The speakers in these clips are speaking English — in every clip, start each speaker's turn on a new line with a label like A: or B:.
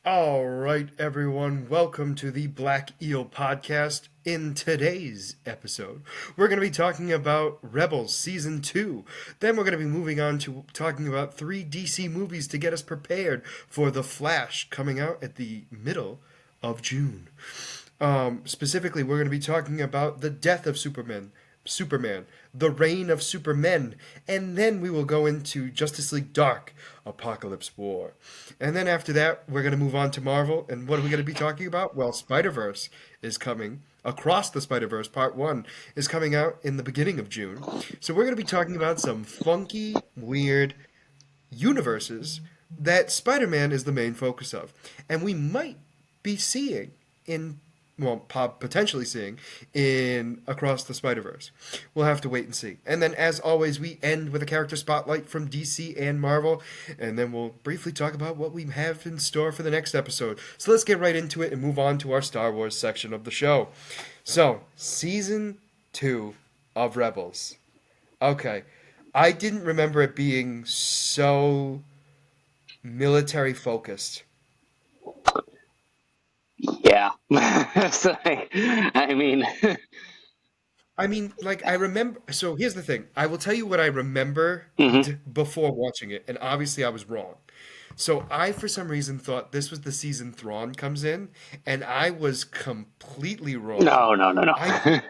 A: All right, everyone, welcome to the Black Eel Podcast. In today's episode, we're going to be talking about Rebels Season 2. Then we're going to be moving on to talking about three DC movies to get us prepared for The Flash coming out at the middle of June. Specifically, we're going to be talking about the death of Superman, the reign of Supermen, and then we will go into Justice League Dark, Apokolips War. And then after that, we're going to move on to Marvel, and what are we going to be talking about? Well, Spider-Verse is coming. Across the Spider-Verse, Part 1 is coming out in the beginning of June. So we're going to be talking about some funky, weird universes that Spider-Man is the main focus of. And we might be seeing in potentially seeing in Across the Spider-Verse. We'll have to wait and see. And then, as always, we end with a character spotlight from DC and Marvel, and then we'll briefly talk about what we have in store for the next episode. So let's get right into it and move on to our Star Wars section of the show. So, Season 2 of Rebels. Okay. I didn't remember it being so military focused.
B: Yeah. So, I mean,
A: I mean, like I remember. So here's the thing. I will tell you what I remember
B: mhm.
A: before watching it, and obviously I was wrong. So I, for some reason, thought this was the season Thrawn comes in, and I was completely wrong.
B: No, no, no, no.
A: I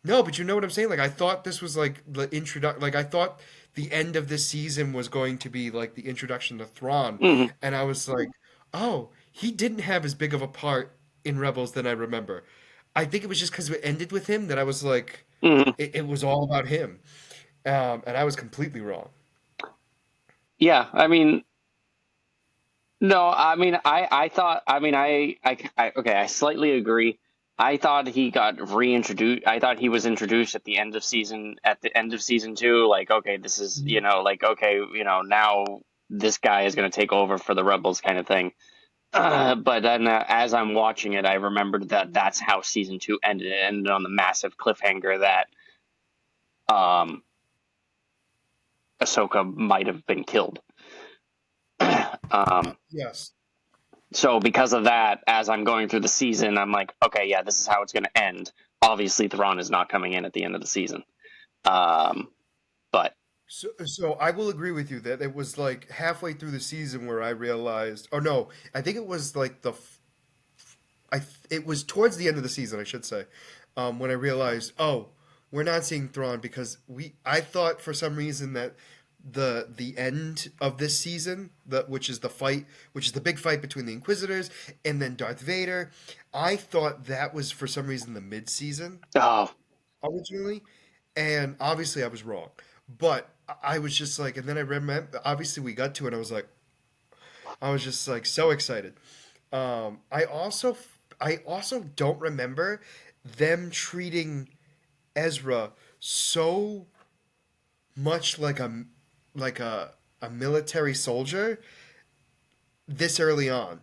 A: No, but you know what I'm saying? Like I thought this was like the introduction. Like I thought the end of this season was going to be like the introduction to Thrawn,
B: Mhm.
A: and I was like, oh, he didn't have as big of a part in Rebels than I remember. I think it was just because it ended with him that I was like,
B: Mhm.
A: it was all about him, and I was completely wrong.
B: Yeah, I mean, no, I mean, I thought, I mean, okay, I slightly agree. I thought he got reintroduced. I thought he was introduced at the end of season two. Like, okay, this is, like, okay, now this guy is going to take over for the rebels kind of thing. But then, as I'm watching it, I remembered that that's how season two ended. It ended on the massive cliffhanger that um, Ahsoka might have been killed. um,
A: Yes.
B: so because of that, as I'm going through the season, I'm like, okay, yeah, this is how it's going to end. Obviously, Thrawn is not coming in at the end of the season. Um, but
A: So I will agree with you that it was like halfway through the season where I realized, or no, I think it was like it was towards the end of the season, I should say, when I realized, oh, we're not seeing Thrawn because I thought for some reason that the end of this season, which is the fight, which is the big fight between the Inquisitors and then Darth Vader, I thought that was for some reason the mid season
B: oh,
A: originally, and obviously I was wrong. But I was just like, and then I remember, obviously we got to it, and I was just like so excited. I also don't remember them treating Ezra so much like a military soldier this early on.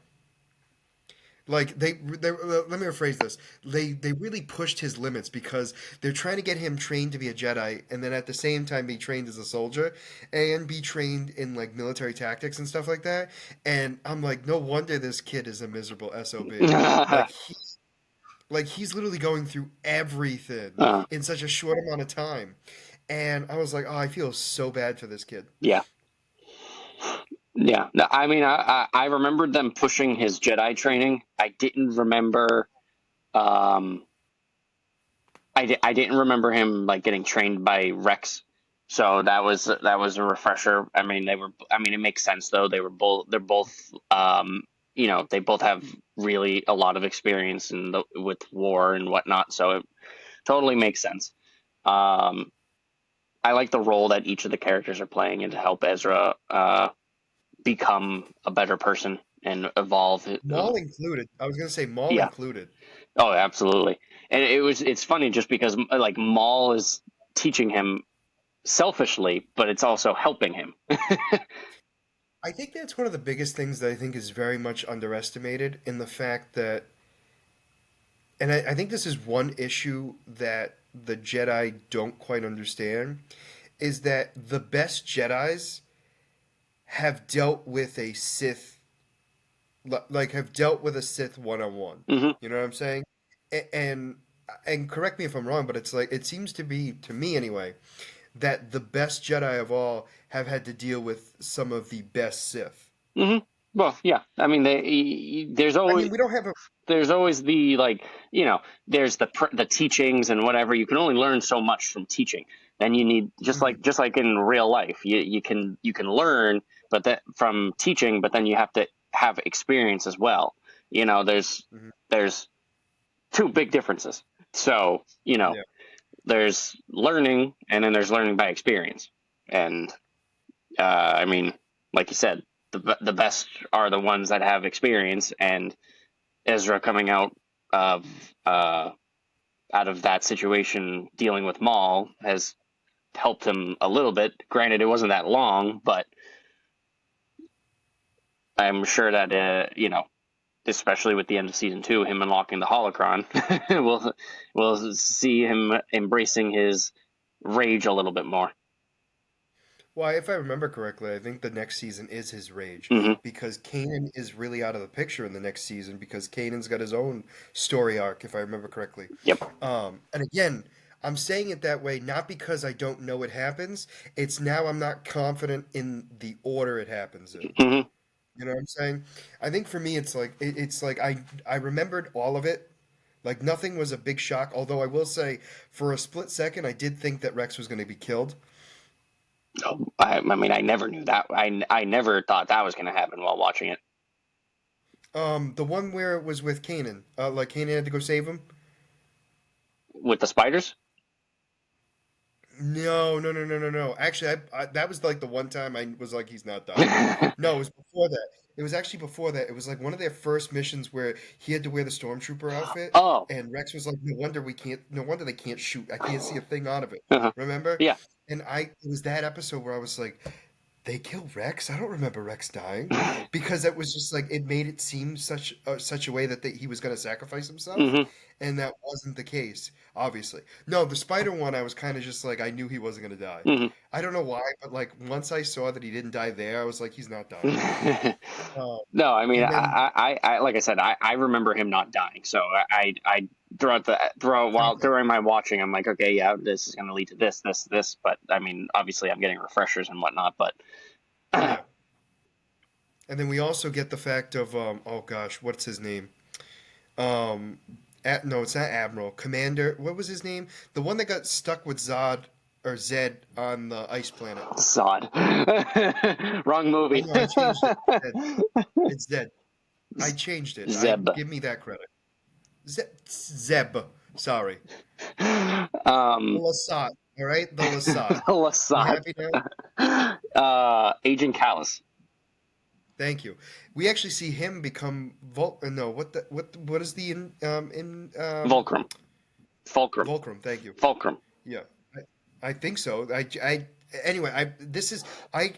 A: Like let me rephrase this. They really pushed his limits because they're trying to get him trained to be a Jedi, and then at the same time be trained as a soldier and be trained in like military tactics and stuff like that. And I'm like, no wonder this kid is a miserable SOB. Like he's literally going through everything
B: uh,
A: in such a short amount of time. And I was like, oh, I feel so bad for this kid.
B: yeah, yeah. No, I mean, I remembered them pushing his Jedi training. I didn't remember. Um, I didn't remember him like getting trained by Rex. So that was a refresher. I mean, they were. I mean, it makes sense though. They're both. They both have really a lot of experience with war and whatnot. So it totally makes sense. Um, I like the role that each of the characters are playing and to help Ezra become a better person and evolve.
A: Maul included. I was gonna say Maul
B: Yeah.
A: included.
B: Oh, absolutely. And it's funny just because like Maul is teaching him selfishly, but it's also helping him.
A: I think that's one of the biggest things that I think is very much underestimated in the fact that, and I think this is one issue that the Jedi don't quite understand, is that the best Jedis have dealt with a Sith like have dealt with a Sith one on one.
B: Hmm.
A: You know what I'm saying? And and correct me if I'm wrong, but it's like it seems to be to me anyway that the best Jedi of all have had to deal with some of the best Sith.
B: Hmm. Well, yeah. I mean, there's
A: I
B: always
A: mean, we don't have a
B: the like, there's the teachings and whatever. You can only learn so much from teaching. Then you need
A: mhm,
B: just like in real life, you can learn, but that from teaching, but then you have to have experience as well.
A: mhm,
B: There's two big differences. So
A: yeah.
B: there's learning, and then there's learning by experience. And I mean, like you said, the best are the ones that have experience, and Ezra coming of uh, out of that situation dealing with Maul has helped him a little bit. Granted, it wasn't that long, but I'm sure that especially with the end of season 2, him unlocking the holocron, we'll see him embracing his rage a little bit more.
A: Well, if I remember correctly, I think the next season is his rage
B: Hmm.
A: because Kanan is really out of the picture in the next season because Kanan's got his own story arc, if I remember correctly.
B: Yep.
A: And again, I'm saying it that way not because I don't know it happens. It's now I'm not confident in the order it happens in.
B: Hmm.
A: You know what I'm saying? I think for me, it's like I remembered all of it. Like nothing was a big shock. Although I will say, for a split second, I did think that Rex was going to be killed.
B: I mean, I never knew that. I never thought that was going to happen while watching it.
A: The one where it was with Kanan, like Kanan had to go save him.
B: With the spiders?
A: No, no, no, no, no, no. Actually, that was like the one time I was like, he's not dying. No, it was before that. It was actually before that. It was like one of their first missions where he had to wear the stormtrooper outfit,
B: Oh.
A: and Rex was like, "No wonder we can't. No wonder they can't shoot. I can't see a thing out of it."
B: Uh-huh.
A: Remember?
B: Yeah.
A: And it was that episode where I was like, "They killed Rex. I don't remember Rex dying," because it was just like it made it seem such a way that he was going to sacrifice himself,
B: Hmm.
A: and that wasn't the case. Obviously, no. The spider one, I was kind of just like I knew he wasn't going to die.
B: Hmm.
A: I don't know why, but like once I saw that he didn't die there, I was like, he's not dying. Um,
B: No, I mean,
A: and then
B: I like I said, I remember him not dying. So I
A: okay,
B: during my watching, I'm like, okay, yeah, this is going to lead to this. But I mean, obviously, I'm getting refreshers and whatnot. But
A: yeah, and then we also get the fact of oh gosh, what's his name? Um, no, it's not Admiral. Commander. What was his name? The one that got stuck with Zod or Zed on the ice planet.
B: Sod, wrong
A: I
B: movie.
A: know I changed it. Zed. It's Zed. I changed it. I
B: Zeb.
A: give me that credit. Zeb. Sorry. The
B: Um,
A: Lasat. All right, the Lasat. You
B: Lasat.
A: happy now?
B: Agent Callus.
A: Thank you. We actually see him become no, what is the in
B: Fulcrum. Fulcrum.
A: Fulcrum? Thank you.
B: Fulcrum.
A: Yeah, I think so. Anyway,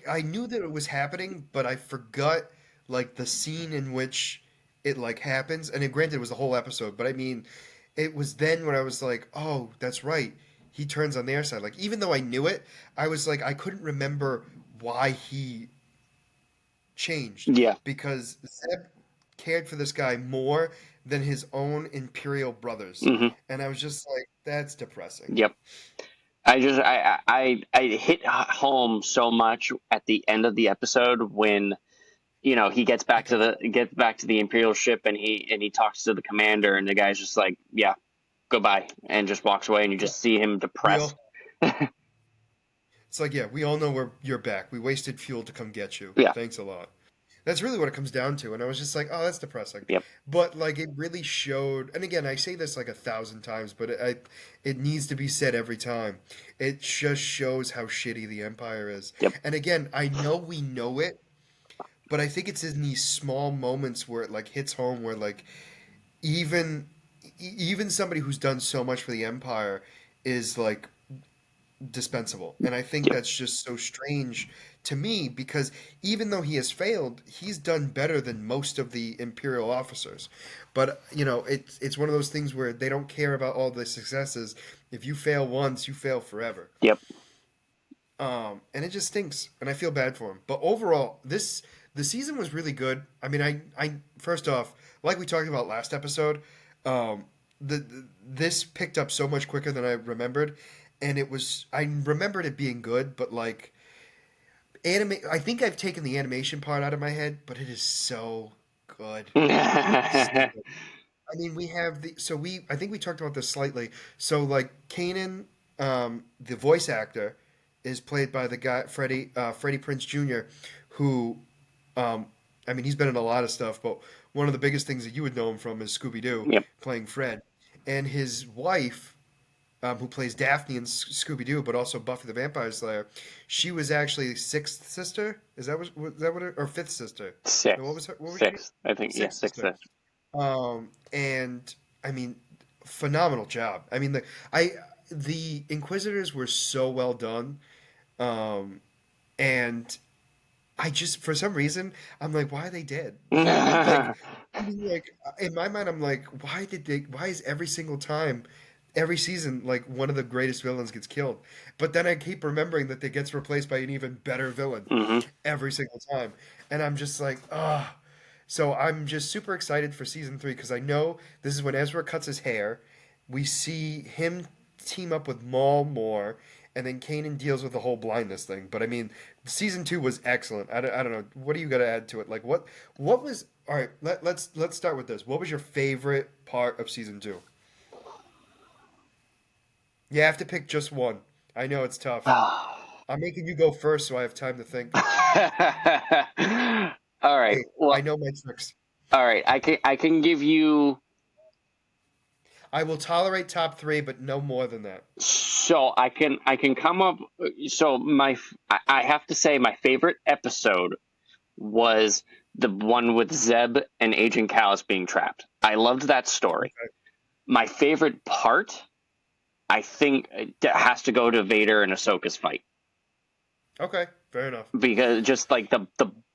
A: I knew that it was happening, but I forgot like the scene in which it like happens. And granted, it was the whole episode, but I mean, it was then when I was like, oh, that's right. He turns on their side. Like even though I knew it, I was like I couldn't remember why he changed
B: Yeah.
A: because Zeb cared for this guy more than his own Imperial brothers,
B: Hmm.
A: and I was just like, that's depressing.
B: Yep. I hit home so much at the end of the episode when he
A: Because
B: gets back to the Imperial ship, and he talks to the commander, and the guy's just like, yeah, goodbye, and just walks away, and you
A: yeah,
B: just see him
A: we
B: depressed.
A: all it's like, yeah, we all know you're back. We wasted fuel to come get you.
B: Yeah.
A: Thanks a lot. That's really what it comes down to. And I was just like, oh, that's depressing.
B: Yep.
A: But like it really showed, and again, I say this like 1,000 times, but it needs to be said every time. It just shows how shitty the Empire is.
B: Yep.
A: And again, I know we know it, but I think it's in these small moments where it like hits home where like even even somebody who's done so much for the Empire is like dispensable. And I think
B: Yep.
A: that's just so strange to me because even though he has failed, he's done better than most of the Imperial officers. But, it's one of those things where they don't care about all the successes. If you fail once, you fail forever.
B: Yep.
A: And it just stinks, and I feel bad for him. But overall, The season was really good. I mean, I first off, like we talked about last episode, um, this picked up so much quicker than I remembered, and I remembered it being good, but like anime, I think I've taken the animation part out of my head, but it is so good. It is so good. I mean, we have I think we talked about this slightly. So like Kanan, the voice actor, is played by the guy Freddie Prince Jr., who, um, I mean, he's been in a lot of stuff, but one of the biggest things that you would know him from is Scooby Doo,
B: Yep.
A: playing Fred, and his wife, who plays Daphne in Scooby Doo, but also Buffy the Vampire Slayer. She was actually sixth sister. Was that what or fifth sister? No, what
B: Six.
A: was her? What was she?
B: Six. I think, yeah,
A: Sixth
B: six.
A: sister. And I mean, phenomenal job. I mean, the Inquisitors were so well done, um, and I just for some reason I'm like, why are they dead? Like, I mean, like in my mind, I'm like, why did they? Why is every single time, every season, like one of the greatest villains gets killed? But then I keep remembering that it gets replaced by an even better villain
B: Hmm.
A: every single time, and I'm just like, ah. So I'm just super excited for season 3 because I know this is when Ezra cuts his hair. We see him team up with Maul more, and then Kanan deals with the whole blindness thing. But I mean, season 2 was excellent. I don't know. What do you got to add to it? Like what was all right? Let's start with this. What was your favorite part of season 2? You have to pick just one. I know it's tough. I'm making you go first so I have time to think.
B: All right.
A: Hey, I
B: Well,
A: know my tricks.
B: all right. I can give you.
A: I will tolerate top 3, but no more than that.
B: So I can come up. So I have to say my favorite episode was the one with Zeb and Agent Callus being trapped. I loved that story.
A: Okay.
B: My favorite part, I think, has to go to Vader and Ahsoka's fight,
A: Okay. Fair enough.
B: because just like the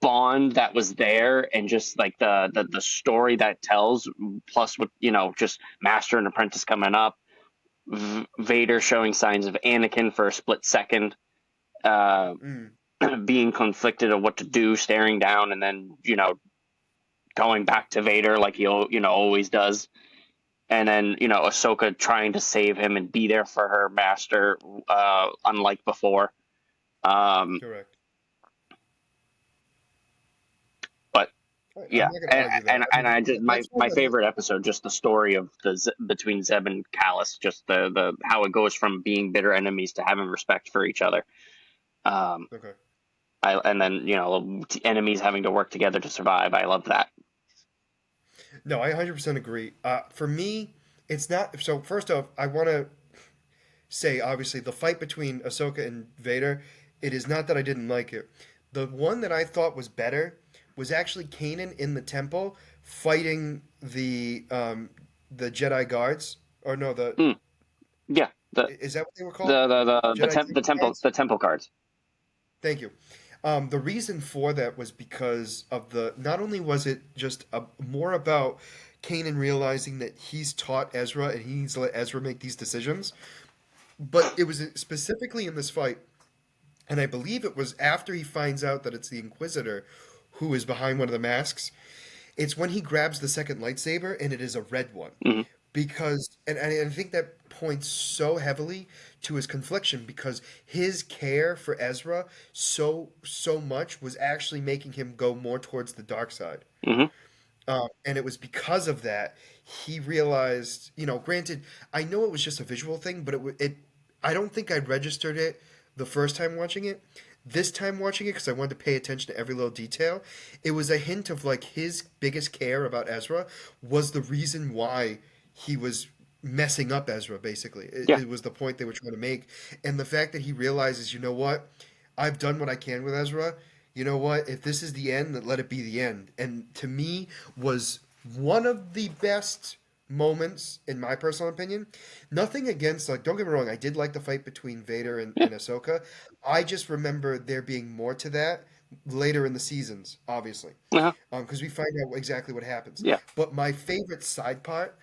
B: bond that was there, and just like the story that tells, plus with just Master and Apprentice coming up, Vader showing signs of Anakin for a split second, uh,
A: Mm.
B: being conflicted of what to do, staring down, and then going back to Vader like he always does, and then Ahsoka trying to save him and be there for her master, unlike before. Um,
A: Correct.
B: but
A: I'm
B: yeah,
A: not going to
B: and
A: argue that.
B: and,
A: I
B: and
A: mean,
B: I just my
A: that's one
B: my
A: of the.
B: favorite episode, just the story of between Zeb and Callus, just the how it goes from being bitter enemies to having respect for each other. Um,
A: Okay.
B: and then enemies having to work together to survive. I love that.
A: No, I 100% agree. For me, it's not. So, first off, I want to say, obviously, the fight between Ahsoka and Vader, it is not that I didn't like it. The one that I thought was better was actually Kanan in the temple fighting the Jedi guards. Or no,
B: Mm, yeah,
A: is that what they were called?
B: the
A: Jedi temple guards?
B: the temple cards.
A: Thank you. The reason for that was because of not only was it just more about Kanan realizing that he's taught Ezra and he needs to let Ezra make these decisions, but it was specifically in this fight, and I believe it was after he finds out that it's the Inquisitor who is behind one of the masks. It's when he grabs the second lightsaber and it is a red one.
B: Hmm.
A: Because, and I think that points so heavily to his confliction because his care for Ezra so much was actually making him go more towards the dark side.
B: Hmm.
A: And it was because of that he realized, granted, I know it was just a visual thing, but I don't think I registered it the first time watching it. This time watching it, because I wanted to pay attention to every little detail, it was a hint of like his biggest care about Ezra was the reason why he was messing up Ezra, basically.
B: Yeah.
A: It was the point they were trying to make. And the fact that he realizes, you know what? I've done what I can with Ezra. You know what? If this is the end, then let it be the end. And to me, was one of the best moments, in my personal opinion. Nothing against, like, don't get me wrong, I did like the fight between Vader
B: Yeah.
A: and Ahsoka. I just remember there being more to that later in the seasons, obviously,
B: Uh-huh.
A: because we find out exactly what happens.
B: Yeah.
A: But my favorite side part,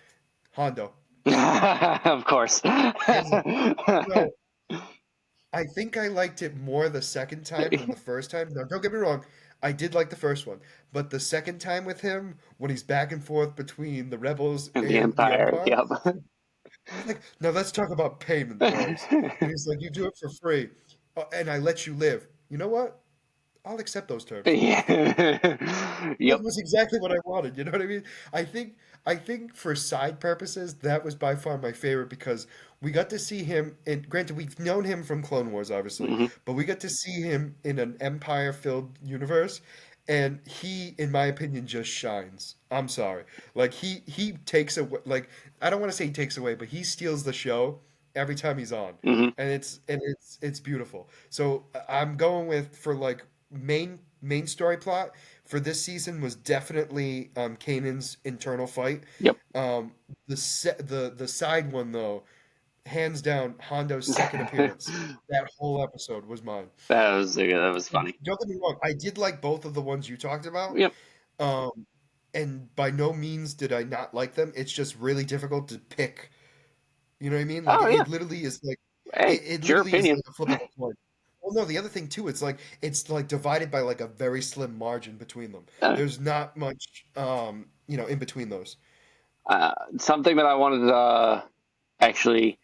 A: Hondo.
B: Of course.
A: As no, I think I liked it more the second time than the first time. Now, don't get me wrong. I did like the first one, but the second time with him, when he's back and forth between the rebels
B: And the
A: and the
B: Empire.
A: Empire,
B: Yep.
A: he's like, now let's talk about payment, boys. And he's like, you do it for free, and I let you live. You know what? I'll accept those terms.
B: Yeah.
A: That
B: Yep.
A: was exactly what I wanted. You know what I mean? I think for side purposes, that was by far my favorite because we got to see him. And granted, we've known him from Clone Wars, obviously,
B: Hmm.
A: but we got to see him in an Empire-filled universe, and he, in my opinion, just shines. I'm sorry, like he takes away. Like I don't want to say he takes away, but he steals the show every time he's on,
B: Hmm.
A: and it's beautiful. So I'm going with for like main story plot for this season was definitely Kanan's internal fight.
B: Yep.
A: Um, the side one though, hands down, Hondo's second appearance. That whole episode was mine.
B: That was funny.
A: Don't get me wrong, I did like both of the ones you talked about.
B: Yep.
A: Um, and by no means did I not like them. It's just really difficult to pick. You know what I mean? Like
B: Oh yeah.
A: it literally is like
B: Hey,
A: it
B: it's your
A: literally is
B: opinion.
A: like a flip of a coin. Well, no, the other thing too, it's like divided by like a very slim margin between them.
B: Uh,
A: There's not much in between those.
B: something that I wanted to actually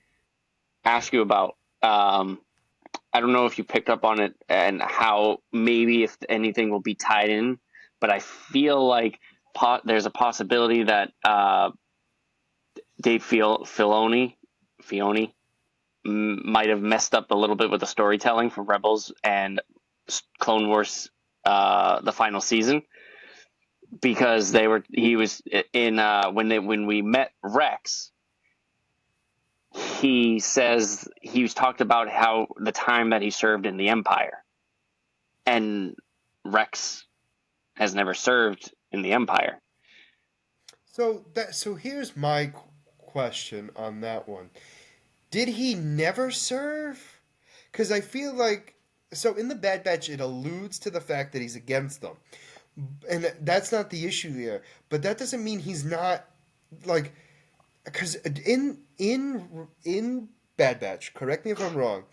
B: ask you about. I don't know if you picked up on it and how maybe if anything will be tied in, but I feel like there's a possibility that Dave Filoni might have messed up a little bit with the storytelling for Rebels and Clone Wars, the final season, because he was in when we met Rex. He says he was talked about how the time that he served in the Empire, and Rex has never served in the Empire.
A: So here's my question on that one. Did he never serve? Because I feel like so in the Bad Batch it alludes to the fact that he's against them, and that's not the issue there. But that doesn't mean he's not like because in Bad Batch. Correct me if I'm wrong.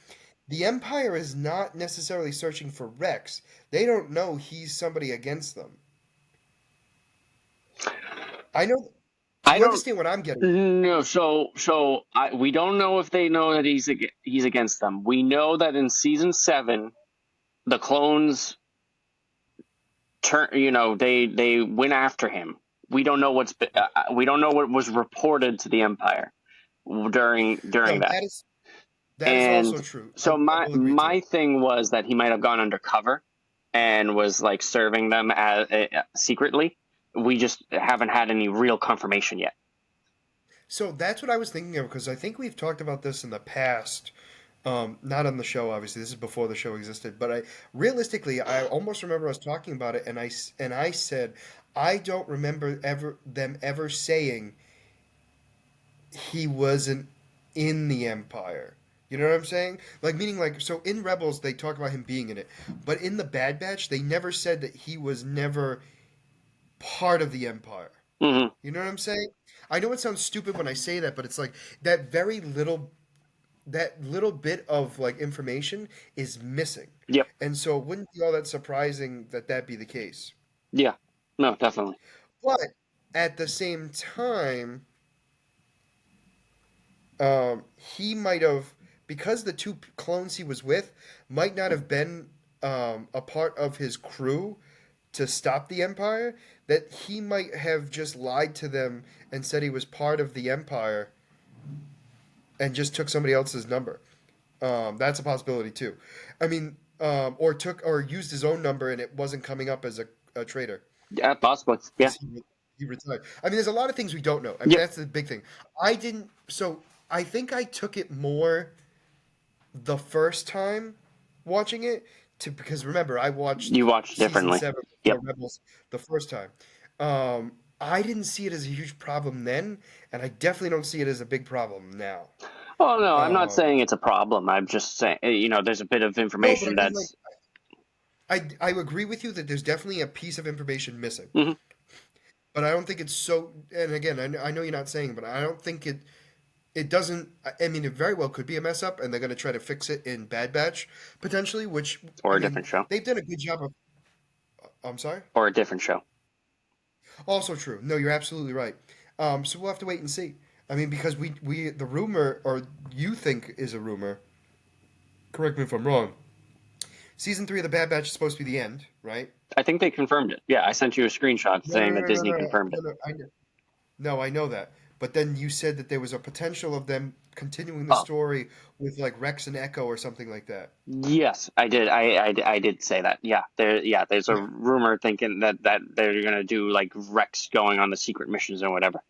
A: The Empire is not necessarily searching for Rex. They don't know he's somebody against them. I know.
B: I
A: You
B: don't
A: understand what I'm getting?
B: know. We don't know if they know that he's against them. We know that in season 7, the clones turn. They went after him. We don't know what was reported to the Empire during
A: No,
B: that.
A: that is
B: And
A: also true.
B: so
A: I
B: my
A: will agree to
B: my
A: that.
B: thing was that he might have gone undercover and was like serving them secretly. We just haven't had any real confirmation yet.
A: So that's what I was thinking of because I think we've talked about this in the past. Not on the show, obviously. This is before the show existed, but I almost remember us talking about it, and I said I don't remember ever saying he wasn't in the Empire. You know what I'm saying? Like meaning like so in Rebels they talk about him being in it, but in the Bad Batch they never said that he was never part of the Empire.
B: Hmm.
A: You know what I'm saying? I know it sounds stupid when I say that, but it's like that little bit of like information is missing.
B: Yep.
A: And so it wouldn't be all that surprising that that be the case.
B: Yeah. No, definitely.
A: But at the same time, he might have, because the two clones he was with might not have been a part of his crew to stop the Empire, that he might have just lied to them and said he was part of the Empire and just took somebody else's number. That's a possibility too. I mean, or used his own number and it wasn't coming up as a traitor
B: Yeah, possibly. Yeah.
A: because he retired. I mean, there's a lot of things we don't know. I mean,
B: Yep.
A: that's the big thing. I didn't. So I think I took it more the first time watching it to because remember I watched
B: You watched
A: season
B: differently.
A: 7
B: Yep.
A: before Rebels the first time. I didn't see it as a huge problem then, and I definitely don't see it as a big problem now.
B: Oh no, I'm not
A: Um,
B: saying it's a problem. I'm just saying, there's a bit of
A: no, but I
B: information
A: mean, like,
B: that's.
A: I agree with you that there's definitely a piece of information missing,
B: Mhm.
A: but I don't think it's so. And again, I know you're not saying, but I don't think it doesn't. I mean, it very well could be a mess up, and they're going to try to fix it in Bad Batch potentially. Which
B: Or
A: I
B: a
A: mean,
B: different show.
A: they've done a good job I'm sorry.
B: or a different show?
A: Also true. No, you're absolutely right. So we'll have to wait and see. I mean, because we the rumor, or you think is a rumor. Correct me if I'm wrong. Season three of the Bad Batch is supposed to be the end, right?
B: I think they confirmed it. Yeah, I sent you a screenshot
A: No, no,
B: saying that
A: no, no,
B: Disney
A: no, no,
B: confirmed
A: no,
B: it.
A: no. No, I know that. But then you said that there was a potential of them continuing the
B: Oh,
A: story with like Rex and Echo or something like that.
B: yes, I did. I did say that. There's a
A: Yeah,
B: rumor thinking that they're gonna do like Rex going on the secret missions or whatever.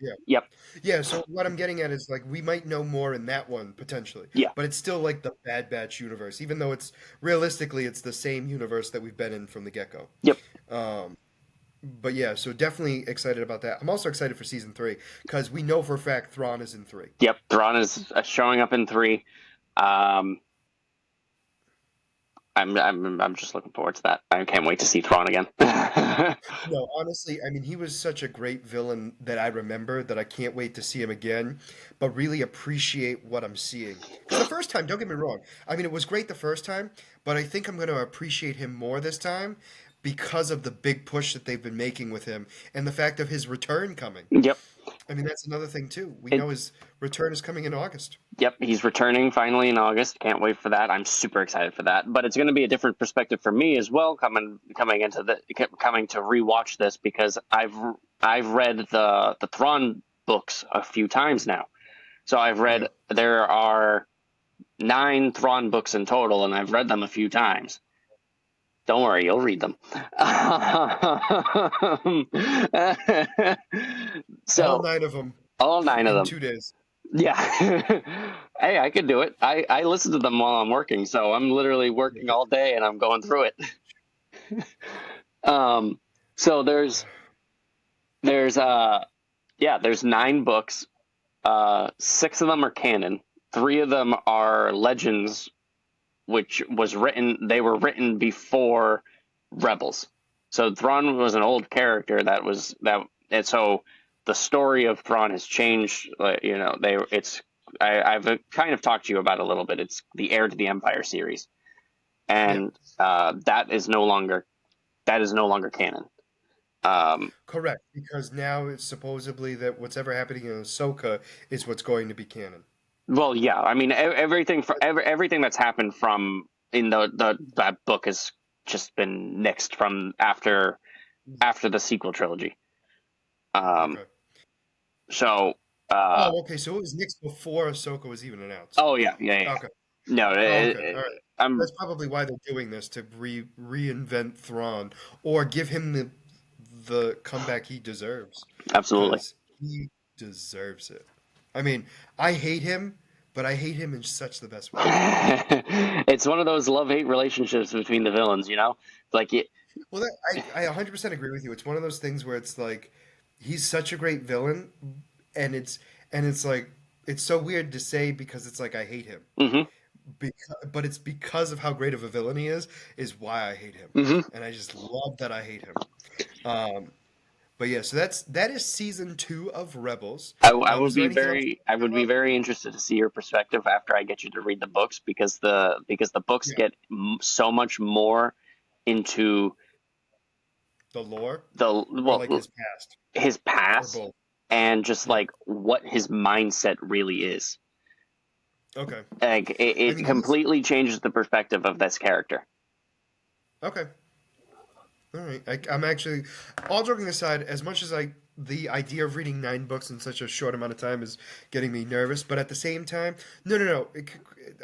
A: yeah.
B: Yep.
A: Yeah, so what I'm getting at is like we might know more in that one potentially,
B: Yeah.
A: but it's still like the Bad Batch universe, even though it's realistically it's the same universe that we've been in from the get-go.
B: Yep.
A: Um, but yeah, so definitely excited about that. I'm also excited for season three because we know for a fact Thrawn is in three.
B: Yep. Thrawn is showing up in three. Um, I'm just looking forward to that. I can't wait to see Thrawn again.
A: No, honestly, I mean, he was such a great villain that I remember that I can't wait to see him again, but really appreciate what I'm seeing. Because the first time, don't get me wrong, I mean, it was great the first time, but I think I'm going to appreciate him more this time because of the big push that they've been making with him and the fact of his return coming.
B: Yep.
A: I mean, that's another thing too. We
B: It,
A: know his return is coming in August.
B: yep. He's returning finally in August. Can't wait for that. I'm super excited for that. But it's going to be a different perspective for me as well. Coming to rewatch this because I've read the Thrawn books a few times now. So I've
A: Yeah.
B: read there are 9 Thrawn books in total, and I've read them a few times. Don't worry, you'll read them.
A: All
B: So
A: nine of them
B: all 9 of
A: in
B: them.
A: 2 days.
B: Yeah. Hey, I could do it. I listen to them while I'm working, so I'm literally
A: Yeah.
B: working all day and I'm going through it. Um, so there's there's 9 books. 6 of them are canon. 3 of them are legends, which was written. They were written before Rebels. So Thrawn was an old character that was that, and so the story of Thrawn has changed. I've kind of talked to you about it a little bit. It's the Heir to the Empire series,
A: Yeah.
B: and that is no longer canon.
A: Correct, because now it's supposedly that what's ever happening in Ahsoka is what's going to be canon.
B: Well, yeah, I mean everything that's happened from in the that book has just been nixed from after the sequel trilogy. Um,
A: Okay.
B: so uh,
A: Oh, okay. So it was Nick's before Ahsoka was even announced.
B: oh yeah.
A: Okay.
B: No,
A: Oh, okay. All right.
B: I'm
A: That's probably why they're doing this to reinvent Thrawn or give him the comeback he deserves,
B: absolutely.
A: because he deserves it. I mean, I hate him, but I hate him in such the best way.
B: It's one of those love-hate relationships between the villains, you know? Like it,
A: Well, I 100% agree with you. It's one of those things where it's like he's such a great villain, and it's like it's so weird to say because it's like I hate him,
B: hmm
A: but it's because of how great of a villain he is why I hate him,
B: hmm
A: and I just love that I hate him. Um, but yeah, so that is season two of Rebels. Is there anything else you
B: I
A: want
B: would
A: to
B: be
A: talk
B: very interested to see your perspective after I get you to read the books because the books
A: about? Yeah,
B: get so much more into
A: the lore or like
B: well
A: his past
B: his
A: or
B: past
A: both.
B: and just
A: Yeah.
B: like what his mindset really is.
A: Okay.
B: Like
A: I
B: it
A: mean, he's
B: completely changes the perspective of this character.
A: okay. All right. I'm actually, all joking aside, as much as the idea of reading 9 books in such a short amount of time is getting me nervous, but at the same time, no, no, no.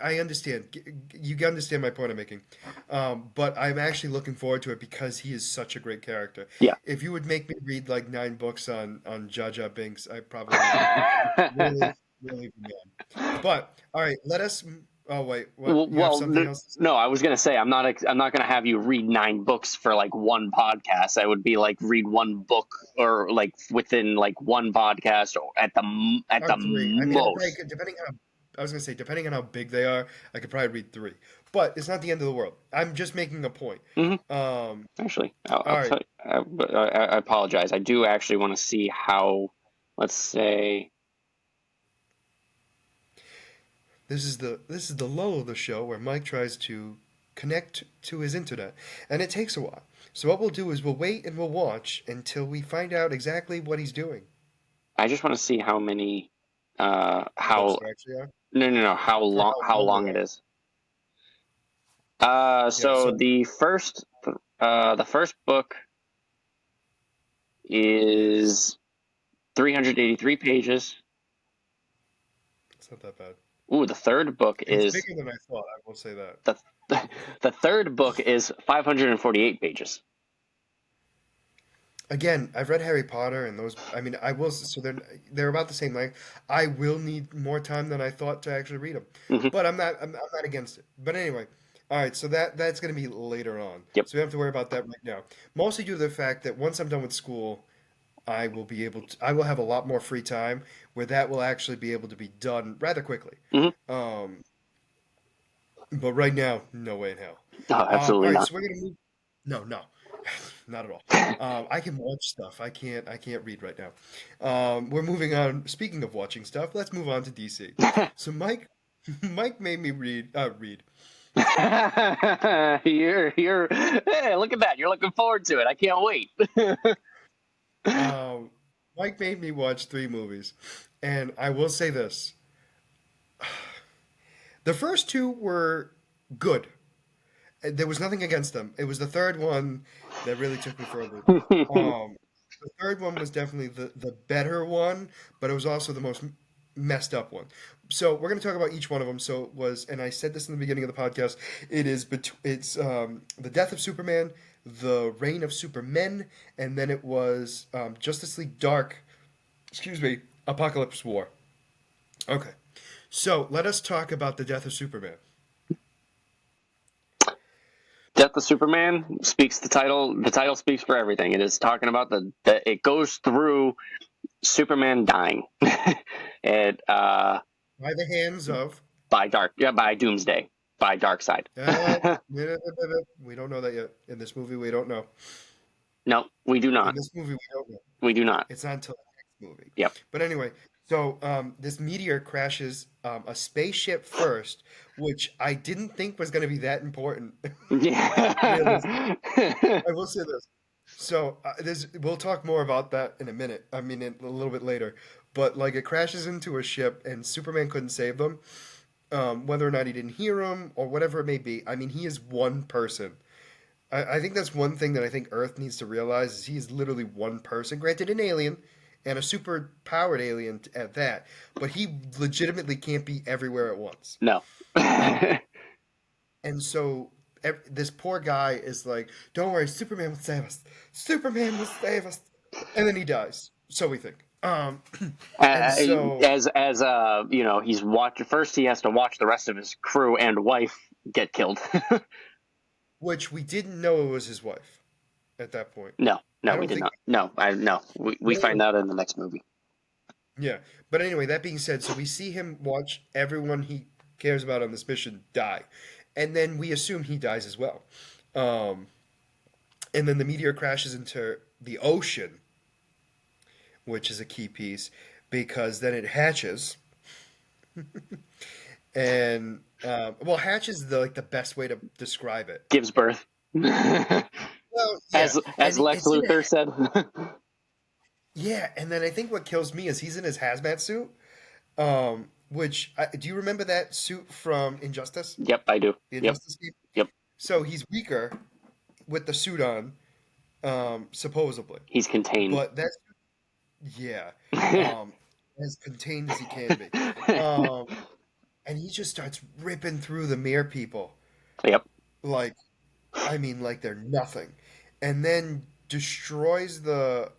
A: I understand. You understand my point I'm making. But I'm actually looking forward to it because he is such a great character.
B: Yeah.
A: If you would make me read like 9 books on Jar Jar Binks, I probably would really, really be mad. But all right, let us. Oh wait, what? You have
B: Well,
A: something else to say?
B: no, I was gonna say I'm not gonna have you read 9 books for like one podcast. I would be like read one book or like within like one podcast or at
A: Or
B: the
A: three. I mean, I probably
B: most.
A: could, depending on. I was gonna say, depending on how big they are, I could probably read three. But it's not the end of the world. I'm just making a point.
B: hmm
A: Um.
B: Actually,
A: All
B: I'll
A: right.
B: tell you. But I apologize. I do actually want to see how. Let's say.
A: This is the lull of the show where Mike tries to connect to his internet, and it takes a while. So what we'll do is we'll wait and we'll watch until we find out exactly what he's doing.
B: I just want to see how many,
A: Books
B: how
A: there actually are,
B: no,
A: or
B: how
A: how long
B: long
A: they
B: it
A: are.
B: is.
A: Yeah.
B: So
A: So
B: the first book is 383 pages.
A: it's not that bad.
B: Ooh, the third book
A: It's
B: is
A: bigger than I thought. I will say that.
B: the the third book is 548 pages.
A: Again, I've read Harry Potter and those. I mean, I will. So they're about the same length. I will need more time than I thought to actually read them,
B: Hmm.
A: but I'm not against it. But anyway, all right. So that's going to be later on.
B: Yep.
A: So we don't have to worry about that right now. Mostly due to the fact that once I'm done with school, I will have a lot more free time where that will actually be able to be done rather quickly.
B: Hmm.
A: Um, but right now, no way in hell.
B: Oh,
A: All
B: absolutely
A: right,
B: not.
A: so we're gonna move. No, no, not at all. I can watch stuff. I can't read right now. We're moving on. Speaking of watching stuff, let's move on to DC. So Mike made me read.
B: You're hey, look at that. You're looking forward to it. I can't wait.
A: Um, Mike made me watch 3 movies, and I will say this: the first 2 were good. There was nothing against them. It was the third one that really took me for a loop. Um, the third one was definitely the better one, but it was also the most messed up one. So we're going to talk about each one of them. So it was, and I said this in the beginning of the podcast. It's the death of Superman, the reign of Supermen, and then it was Justice League Dark. Excuse me, Apokolips War. Okay, so let us talk about the death of Superman.
B: Death of Superman speaks the title. The title speaks for everything. It is talking about the it goes through Superman dying. It
A: By the hands of
B: by Doomsday, by Darkseid.
A: Uh, we don't know that yet. In this movie, we don't know.
B: No, we do
A: In
B: not.
A: this movie, we don't know.
B: We do not.
A: It's not until the next movie.
B: Yep.
A: But anyway, so this meteor crashes a spaceship first, which I didn't think was going to be that important. Realistically,
B: Yeah.
A: I will say this. So we'll talk more about that in a minute. I mean, a little bit later. But like, it crashes into a ship, and Superman couldn't save them. Whether or not he didn't hear him or whatever it may be. I mean, he is one person. I think that's one thing that I think Earth needs to realize is he is literally one person. Granted, an alien and a super powered alien at that, but he legitimately can't be everywhere at once.
B: No.
A: Um, and so this poor guy is like, "Don't worry, Superman will save us. Superman will save us," and then he dies. So we think. And so,
B: He's watch first. He has to watch the rest of his crew and wife get killed.
A: which we didn't know it was his wife at that point.
B: No,
A: I
B: we
A: don't
B: did
A: think.
B: not. No, I no. We
A: But
B: find
A: anyway,
B: out in the next movie.
A: yeah. But anyway, that being said, so we see him watch everyone he cares about on this mission die. And then we assume he dies as well. Um, and then the meteor crashes into the ocean, which is a key piece because then it hatches. And well, hatch is the best way to describe it.
B: Gives birth,
A: Well, yeah, and
B: as Lex
A: it's in
B: Luthor said.
A: yeah, and then I think what kills me is he's in his hazmat suit. Which do you remember that suit from Injustice?
B: Yep, I do.
A: The
B: Yep,
A: Injustice game.
B: yep.
A: So he's weaker with the suit on, supposedly,
B: He's contained.
A: but that's yeah, um, as contained as he can be. Um, and he just starts ripping through the mere people,
B: Yep.
A: like I mean, like they're nothing, and then destroys the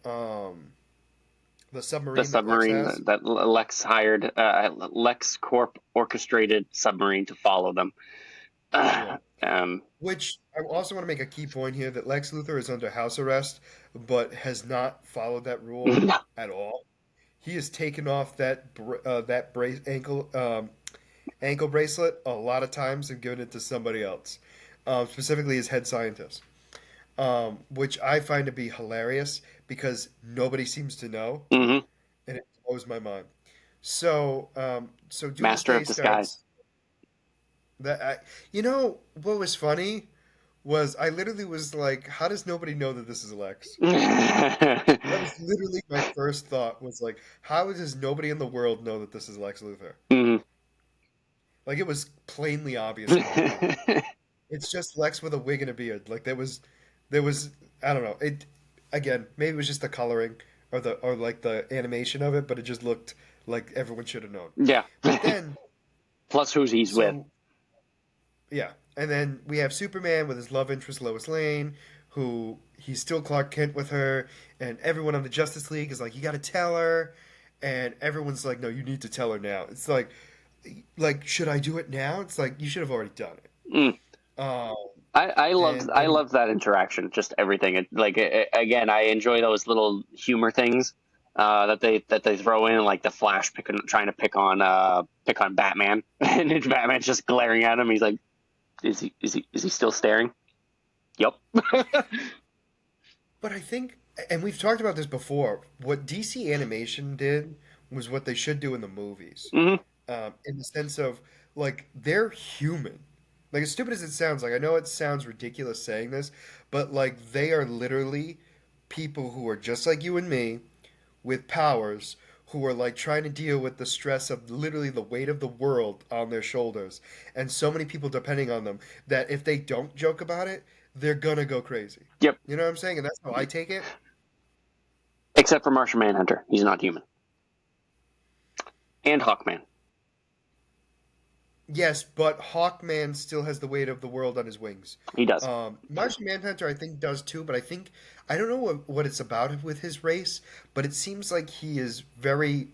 B: The
A: submarine that Lex
B: submarine
A: has.
B: that Lex hired, Lex Corp orchestrated submarine to follow them.
A: Yeah.
B: Um,
A: Which I also want to make a key point here that Lex Luthor is under house arrest, but has not followed that rule
B: no,
A: at all. He has taken off that ankle bracelet a lot of times and given it to somebody else, specifically his head scientist, which I find to be hilarious because nobody seems to know,
B: hmm
A: and it blows my mind. So
B: Master
A: Doomsday
B: of Disguise.
A: starts. That I, you know what was funny was I literally was like, how does nobody know that this is Lex? That was literally my first thought was like, how does nobody in the world know that this is Lex Luthor?
B: Mhm.
A: Like it was plainly obvious in my opinion. It's just Lex with a wig and a beard. Like there was I don't know. It again, maybe it was just the coloring or like the animation of it, but it just looked like everyone should have known.
B: Yeah.
A: But then
B: Plus, who's he's with?
A: so yeah, and then we have Superman with his love interest Lois Lane, who he's still Clark Kent with her, and everyone on the Justice League is like, you got to tell her, and everyone's like, no, you need to tell her now. It's like should I do it now? It's like you should have already done it.
B: Mm.
A: Um,
B: I
A: and
B: loved that interaction. Just everything. Again, I enjoy those little humor things that they throw in, like the Flash trying to pick on Batman, and then Batman's just glaring at him. He's like, is he still staring? Yep.
A: but I think, and we've talked about this before. What DC Animation did was what they should do in the movies,
B: Hmm.
A: in the sense of like they're human. Like as stupid as it sounds, like I know it sounds ridiculous saying this, but like they are literally people who are just like you and me with powers who are like trying to deal with the stress of literally the weight of the world on their shoulders and so many people depending on them that if they don't joke about it, they're gonna go crazy.
B: Yep.
A: You know what I'm saying? And that's how I take it.
B: Except for Martian Manhunter, he's not human, and Hawkman.
A: Yes, but Hawkman still has the weight of the world on his wings.
B: He does.
A: Martian Manhunter, I think, does too, but I think I don't know what it's about with his race, but it seems like he is very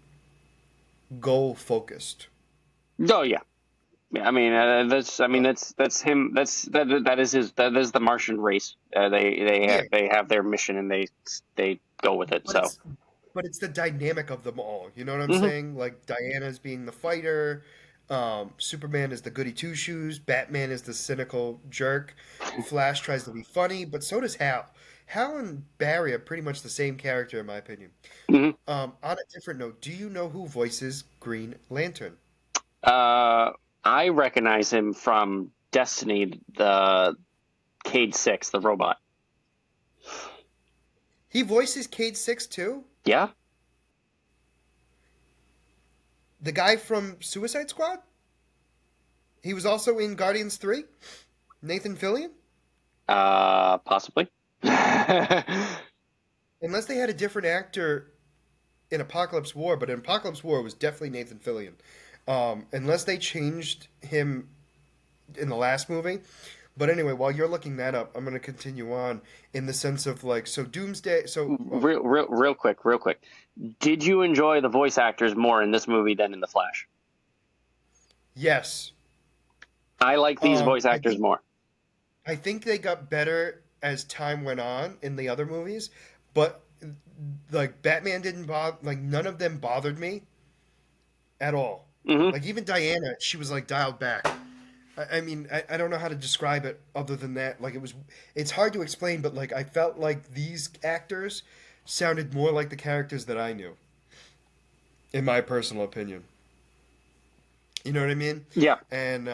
A: goal focused.
B: Oh yeah. Yeah, I mean that's him. That is his. That is the Martian race.
A: Yeah,
B: They have their mission and they go with it.
A: but
B: So.
A: it's the dynamic of them all. You know what I'm
B: Hmm.
A: saying? Like Diana's being the fighter, Superman is the goody two shoes, Batman is the cynical jerk, Flash tries to be funny, but so does Hal. Hal and Barry are pretty much the same character in my opinion.
B: Hmm.
A: On a different note, do you know who voices Green Lantern?
B: Uh, I recognize him from Destiny, the Cade 6, the robot.
A: He voices Cade Six too.
B: Yeah.
A: The guy from Suicide Squad. He was also in Guardians 3. Nathan Fillion.
B: Possibly. Oh
A: Unless they had a different actor in Apokolips War, but in Apokolips War it was definitely Nathan Fillion. Unless they changed him in the last movie. But anyway, while you're looking that up, I'm going to continue on in the sense of like, so Doomsday. So, oh,
B: real quick. Did you enjoy the voice actors more in this movie than in The Flash?
A: yes.
B: I like these voice
A: I
B: actors
A: think
B: more.
A: I think they got better as time went on in the other movies, but like Batman didn't bother. Like none of them bothered me at all.
B: Hmm.
A: Like even Diana, she was like dialed back. I mean, I don't know how to describe it other than that. Like it's hard to explain, but like I felt like these actors sounded more like the characters that I knew, in my personal opinion. You know what I mean?
B: Yeah.
A: And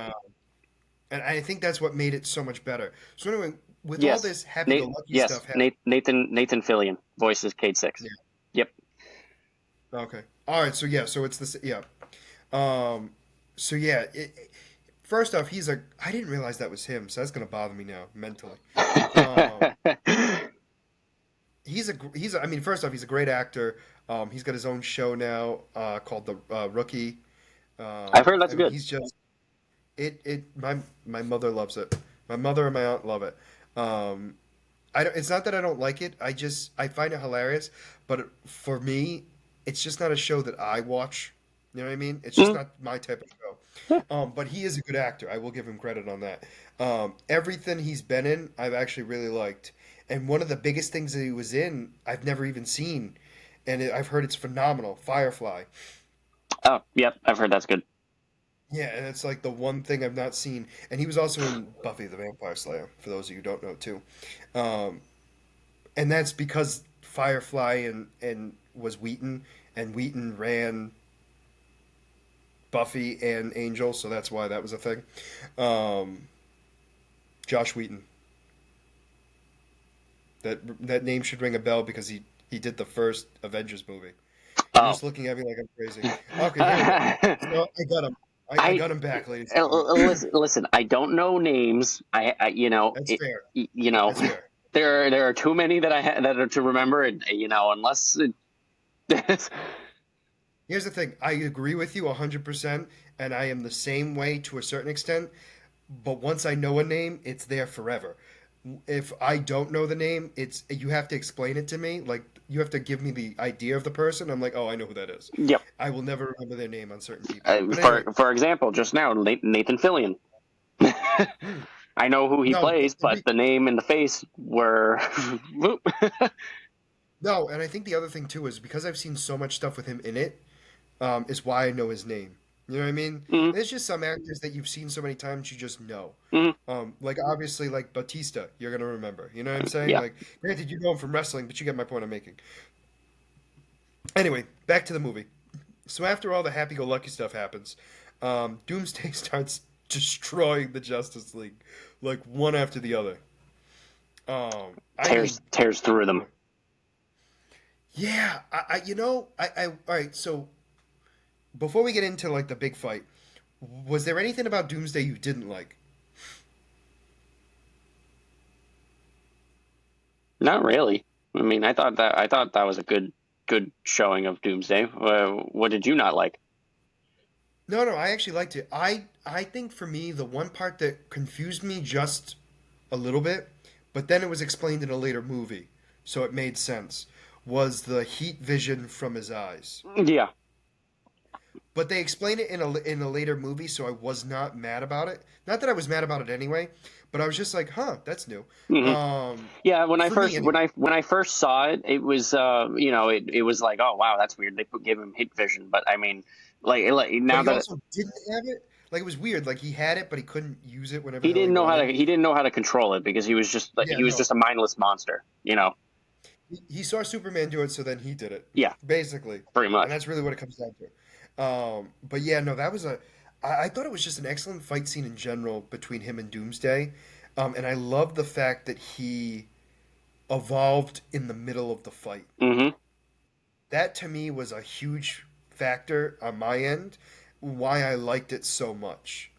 A: I think that's what made it so much better. So anyway, with all
B: Yes.
A: this happy-go-lucky
B: Yes.
A: stuff happening,
B: Nathan Fillion voices Cade 6.
A: yeah.
B: Yep.
A: Okay. All right. So yeah. So it's this. Yeah. Um. So yeah. First off, I didn't realize that was him, so that's gonna bother me now mentally. Um. He's. I mean, first off, he's a great actor. He's got his own show now, called The Rookie.
B: I've heard that's
A: I mean,
B: good.
A: he's just my mother loves it. My mother and my aunt love it. Um, I don't, it's not that I don't like it. I find it hilarious, but for me, it's just not a show that I watch. You know what I mean? It's just
B: Mhm.
A: not my type of show.
B: Yeah.
A: But he is a good actor. I will give him credit on that. Everything he's been in, I've actually really liked. And one of the biggest things that he was in, I've never even seen, and I've heard it's phenomenal. Firefly.
B: Oh, yep. I've heard that's good.
A: Yeah, and it's like the one thing I've not seen. And he was also in Buffy the Vampire Slayer, for those of you who don't know too. Um, and that's because Firefly and was Wheaton, and Wheaton ran Buffy and Angel, so that's why that was a thing. Um, Josh Wheaton. That name should ring a bell because he did the first Avengers movie. You're
B: Oh.
A: just looking at me like I'm crazy. Okay, here we go. So I got him. I
B: I
A: got him back, ladies and gentlemen.
B: listen. I don't know names.
A: That's fair.
B: You know,
A: That's fair.
B: there are too many that that are to remember. And unless
A: Here's the thing. I agree with you 100%, and I am the same way to a certain extent. But once I know a name, it's there forever. If I don't know the name, it's you have to explain it to me. Like you have to give me the idea of the person. I'm like, oh, I know who that is.
B: yep.
A: I will never remember their name on certain people. But anyway,
B: For example, just now Nathan Fillion.
A: hmm,
B: I know who he
A: no,
B: plays, but the name and the face were.
A: no, and I think the other thing too is because I've seen so much stuff with him in it, is why I know his name. You know what I mean?
B: Mhm,
A: There's just some actors that you've seen so many times you just know.
B: mhm.
A: Like obviously like Batista, you're gonna remember. You know what I'm saying?
B: Yeah.
A: Like granted you know him from wrestling, but you get my point I'm making. Anyway, back to the movie. So after all the happy-go-lucky stuff happens, Doomsday starts destroying the Justice League, like one after the other. I mean,
B: Tears through them.
A: yeah, all right. So before we get into like the big fight, was there anything about Doomsday you didn't like?
B: Not really. I mean, I thought that was a good showing of Doomsday. What did you not like?
A: No, no, I actually liked it. I think for me, the one part that confused me just a little bit, but then it was explained in a later movie, so it made sense, was the heat vision from his eyes.
B: Yeah.
A: But they explain it in a later movie, so I was not mad about it. Not that I was mad about it anyway, but I was just like, "Huh, that's new."
B: Hmm. Yeah,
A: For me anyway.
B: when I first saw it, it was it was like, oh wow, that's weird. They gave him heat vision, but I mean, like
A: But
B: now
A: he
B: that
A: also didn't have it. Like it was weird. Like he had it, but he couldn't use it whenever
B: he
A: the hell he
B: didn't know
A: wanted.
B: he didn't know how to control it because
A: Yeah,
B: he was
A: no.
B: just a mindless monster.
A: He saw Superman do it, so then he did it,
B: Yeah,
A: basically,
B: pretty
A: and
B: much.
A: that's really what it comes down to. But yeah, no, that was a. I thought it was just an excellent fight scene in general between him and Doomsday, and I love the fact that he evolved in the middle of the fight.
B: Hmm.
A: That to me was a huge factor on my end, why I liked it so much.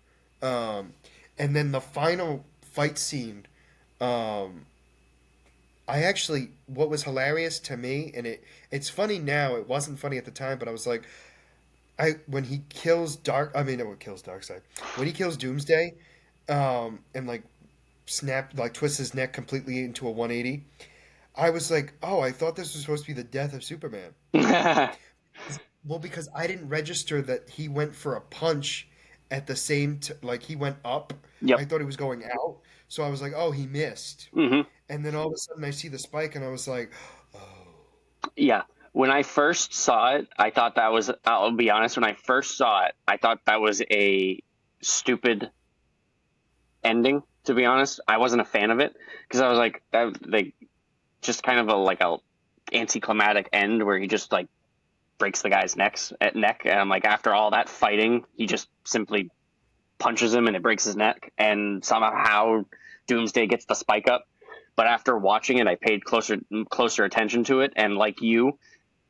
A: Um, and then the final fight scene. Um, I actually, what was hilarious to me, and it's funny now. It wasn't funny at the time, but I was like, I when he kills what kills Darkseid, when he kills Doomsday, and like twists his neck completely into a 180. I was like, oh, I thought this was supposed to be the death of Superman. Well, because I didn't register that he went for a punch at the like he went up.
B: Yep.
A: I thought he was going out, so I was like, oh, he missed.
B: Hmm.
A: And then all of a sudden I see the spike, and I was like, oh.
B: Yeah. When I first saw it, I thought that was. I'll be honest. When I first saw it, I thought that was a stupid ending. To be honest, I wasn't a fan of it because I was like, that like just kind of a anticlimactic end where he just like breaks the guy's neck, and I'm like, after all that fighting, he just simply punches him and it breaks his neck, and somehow Doomsday gets the spike up. But after watching it, I paid closer attention to it, and like you,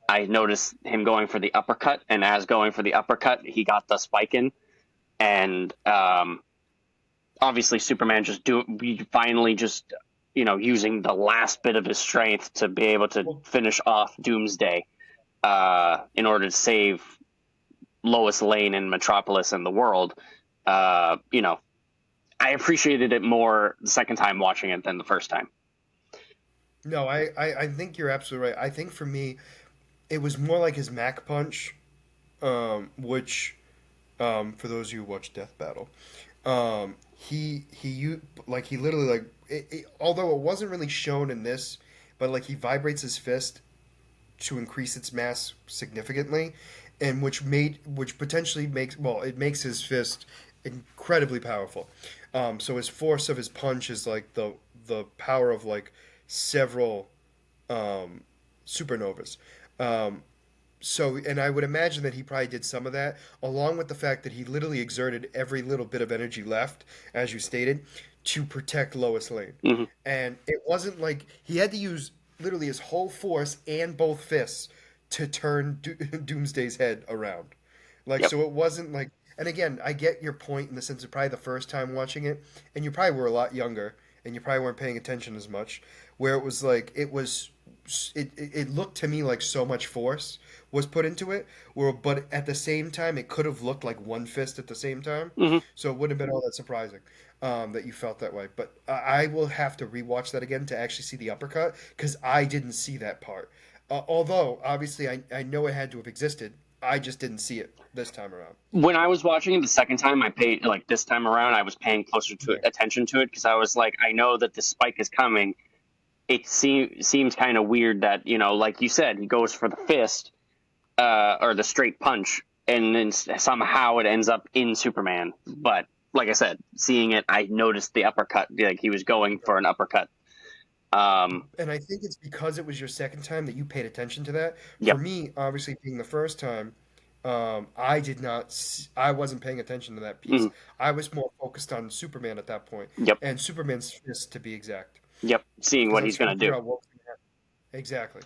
B: I noticed him going for the uppercut, and as going for the uppercut, he got the spike in, and obviously Superman finally just using the last bit of his strength to be able to
A: Well,
B: finish off Doomsday in order to save Lois Lane and Metropolis and the world. Uh, you know, I appreciated it more the second time watching it than the first time.
A: no, I think you're absolutely right. I think for me, it was more like his Mac punch, which, for those of you who watch Death Battle, like he literally like although it wasn't really shown in this, but like he vibrates his fist to increase its mass significantly, and which potentially it makes his fist incredibly powerful. So his force of his punch is like the power of like several um, supernovas. Um, and I would imagine that he probably did some of that, along with the fact that he literally exerted every little bit of energy left, as you stated, to protect Lois Lane.
B: Hmm.
A: And it wasn't like he had to use literally his whole force and both fists to turn Doomsday's head around. Like,
B: Yep.
A: so it wasn't like, and again, I get your point in the sense of probably the first time watching it, and you probably were a lot younger, and you probably weren't paying attention as much, where it was like, it looked to me like so much force was put into it, where, but at the same time, it could have looked like one fist at the same time,
B: Hmm.
A: so it wouldn't have been all that surprising that you felt that way. But I will have to rewatch that again to actually see the uppercut, because I didn't see that part. Although, obviously, I know it had to have existed. I just didn't see it this time around.
B: When I was watching it the second time, I paid like this time around. I was paying closer to
A: Yeah.
B: attention to it because I was like, I know that the spike is coming. It seems kind of weird that like you said, he goes for the fist or the straight punch, and then somehow it ends up in Superman. But like I said, seeing it, I noticed the uppercut. Like he was going for an uppercut.
A: And I think it's because it was your second time that you paid attention to that. For
B: Yep.
A: me, obviously being the first time, I did not. I wasn't paying attention to that piece.
B: Mm,
A: I was more focused on Superman at that point,
B: yep.
A: and Superman's fist to be exact,
B: Yep. Seeing
A: because
B: what
A: I was
B: he's
A: trying
B: gonna
A: to
B: do.
A: figure out what was going to happen. Exactly.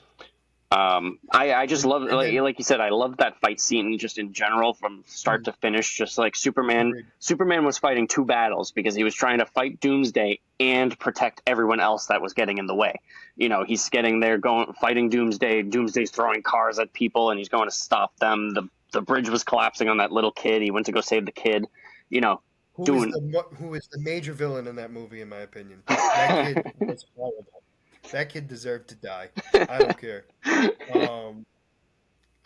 B: I just love,
A: And then
B: like you said, I love that fight scene just in general from start to finish. Just like Superman,
A: agreed.
B: Superman was fighting two battles because he was trying to fight Doomsday and protect everyone else that was getting in the way. He's getting there, going fighting Doomsday. Doomsday's throwing cars at people, and he's going to stop them. The bridge was collapsing on that little kid. He went to go save the kid. You know, doing.
A: Who is the major villain in that movie, in my opinion? That kid was horrible. That kid deserved to die. I don't care. Um,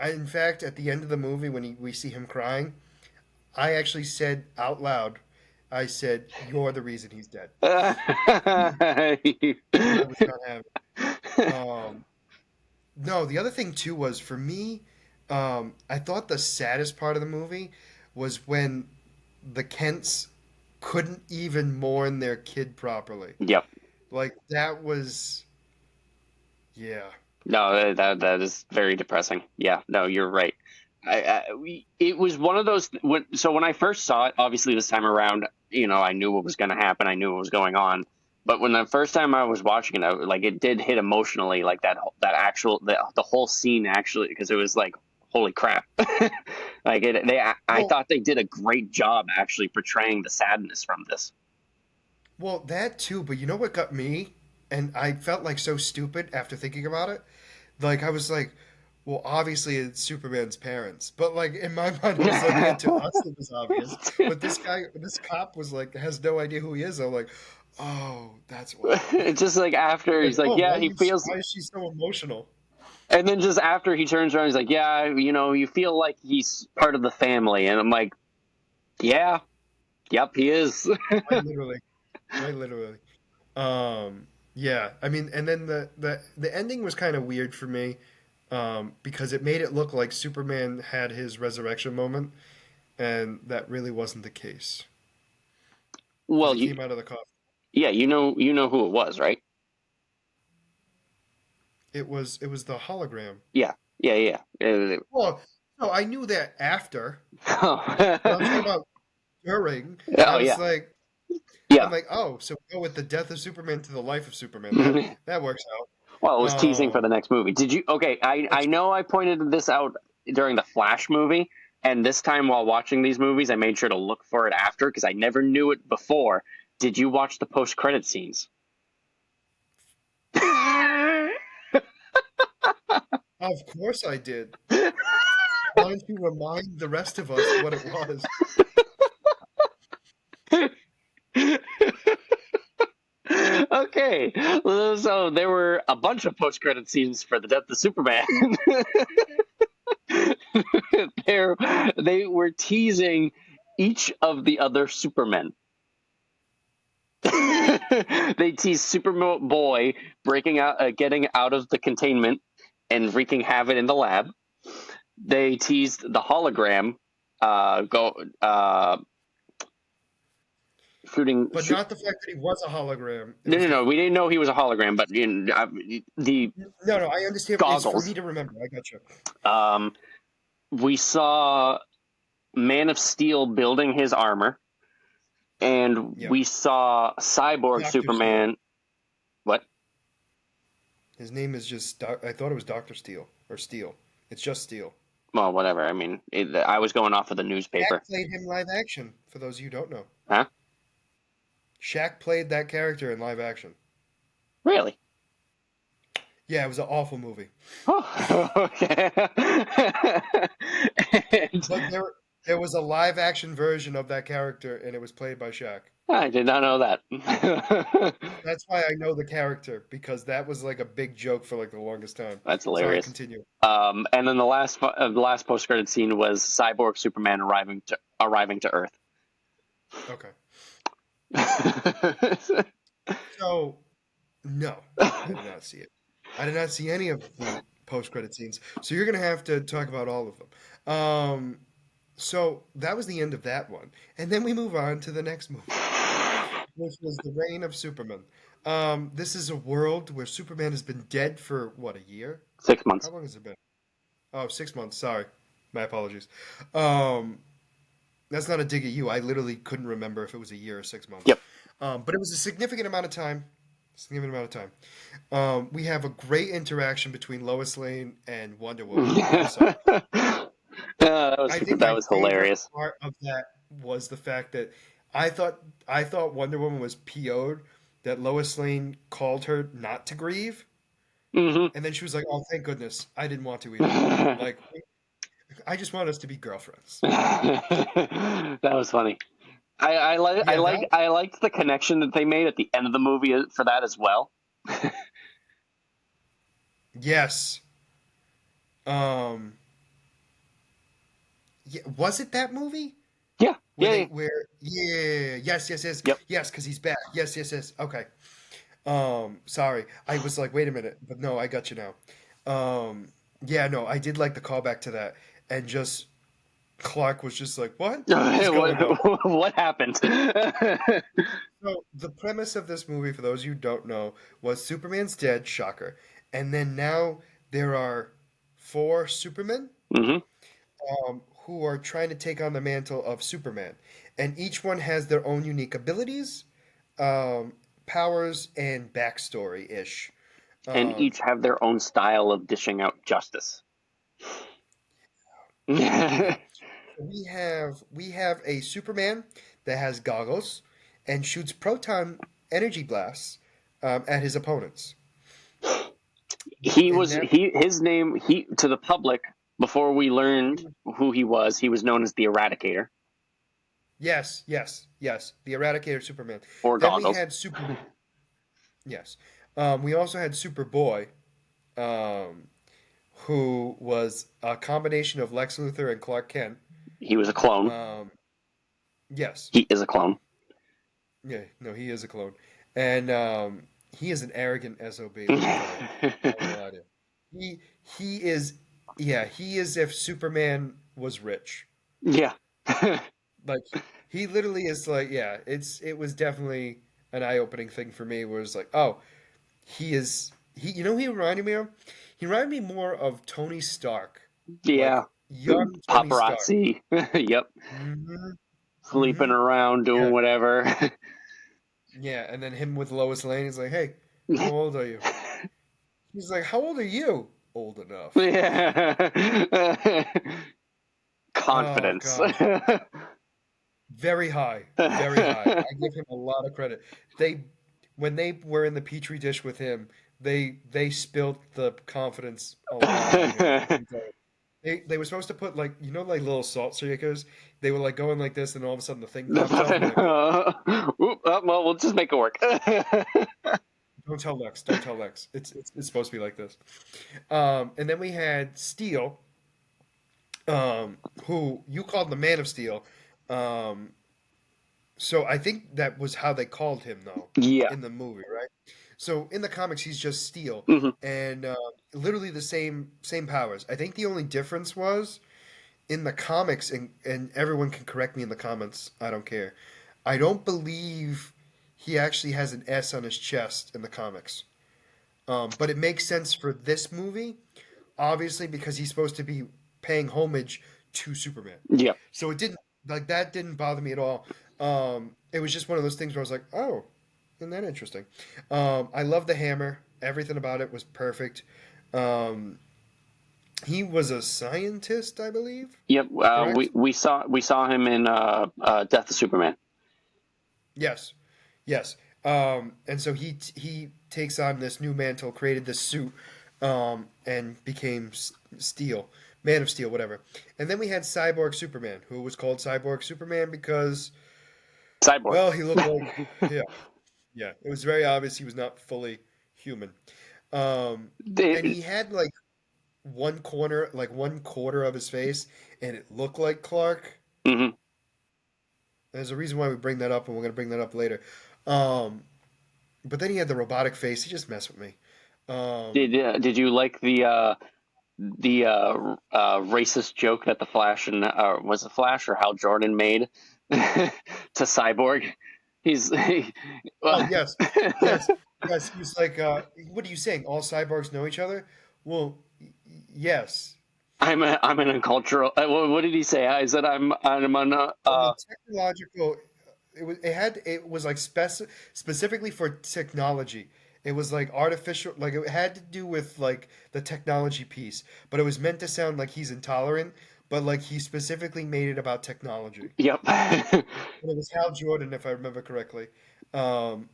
A: in fact, at the end of the movie, when we see him crying, I actually said out loud, I said, "You're the reason he's dead." I was not having it. No, the other thing too was for me, I thought the saddest part of the movie was when the Kents couldn't even mourn their kid properly.
B: Yep.
A: Like that was, yeah.
B: No, that is very depressing. Yeah, no, you're right. It was one of those. So when I first saw it, obviously this time around, I knew what was going to happen. I knew what was going on. But when the first time I was watching it, like it did hit emotionally, like the whole scene actually, because it was like, holy crap! Like I
A: Well,
B: thought they did a great job actually portraying the sadness from this.
A: well, that too. But you know what got me? And I felt like so stupid after thinking about it. Like I was like, well, obviously it's Superman's parents, but like in my mind, I was like, yeah, to us it was obvious. But this cop was like, has no idea who he is. I'm like, oh, that's why.
B: It's just like after
A: Like,
B: he's like,
A: oh,
B: yeah, he feels.
A: why is she so emotional?
B: And then just after he turns around, he's like, "Yeah, you feel like he's part of the family." And I'm like, "Yeah, yep, he is."
A: Quite literally, quite literally. Yeah, I mean, and then the ending was kind of weird for me, because it made it look like Superman had his resurrection moment, and that really wasn't the case. Because
B: Well,
A: he came out of the coffin.
B: yeah, you know who it was, right?
A: It was the hologram.
B: Yeah, yeah, yeah.
A: Well, no, I knew that after, but I'm talking
B: Oh,
A: about during. I
B: oh
A: was
B: yeah,
A: like,
B: yeah.
A: I'm like, oh, so we go with the death of Superman to the life of Superman. That works
B: Well, it
A: out.
B: was teasing for the next movie. Did you? Okay, I
A: That's
B: know I pointed this out during the Flash movie, and this time while watching these movies, I made sure to look for it after because I never knew it before. Did you watch the post-credit scenes?
A: Of course I did. Why don't you remind the rest of us what it was?
B: Okay, so there were a bunch of post-credit scenes for the death of Superman. there, they were teasing each of the other Supermen. They teased Superboy breaking out, getting out of the containment, and wreaking havoc in the lab. They teased the hologram, go shooting.
A: But not the fact that he was a hologram. It
B: No,
A: was
B: no,
A: the
B: no. We didn't know he was a hologram, but the
A: no, no. I understand. It's for
B: goggles.
A: me to remember. I got you.
B: Um, we saw Man of Steel building his armor. and
A: Yep.
B: we saw Cyborg
A: Doctor Steel.
B: Superman. What?
A: His name is just. I thought it was Doctor Steel or Steel. It's just Steel.
B: Well, whatever. I mean, I was going off of the
A: Shaq
B: newspaper.
A: played him live action. For those of you who don't know,
B: Huh?
A: Shaq played that character in live action.
B: Really?
A: Yeah, it was an awful movie.
B: Oh, okay.
A: But there was a live action version of that character, and it was played by Shaq.
B: I did not know that.
A: That's why I know the character, because that was like a big joke for like the longest time.
B: That's
A: Sorry,
B: hilarious.
A: continue.
B: And then the last post credit scene was Cyborg Superman arriving to Earth.
A: Okay. So, no, I did not see it. I did not see any of the post-credit scenes. So you're gonna have to talk about all of them. So that was the end of that one, and then we move on to the next movie, which was the Reign of Superman. This is a world where Superman has been dead for what, a year?
B: 6
A: How
B: months.
A: long has it been? Oh, 6 months. Sorry, my apologies. Um, that's not a dig at you. I literally couldn't remember if it was a year or 6 months.
B: Yep.
A: But it was a significant amount of time. Significant amount of time. We have a great interaction between Lois Lane and Wonder Woman. I'm sorry. I think
B: That
A: my
B: was
A: favorite
B: hilarious.
A: part of that was the fact that I thought I thought Wonder Woman was PO'd that Lois Lane called her not to grieve,
B: Hmm.
A: and then she was like, "Oh, thank goodness, I didn't want to either. Like, I just want us to be girlfriends."
B: That was funny.
A: Yeah, that.
B: I liked the connection that they made at the end of the movie for that as well.
A: Yes. Um. Yeah, was it that movie?
B: Yeah,
A: Where
B: yeah,
A: they
B: yeah.
A: where yeah, yes,
B: Yep.
A: yes, because he's back. Yes. Okay. Sorry. I was like, wait a minute, but no, I got you now. Yeah, no, I did like the callback to that. And just Clark was just like, what is going on?
B: What happened?
A: So the premise of this movie, for those of you who don't know, was Superman's dead, shocker. And then now there are four Supermen
B: Hmm.
A: who are trying to take on the mantle of Superman. And each one has their own unique abilities, um, powers, and backstory ish.
B: And
A: Um,
B: each have their own style of dishing out justice.
A: yeah. We have a Superman that has goggles and shoots proton energy blasts at his opponents. And that
B: His name, to the public, before we learned who he was known as the Eradicator,
A: yes, the Eradicator Superman.
B: or
A: Then we
B: Goggles.
A: had Super yes. We also had Superboy, um, who was a combination of Lex Luthor and Clark Kent.
B: He was a clone.
A: Um, yes.
B: He is a clone.
A: Yeah, no, he is a clone. And he is an arrogant SOB, let me tell you. I'm not gonna lie to you. He he is yeah, he is if Superman was rich.
B: Yeah.
A: Like he literally is like, yeah, it was definitely an eye-opening thing for me where it's like, oh, he you know who he reminded me of? He reminded me more of Tony Stark. Like
B: Yeah.
A: young Tony Stark.
B: Paparazzi. Yep.
A: Hmm.
B: Sleeping
A: Hmm.
B: around, doing
A: Yeah.
B: whatever.
A: Yeah, and then him with Lois Lane, he's like, "Hey, how old are you?" He's like, "How old are you?" Old enough.
B: Yeah.
A: Oh
B: Confidence.
A: gosh, very high, very high. I give him a lot of credit. They, when they were in the petri dish with him, they spilt the confidence a lot on him. Let me tell you. They were supposed to put like like little salt shakers. They were like going like this, and all of a sudden the thing pops off, and they're like,
B: Well, we'll just make it work.
A: "Don't tell Lex, don't tell Lex. It's supposed to be like this." And then we had Steel, who you called the Man of Steel. Um, so I think that was how they called him, though,
B: Yeah.
A: in the movie, right? So in the comics, he's just Steel,
B: Hmm.
A: and literally the same powers. I think the only difference was in the comics, and everyone can correct me in the comments. I don't care. I don't believe he actually has an S on his chest in the comics. But it makes sense for this movie, obviously, because he's supposed to be paying homage to Superman.
B: Yeah.
A: So it didn't like that didn't bother me at all. It was just one of those things where I was like, oh, isn't that interesting? I love the hammer. Everything about it was perfect. Um, he was a scientist, I believe.
B: Yep.
A: Correct?
B: We saw him in Death of Superman.
A: Yes, yes. And so he takes on this new mantle, created this suit, and became Steel, Man of Steel, whatever. And then we had Cyborg Superman, who was called Cyborg Superman because,
B: Cyborg.
A: well, he looked like, yeah, yeah. It was very obvious he was not fully human. Um, and
B: They,
A: he had like one quarter of his face, and it looked like Clark.
B: mhm.
A: There's a reason why we bring that up, and we're gonna bring that up later. Um, but then he had the robotic face. He just messed with me. Um,
B: Did you like the racist joke that the Flash and was it Flash or Hal Jordan made to Cyborg?
A: oh
B: Well,
A: yes, yes, yes. He's like, what are you saying? All cyborgs know each other? Well, yes.
B: I'm an uncultural. What did he say? I said I'm an
A: From the technological, it was like specifically for technology. It was like artificial, like it had to do with like the technology piece, but it was meant to sound like he's intolerant, but like he specifically made it about technology.
B: yep.
A: And it was Hal Jordan, if I remember correctly. Um,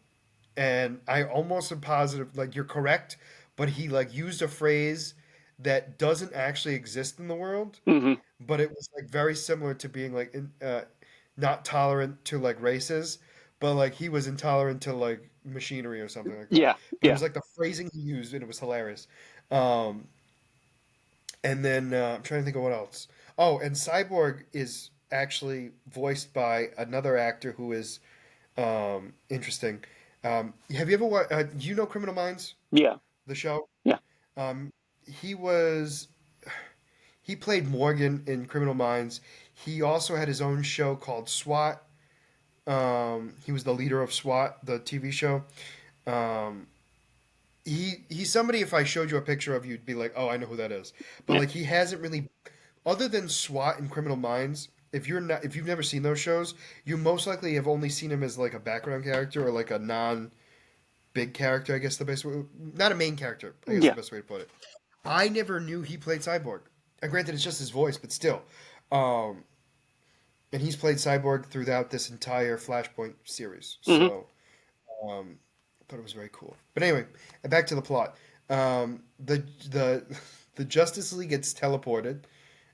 A: and I almost am positive, like you're correct, but he like used a phrase that doesn't actually exist in the world,
B: hmm
A: but it was like very similar to being like not tolerant to like races, but like he was intolerant to like machinery or something like that.
B: Yeah.
A: But it
B: Yeah.
A: was like the phrasing he used, and it was hilarious. Um, and then I'm trying to think of what else. Oh, and Cyborg is actually voiced by another actor who is interesting. Have you ever watched? Do you know Criminal Minds,
B: Yeah.
A: the show?
B: Yeah.
A: Um, he was he played Morgan in Criminal Minds. He also had his own show called SWAT. He was the leader of SWAT, the TV show. Um, he's somebody. If I showed you a picture of, you'd be like, "Oh, I know who that is." But
B: Yeah.
A: like, he hasn't really, other than SWAT and Criminal Minds. If you've never seen those shows, you most likely have only seen him as like a background character or like a non big character. I guess the best way, not a main character. I guess the
B: Yeah.
A: best way to put it. I never knew he played Cyborg. And granted, it's just his voice, but still. Um, and he's played Cyborg throughout this entire Flashpoint series.
B: hmm
A: So I thought it was very cool. But anyway, back to the plot. The the Justice League gets teleported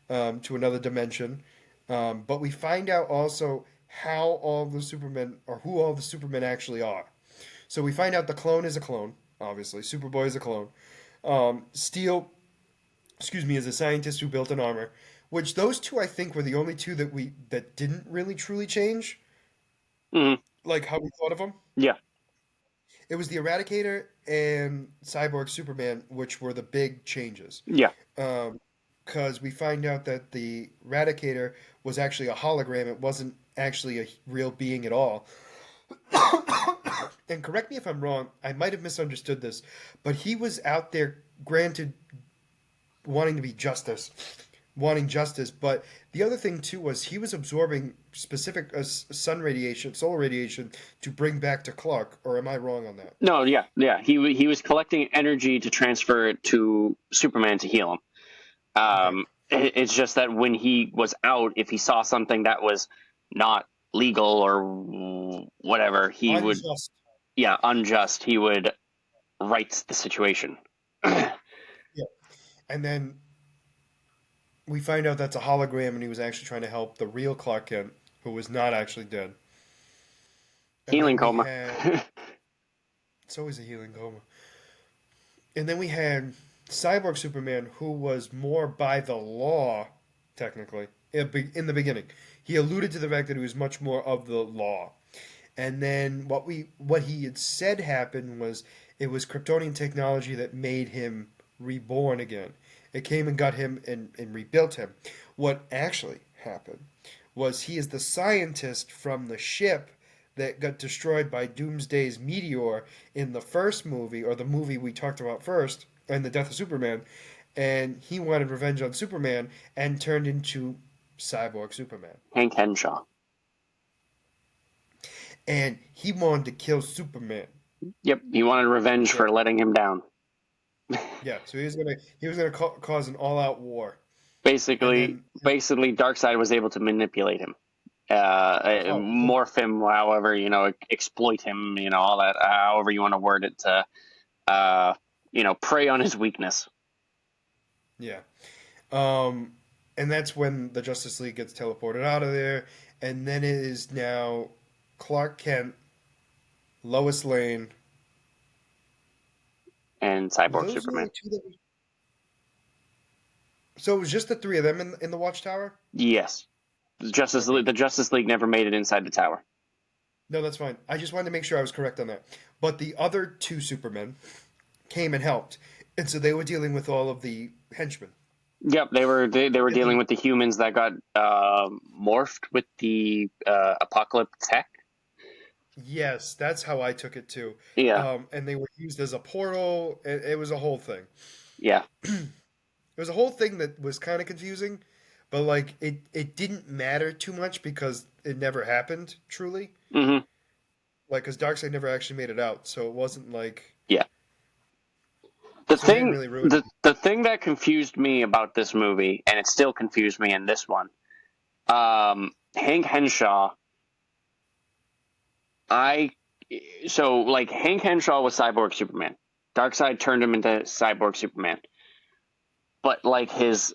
A: to another dimension, but we find out also how all the Supermen or who all the Supermen actually are. So we find out the clone is a clone. Obviously, Superboy is a clone. Steel, excuse me, is a scientist who built an armor. Which those two I think were the only two that didn't really truly change,
B: hmm
A: like how we thought of them.
B: Yeah.
A: It was the Eradicator and Cyborg Superman, which were the big changes.
B: Yeah.
A: Because we find out that the Eradicator was actually a hologram. It wasn't actually a real being at all. And correct me if I'm wrong, I might have misunderstood this, but he was out there, granted, wanting to be justice, wanting justice. But the other thing too was he was absorbing specific sun radiation, solar radiation, to bring back to Clark. Or am I wrong on that?
B: No. Yeah. Yeah. He was collecting energy to transfer it to Superman to heal him.
A: Okay,
B: It's just that when he was out, if he saw something that was not legal or whatever, he would,
A: unjust.
B: yeah, unjust, he would right the situation.
A: Yeah, and then we find out that's a hologram, and he was actually trying to help the real Clark Kent, who was not actually dead. And
B: Healing
A: then we
B: coma.
A: had it's always a healing coma. And then we had Cyborg Superman, who was more by the law, technically, in the beginning. He alluded to the fact that he was much more of the law. And then what he had said happened was it was Kryptonian technology that made him reborn again. It came and got him and rebuilt him. What actually happened was he is the scientist from the ship that got destroyed by Doomsday's meteor in the first movie, or the movie we talked about first, and the death of Superman. And he wanted revenge on Superman and turned into Cyborg Superman.
B: Hank Henshaw.
A: and he wanted to kill Superman.
B: Yep, he wanted revenge
A: Yeah,
B: for letting him down.
A: yeah. So he was gonna cause an all-out war, and
B: Basically,
A: then
B: basically, Darkseid was able to manipulate him,
A: oh,
B: morph him, however exploit him, all that, however you want to word it, to uh, prey on his weakness.
A: yeah. Um, and that's when the Justice League gets teleported out of there, and then it is now Clark Kent, Lois Lane.
B: And
A: Were
B: Cyborg
A: those the only
B: Superman.
A: two that? So it was just the three of them in the Watchtower.
B: Yes,
A: Okay.
B: The Justice League never made it inside the tower.
A: No, that's fine. I just wanted to make sure I was correct on that. But the other two Supermen came and helped, and so they were dealing with all of the henchmen.
B: Yep, they were
A: And
B: dealing
A: then
B: with the humans that got morphed with the apocalypse tech.
A: yes, that's how I took it too.
B: Yeah,
A: And they were used as a portal. It was a whole thing.
B: yeah.
A: It was a whole thing that was kind of confusing, but like it didn't matter too much because it never happened truly.
B: Hmm.
A: Like because Darkseid never actually made it out, so it wasn't like
B: Yeah.
A: so it didn't really ruin it.
B: The thing that confused me about this movie, and it still confused me in this one, Hank Henshaw. I so like Hank Henshaw was Cyborg Superman. Darkseid turned him into Cyborg Superman, but like his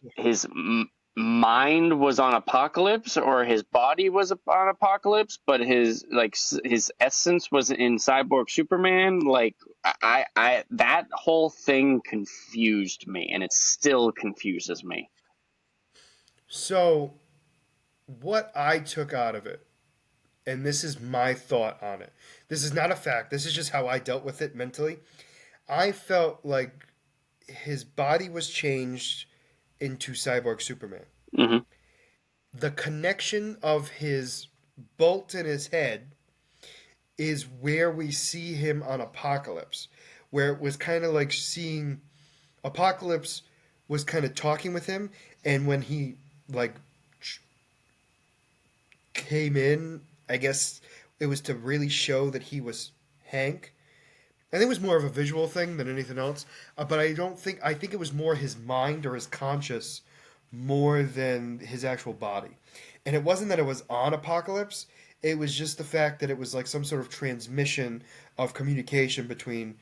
B: mind was on Apocalypse, or his body was on Apocalypse, but his essence was in Cyborg Superman. Like I that whole thing confused me, and it still confuses me.
A: So what I took out of it, and this is my thought on it. This is not a fact. This is just how I dealt with it mentally. I felt like his body was changed into Cyborg Superman.
B: Hmm.
A: The connection of his bolt in his head is where we see him on Apocalypse, where it was kind of like seeing Apocalypse was kind of talking with him, and when he like came in, I guess it was to really show that he was Hank. I think it was more of a visual thing than anything else, but I think it was more his mind or his conscious more than his actual body. And it wasn't that it was on Apocalypse, it was just the fact that it was like some sort of transmission of communication between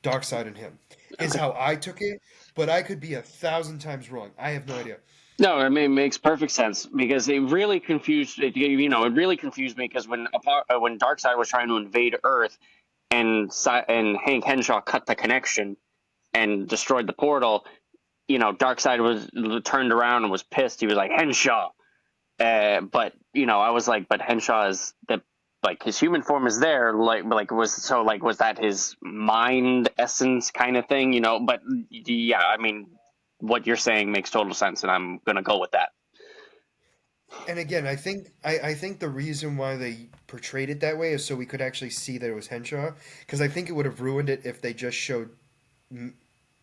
A: Darkseid and him, is
B: Okay.
A: how I took it, but I could be 1,000 times wrong. I have no idea.
B: No, I mean, it makes perfect sense because it really confused. It really confused me because when Darkseid was trying to invade Earth, and Hank Henshaw cut the connection and destroyed the portal. Darkseid was turned around and was pissed. He was like Henshaw, but I was like, but Henshaw is the like his human form is there. Was that his mind essence kind of thing? But yeah, I mean, what you're saying makes total sense, and I'm gonna go with that.
A: And again, I think the reason why they portrayed it that way is so we could actually see that it was Henshaw. Because I think it would have ruined it if they just showed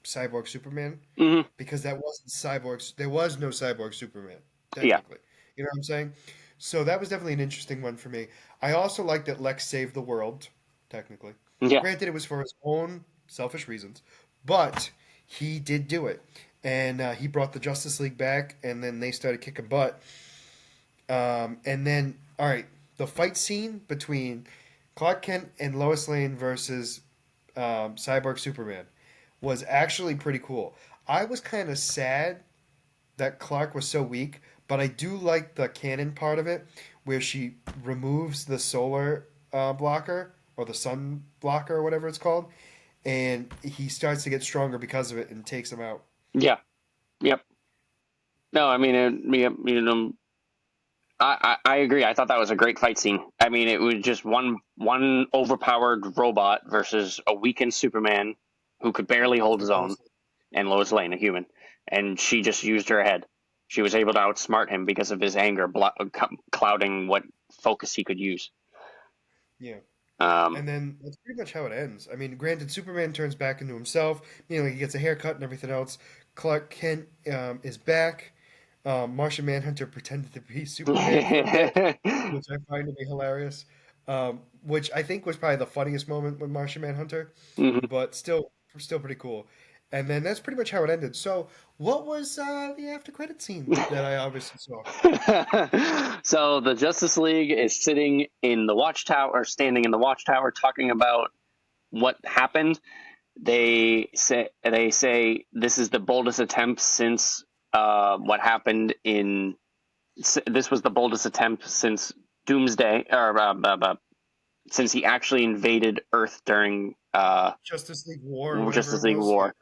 A: Cyborg Superman.
B: Hmm.
A: Because that wasn't Cyborg. There was no Cyborg Superman
B: Yeah,
A: technically. You know what I'm saying? So that was definitely an interesting one for me. I also like that Lex saved the world. Technically,
B: yeah,
A: granted, it was for his own selfish reasons, but he did do it, and he brought the Justice League back, and then they started kicking butt. And then, all right, the fight scene between Clark Kent and Lois Lane versus Cyborg Superman was actually pretty cool. I was kind of sad that Clark was so weak, but I do like the canon part of it where she removes the solar blocker or the sun blocker or whatever it's called, and he starts to get stronger because of it and takes him out.
B: yeah, yep. No, I mean, I agree. I thought that was a great fight scene. I mean, it was just one overpowered robot versus a weakened Superman who could barely hold his
A: And
B: own, and Lois Lane, a human, and she just used her head. She was able to outsmart him because of his anger clouding what focus he could use.
A: yeah.
B: Um,
A: And then that's pretty much how it ends. I mean, granted, Superman turns back into himself. He gets a haircut and everything else. Clark Kent is back. Martian Manhunter pretended to be Superman for a bit, which I find to be hilarious. which I think was probably the funniest moment with Martian Manhunter,
B: Hmm.
A: but still pretty cool. And then that's pretty much how it ended. So, what was the after credit scene that I obviously saw?
B: So the Justice League is sitting in the watchtower, or standing in the watchtower, talking about what happened. They say this is the boldest attempt since what happened in. This was the boldest attempt since Doomsday, or since he actually invaded Earth during
A: Justice League War or whatever
B: Justice
A: it
B: League
A: was. Yeah.
B: War.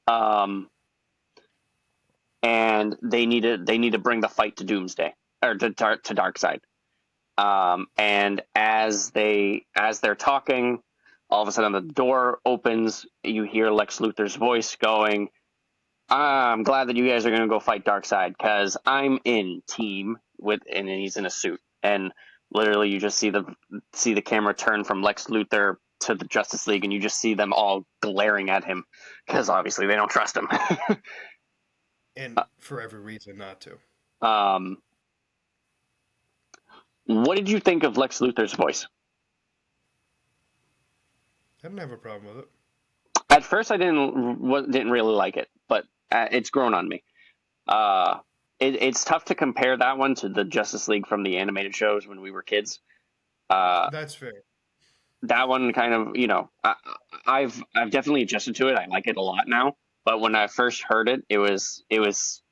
B: Um, and they need to bring the fight to Doomsday, or to Darkseid. And as they're talking, all of a sudden the door opens. You hear Lex Luthor's voice going, "I'm glad that you guys are going to go fight Darkseid because I'm in team with," and he's in a suit. And literally, you just see the camera turn from Lex Luthor to the Justice League, and you just see them all glaring at him because obviously they don't trust him.
A: And for every reason not to.
B: um, what did you think of Lex Luthor's voice?
A: I didn't have a problem with it.
B: At first, I didn't really like it, but it's grown on me. Uh, it's tough to compare that one to the Justice League from the animated shows when we were kids. Uh,
A: That's fair.
B: that one kind of, I've definitely adjusted to it. I like it a lot now. But when I first heard it, it was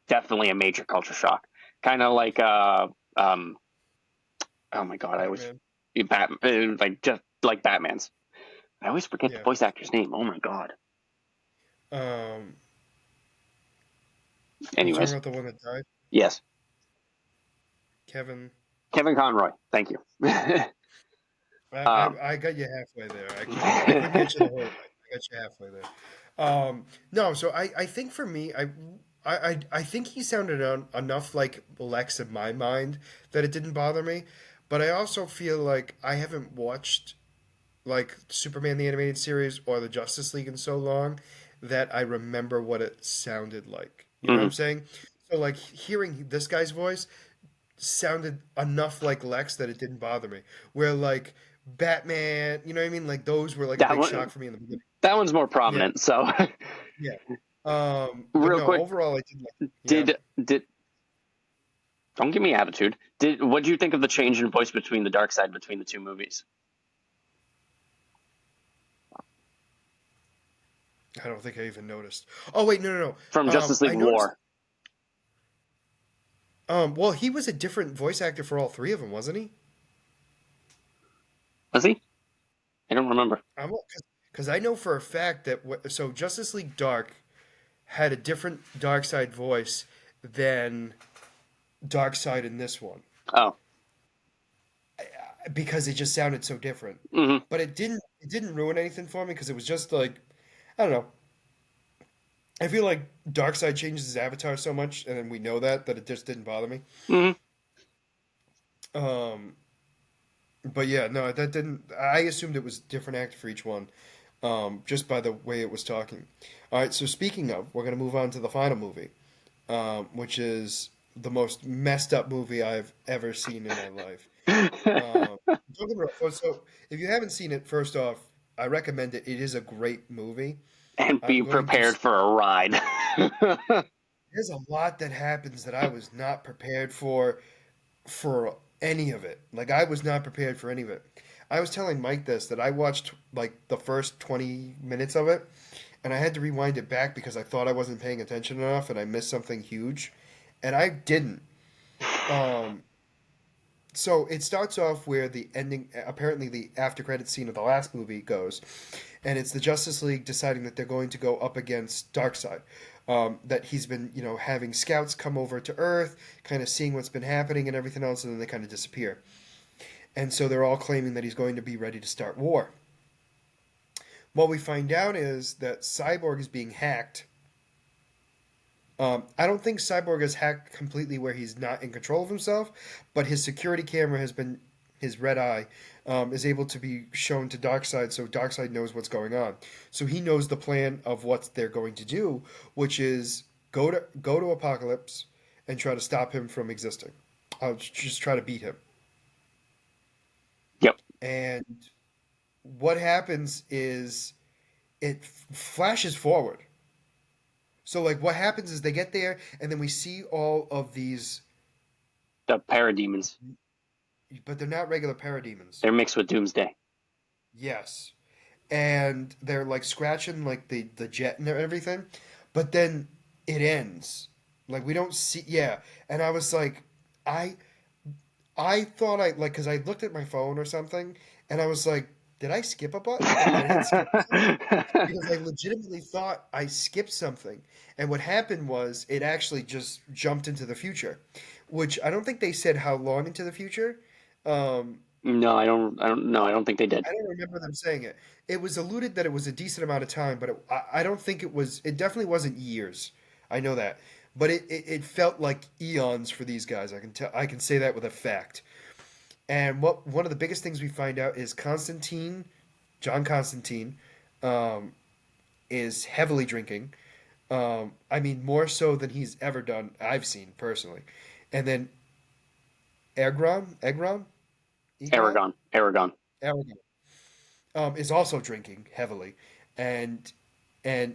B: definitely a major culture shock. Kind of like oh my god, I always
A: Batman.
B: Like just like Batman's. I always forget the
A: Yeah.
B: voice actor's name. Oh my god.
A: Um, you talking
B: Anyways,
A: about the one that died?
B: yes,
A: Kevin.
B: Kevin Conroy. Thank you.
A: I,
B: um,
A: I got you halfway there. I couldn't get you the whole way. I got you halfway there. No, so I think for me, I think he sounded enough like Lex in my mind that it didn't bother me. But I also feel like I haven't watched like Superman the animated series or the Justice League in so long that I remember what it sounded like. You know what
B: mhm.
A: I'm saying? So like hearing this guy's voice sounded enough like Lex that it didn't bother me. Where like Batman, you know what I mean? Like those were like a
B: that
A: big
B: one
A: shock for me in the beginning.
B: that one's more
A: Yeah,
B: prominent. So,
A: yeah. But
B: real
A: no,
B: quick,
A: overall I did like. Yeah,
B: did don't give me attitude. Did What do you think of the change in voice between the Dark Side between the two movies
A: I don't think I even noticed. Oh wait, no, no,
B: from
A: no.
B: Justice League
A: I noticed.
B: War?
A: Well, he was a different voice actor for all three of them, wasn't he?
B: Was he? I don't remember.
A: I'm because I know for a fact that so Justice League Dark had a different Dark Side voice than Dark Side in this one
B: Oh,
A: because it just sounded so different.
B: hmm.
A: But it didn't ruin anything for me because it was just like I don't know. I feel like Darkseid changes his avatar so much, and then we know that it just didn't bother me.
B: Hmm.
A: Um, but yeah, no, that didn't. I assumed it was different actor for each one, just by the way it was talking. All right, so speaking of, we're gonna move on to the final movie, which is the most messed up movie I've ever seen in my life. Don't get me wrong. So if you haven't seen it, first off, I recommend it. It is a great movie.
B: And
A: I'm
B: be
A: going to
B: prepared for a ride.
A: There's a lot that happens that I was not prepared for any of it. Like I was not prepared for any of it. I was telling Mike this that I watched like the first 20 minutes of it and I had to rewind it back because I thought I wasn't paying attention enough and I missed something huge and I didn't. Um so it starts off where the ending apparently the after credit scene of the last movie goes and it's the Justice League deciding that they're going to go up against Darkseid. That he's been, having scouts come over to Earth, kind of seeing what's been happening and everything else, and then they kind of disappear. And so they're all claiming that he's going to be ready to start war. What we find out is that Cyborg is being hacked. I don't think Cyborg is hacked completely where he's not in control of himself, but his security camera has been, his red eye, is able to be shown to Darkseid, so Darkseid knows what's going on. So he knows the plan of what they're going to do, which is go to Apokolips and try to stop him from existing. Just try to beat him.
B: Yep.
A: And what happens is it flashes forward. So like what happens is they get there and then we see all of these,
B: The parademons.
A: but they're not regular parademons.
B: They're mixed with Doomsday.
A: Yes. And they're like scratching like the jet and everything, but then it ends. Like we don't see, yeah. And I was like, I I thought I like because I looked at my phone or something, and I was like, did I skip a button? Like did I hit skip or something? Because I legitimately thought I skipped something. And what happened was it actually just jumped into the future, which I don't think they said how long into the future. Um,
B: No, I don't. I don't. No, I don't think they did.
A: I don't remember them saying it. It was alluded that it was a decent amount of time, but I don't think it was. It definitely wasn't years. I know that, but it felt like eons for these guys. I can tell. I can say that with a fact. And what one of the biggest things we find out is Constantine, John Constantine, um, is heavily drinking. I mean, more so than he's ever done. I've seen personally. And then Egron,
B: Aragon.
A: Aragon, is also drinking heavily, and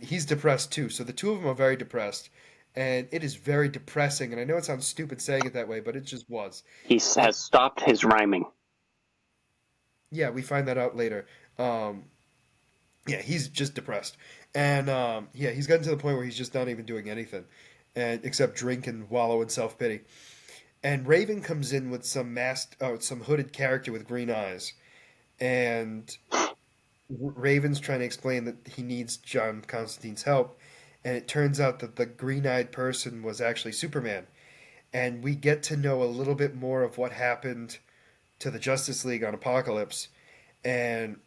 A: he's depressed too. So the two of them are very depressed, and it is very depressing. And I know it sounds stupid saying it that way, but it just was.
B: He
A: It
B: has stopped his rhyming.
A: Yeah, we find that out later. Um, yeah, he's just depressed, and yeah, he's gotten to the point where he's just not even doing anything, and except drink and wallow in self pity. And Raven comes in with some hooded character with green eyes, and Raven's trying to explain that he needs John Constantine's help, and it turns out that the green-eyed person was actually Superman, and we get to know a little bit more of what happened to the Justice League on Apokolips, and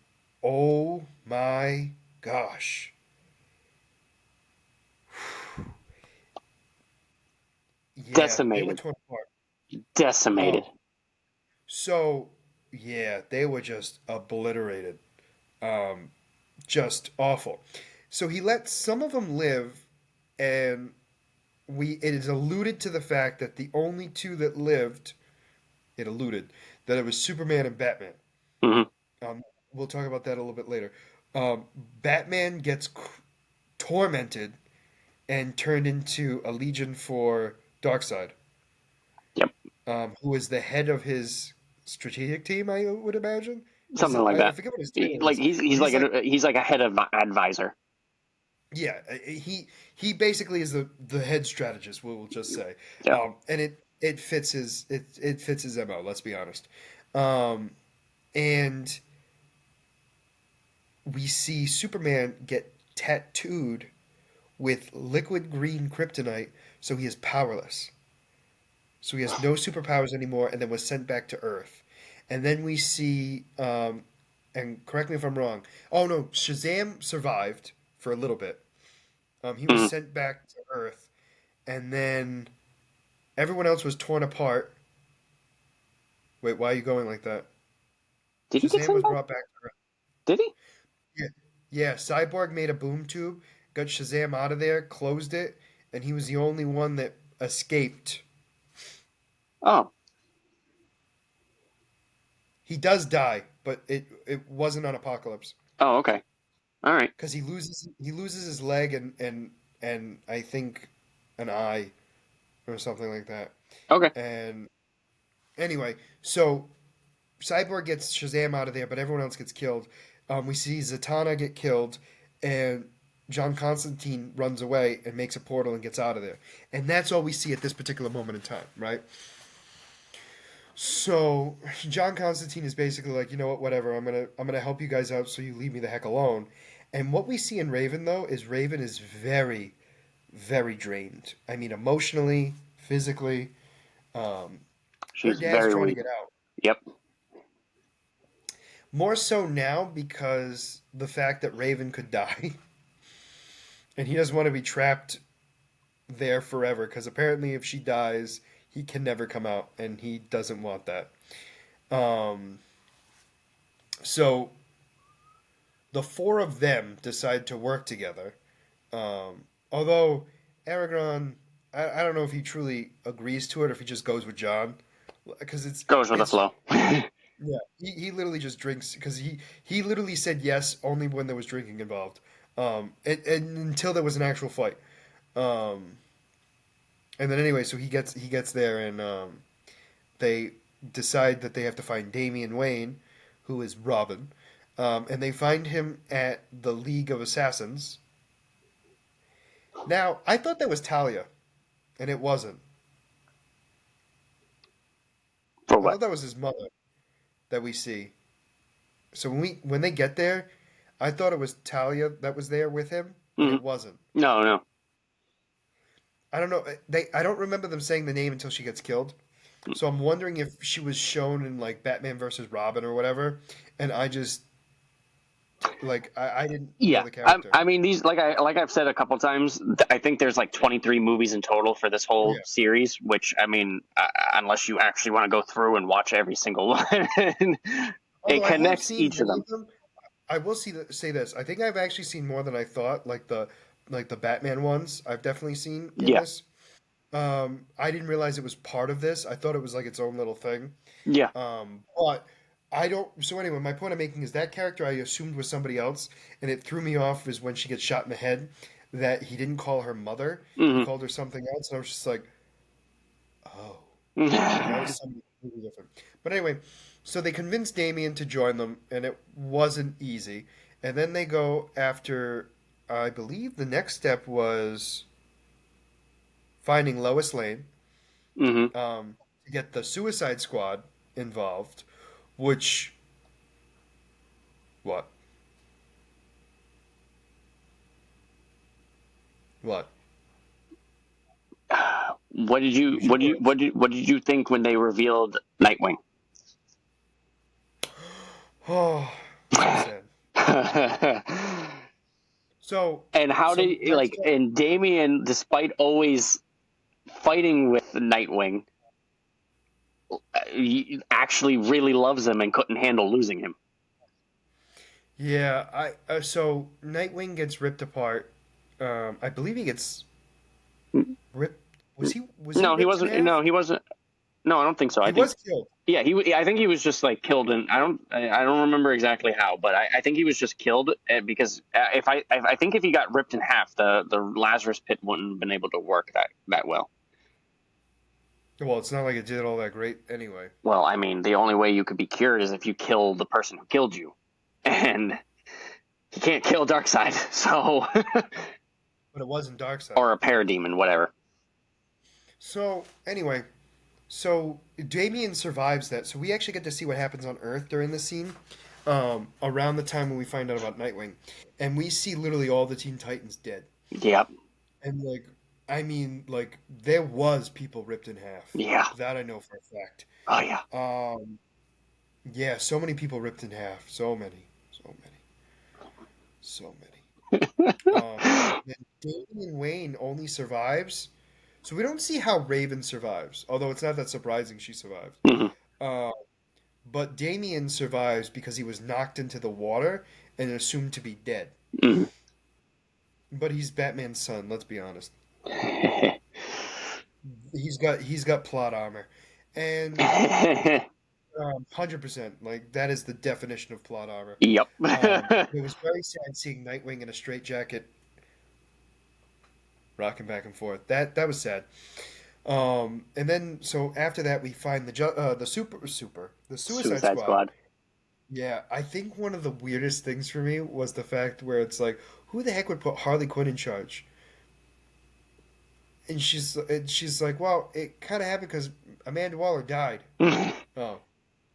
A: oh my gosh, yeah, they were
B: Decimated.
A: torn apart.
B: Decimated.
A: Oh, so yeah, they were just obliterated, um, just awful. So he let some of them live, and it is alluded to the fact that the only two that lived, it alluded that it was Superman and Batman.
B: Hmm.
A: Um, we'll talk about that a little bit later. Um, Batman gets tormented and turned into a legion for Darkseid,
B: Yep.
A: who is the head of his strategic team. I would imagine. Is
B: Something
A: it?
B: like
A: I
B: that.
A: forget what his title
B: Like
A: is,
B: he's
A: but
B: like
A: he's like,
B: he's like a head of advisor.
A: yeah, he basically is the head strategist. We'll just say,
B: Yep.
A: and it fits it fits his mo. Let's be honest. Um, and we see Superman get tattooed with liquid green kryptonite, so he is powerless. So he has no superpowers anymore, and then was sent back to Earth. And then we see, and correct me if I'm wrong. Oh no, Shazam survived for a little bit. He was
B: Hmm.
A: sent back to Earth, and then everyone else was torn apart. Wait, why are you going like that?
B: Did he get
A: Shazam
B: sent
A: was
B: back?
A: brought back to Earth.
B: Did he?
A: Yeah, yeah. Cyborg made a boom tube, got Shazam out of there, closed it, and he was the only one that escaped.
B: Oh.
A: He does die, but it wasn't on Apocalypse
B: Oh. Okay. All right.
A: because he loses his leg and I think an eye or something like that.
B: Okay.
A: And anyway, so Cyborg gets Shazam out of there, but everyone else gets killed. We see Zatanna get killed, and John Constantine runs away and makes a portal and gets out of there. And that's all we see at this particular moment in time, right? So John Constantine is basically like, you know what, whatever. I'm gonna help you guys out, so you leave me the heck alone. And what we see in Raven though is Raven is very, very drained. I mean, emotionally, physically. Um, her
B: She's
A: dad's
B: very
A: trying to
B: weak.
A: get out.
B: Yep.
A: More so now because the fact that Raven could die, and he doesn't want to be trapped there forever. Because apparently, if she dies, he can never come out, and he doesn't want that. Um, so the four of them decide to work together. Although Aragorn, I don't know if he truly agrees to it or if he just goes with John, because
B: Goes with the
A: it's
B: flow.
A: Yeah, he literally just drinks because he literally said yes only when there was drinking involved, and until there was an actual fight. Um, and then anyway, so he gets there and they decide that they have to find Damian Wayne, who is Robin, and they find him at the League of Assassins. Now I thought that was Talia, and it wasn't.
B: For
A: I
B: what?
A: thought that was his mother that we see. So when they get there, I thought it was Talia that was there with him, and
B: Hmm.
A: it wasn't.
B: No, no.
A: I don't know. I don't remember them saying the name until she gets killed. So I'm wondering if she was shown in like Batman versus Robin or whatever, and I just I didn't know
B: Yeah,
A: the character.
B: I mean these like I've said a couple times. I think there's like 23 movies in total for this whole
A: Yeah.
B: series. Which I mean, unless you actually want to go through and watch every single one, it
A: Although I have
B: connects
A: seen
B: each of
A: many
B: them.
A: of them, I will say this. I think I've actually seen more than I thought. Like the Batman ones, I've definitely seen in
B: Yeah,
A: this. I didn't realize it was part of this. I thought it was like its own little thing.
B: yeah.
A: But I don't. So anyway, my point I'm making is that character I assumed was somebody else, and it threw me off is when she gets shot in the head. That he didn't call her mother. He
B: Hmm.
A: called her something else, and I was just like, oh, like that was something completely different. But anyway, so they convinced Damien to join them, and it wasn't easy. And then they go after. I believe the next step was finding Lois Lane
B: Hmm.
A: to get the Suicide Squad involved, which what what
B: What did you
A: use your words.
B: what did you think when they revealed Nightwing?
A: Oh, so sad. So
B: And how
A: so
B: did
A: next
B: like
A: step.
B: and Damien, despite always fighting with Nightwing, he actually really loves him and couldn't handle losing him.
A: Yeah, I so Nightwing gets ripped apart. I believe he gets ripped. Was he
B: No, he
A: ripped in
B: wasn't.
A: half?
B: No, he wasn't. No, I don't think so. I
A: He
B: think
A: was killed.
B: yeah, he. I think he was just like killed, and I don't remember exactly how, but I think he was just killed because if I think if he got ripped in half, the Lazarus pit wouldn't have been able to work that well.
A: Well, it's not like it did all that great anyway.
B: Well, I mean, the only way you could be cured is if you kill the person who killed you, and he can't kill Darkseid, so
A: But it wasn't Darkseid.
B: or a parademon, whatever.
A: So anyway, so Damien survives that. So we actually get to see what happens on Earth during the scene. Around the time when we find out about Nightwing, and we see literally all the Teen Titans dead.
B: Yep.
A: And like, I mean, like there was people ripped in half.
B: Yeah.
A: That I know for a fact.
B: Oh yeah.
A: Um, yeah, so many people ripped in half. So many, so many, so many. And Damian Wayne only survives. So we don't see how Raven survives, although it's not that surprising she survived.
B: Hmm.
A: Uh, but Damien survives because he was knocked into the water and assumed to be dead.
B: Hmm.
A: But he's Batman's son. Let's be honest. He's got plot armor, and 100% like that is the definition of plot armor.
B: Yep.
A: It was very sad seeing Nightwing in a straitjacket, rocking back and forth. That was sad. And then so after that we find the Suicide
B: Suicide
A: Squad.
B: Squad.
A: Yeah, I think one of the weirdest things for me was the fact where it's like, who the heck would put Harley Quinn in charge? And she's like, well, it kind of happened because Amanda Waller died. Oh,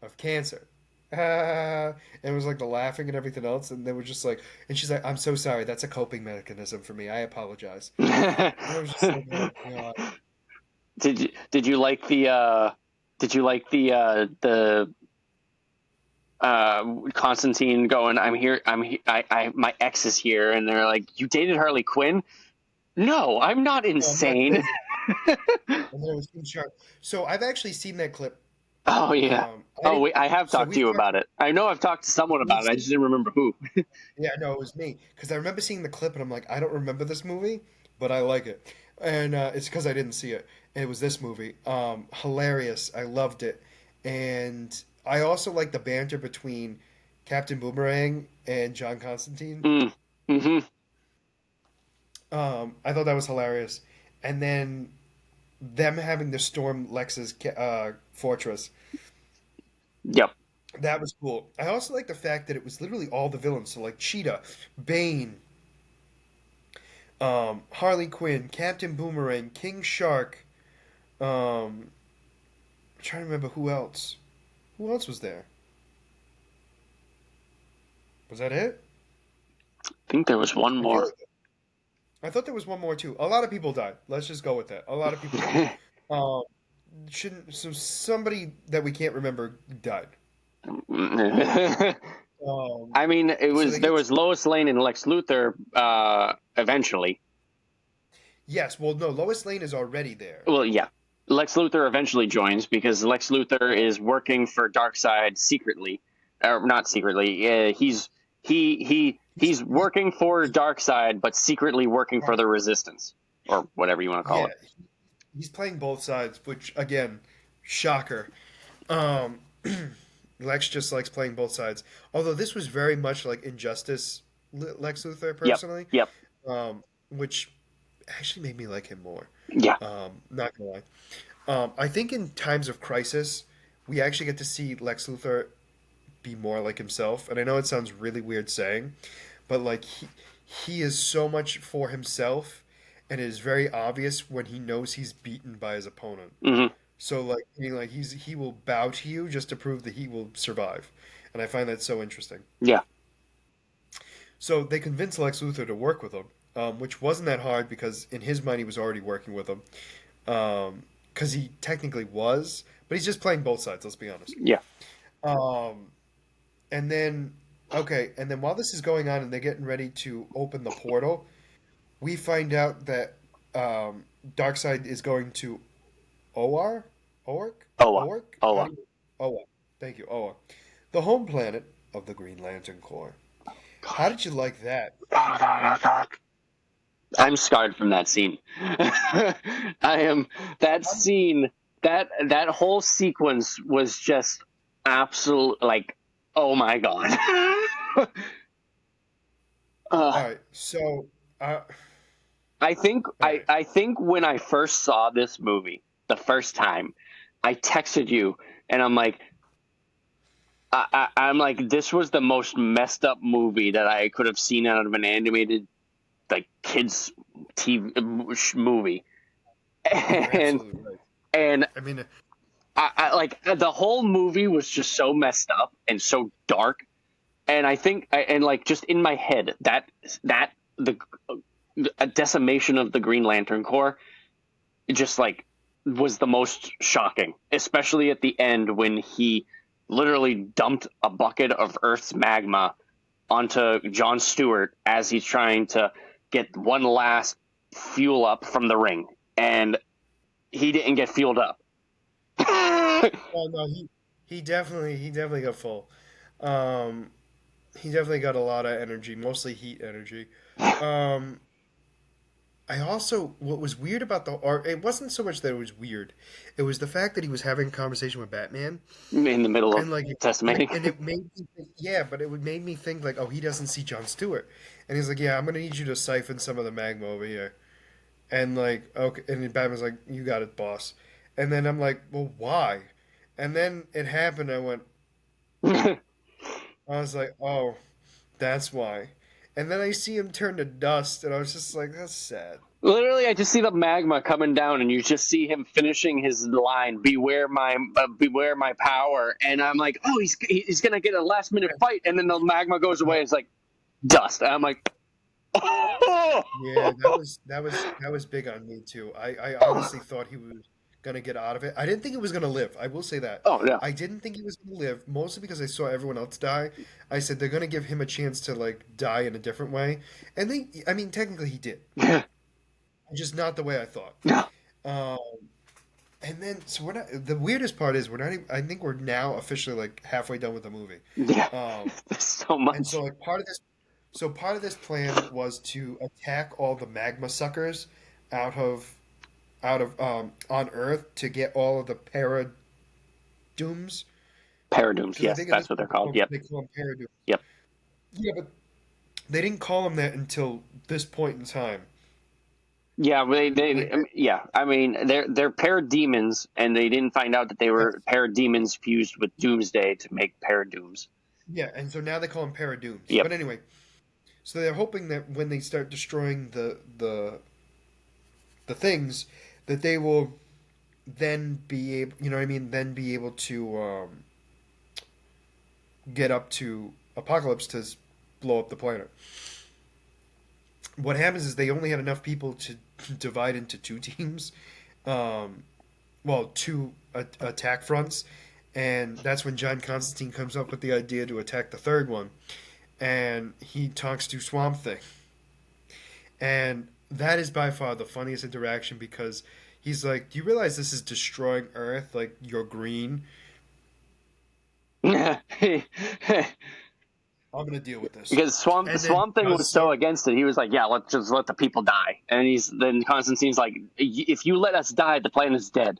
A: of cancer. And it was like the laughing and everything else, and they were just like, and she's like, I'm so sorry, that's a coping mechanism for me. I apologize. And I was just like, oh god.
B: Did you like did you like the Constantine going, I'm here, my ex is here, and they're like, you dated Harley Quinn? No, I'm not
A: No, I'm not
B: insane.
A: crazy. And then it was King Shark. So I've actually seen that clip.
B: Oh yeah.
A: I
B: Oh
A: didn't.
B: wait, I have
A: So
B: talked to you about it. I know I've talked to someone
A: we've
B: about it. I just
A: seen.
B: didn't remember who.
A: Yeah, no, it was me because I remember seeing the clip and I'm like, I don't remember this movie, but I like it, and it's because I didn't see it. And it was this movie. Hilarious. I loved it, and I also like the banter between Captain Boomerang and John Constantine.
B: Mm. Hmm.
A: I thought that was hilarious. And then them having to storm Lex's fortress.
B: Yep.
A: That was cool. I also like the fact that it was literally all the villains. So like Cheetah, Bane, Harley Quinn, Captain Boomerang, King Shark. I'm trying to remember who else. Who else was there? Was that it?
B: I think there was one
A: I feel
B: more.
A: like I thought there was one more too. A lot of people died. Let's just go with that. A lot of people died. Um, shouldn't so somebody that we can't remember died. Um,
B: I mean, it
A: so
B: was
A: they
B: there
A: get
B: was Lois Lane and Lex Luthor eventually.
A: yes. Well, no, Lois Lane is already there.
B: Well, yeah. Lex Luthor eventually joins because Lex Luthor is working for Darkseid secretly, or not secretly. He's
A: He's
B: working for
A: he,
B: Darkseid, but secretly working for
A: right.
B: the Resistance or whatever you want to call
A: Yeah,
B: it.
A: he's playing both sides, which again, shocker. Um, Lex just likes playing both sides. Although this was very much like Injustice Lex Luthor
B: Yep.
A: personally,
B: Yep.
A: which actually made me like him more.
B: Yeah.
A: Not gonna lie. I think in times of crisis, we actually get to see Lex Luthor be more like himself. And I know it sounds really weird saying, but like he is so much for himself, and it is very obvious when he knows he's beaten by his opponent.
B: Hmm.
A: So he will bow to you just to prove that he will survive, and I find that so interesting.
B: Yeah.
A: So they convinced Lex Luthor to work with him, which wasn't that hard because in his mind he was already working with him, because he technically was, but he's just playing both sides. Let's be honest.
B: Yeah.
A: Um, and then okay, and then while this is going on and they're getting ready to open the portal, we find out that Darkseid is going to Oar, Orc,
B: Oa.
A: Orc. How
B: Oa.
A: do you? Oa. Thank you, Oa, the home planet of the Green Lantern Corps. How did you like that?
B: I'm scarred from that scene. I am that scene that whole sequence was just absolute like oh my god.
A: All
B: uh,
A: right, so uh,
B: I think
A: all right,
B: I think when I first saw this movie the first time, I texted you and I'm like I'm like this was the most messed up movie that I could have seen out of an animated like kids TV movie.
A: you're
B: and
A: absolutely right.
B: and
A: I mean,
B: I like the whole movie was just so messed up and so dark, and I think and like just in my head that the a decimation of the Green Lantern Corps just like was the most shocking, especially at the end when he literally dumped a bucket of Earth's magma onto John Stewart as he's trying to get one last fuel up from the ring, and he didn't get fueled up.
A: oh no, he definitely got full. Um, he definitely got a lot of energy, mostly heat energy. Um, I also what was weird about the art. It wasn't so much that it was weird; it was the fact that he was having a conversation with Batman,
B: In the middle of
A: and like,
B: testimony.
A: and it made me think, yeah, but it would made me think like, oh, he doesn't see John Stewart, and he's like, yeah, I'm gonna need you to siphon some of the magma over here, and like, okay, and then Batman's like, you got it, boss, and then I'm like, well, why? And then it happened. I was like, oh, that's why. And then I see him turn to dust, and I was just like, that's sad.
B: Literally, I just see the magma coming down, and you just see him finishing his line, beware my power." And I'm like, "Oh, he's gonna get a last minute fight," and then the magma goes away. It's like dust. And I'm like, "Oh,
A: Yeah, that was big on me too. I honestly thought he was gonna get out of it. I didn't think he was gonna live. I will say that.
B: oh no,
A: I didn't think he was gonna live, mostly because I saw everyone else die. I said they're gonna give him a chance to like die in a different way, and I mean, technically he did, just not the way I thought.
B: no,
A: Um, and then so we're not. The weirdest part is we're not. I think we're now officially like halfway done with the movie.
B: yeah,
A: Um,
B: there's so
A: and
B: much."
A: so like part of this plan was to attack all the magma suckers out of on Earth to get all of the para dooms
B: Paradooms,
A: Because I
B: yes,
A: think at this
B: that's what they're
A: point
B: called. Yep,
A: they call them Paradooms.
B: yep.
A: Yeah, but they didn't call them that until this point in time.
B: Yeah,
A: Like,
B: yeah. I mean, they're parademons, and they didn't find out that they were
A: yes.
B: parademons fused with Doomsday to make paradooms.
A: Yeah, and so now they call them Paradooms.
B: Yep.
A: But anyway, so they're hoping that when they start destroying the things, that they will then be able, you know what I mean, then be able to get up to Apocalypse to blow up the planet. What happens is they only had enough people to divide into two teams, um, well, two attack fronts, and that's when John Constantine comes up with the idea to attack the third one, and he talks to Swamp Thing, and that is by far the funniest interaction because he's like, "Do you realize this is destroying Earth? Like you're green. I'm gonna deal with this."
B: Because
A: And then
B: Swamp Thing
A: does
B: was so
A: so.
B: against it, he was like, "Yeah, let's just let the people die." And then Constantine's like, "If you let us die, the planet's dead."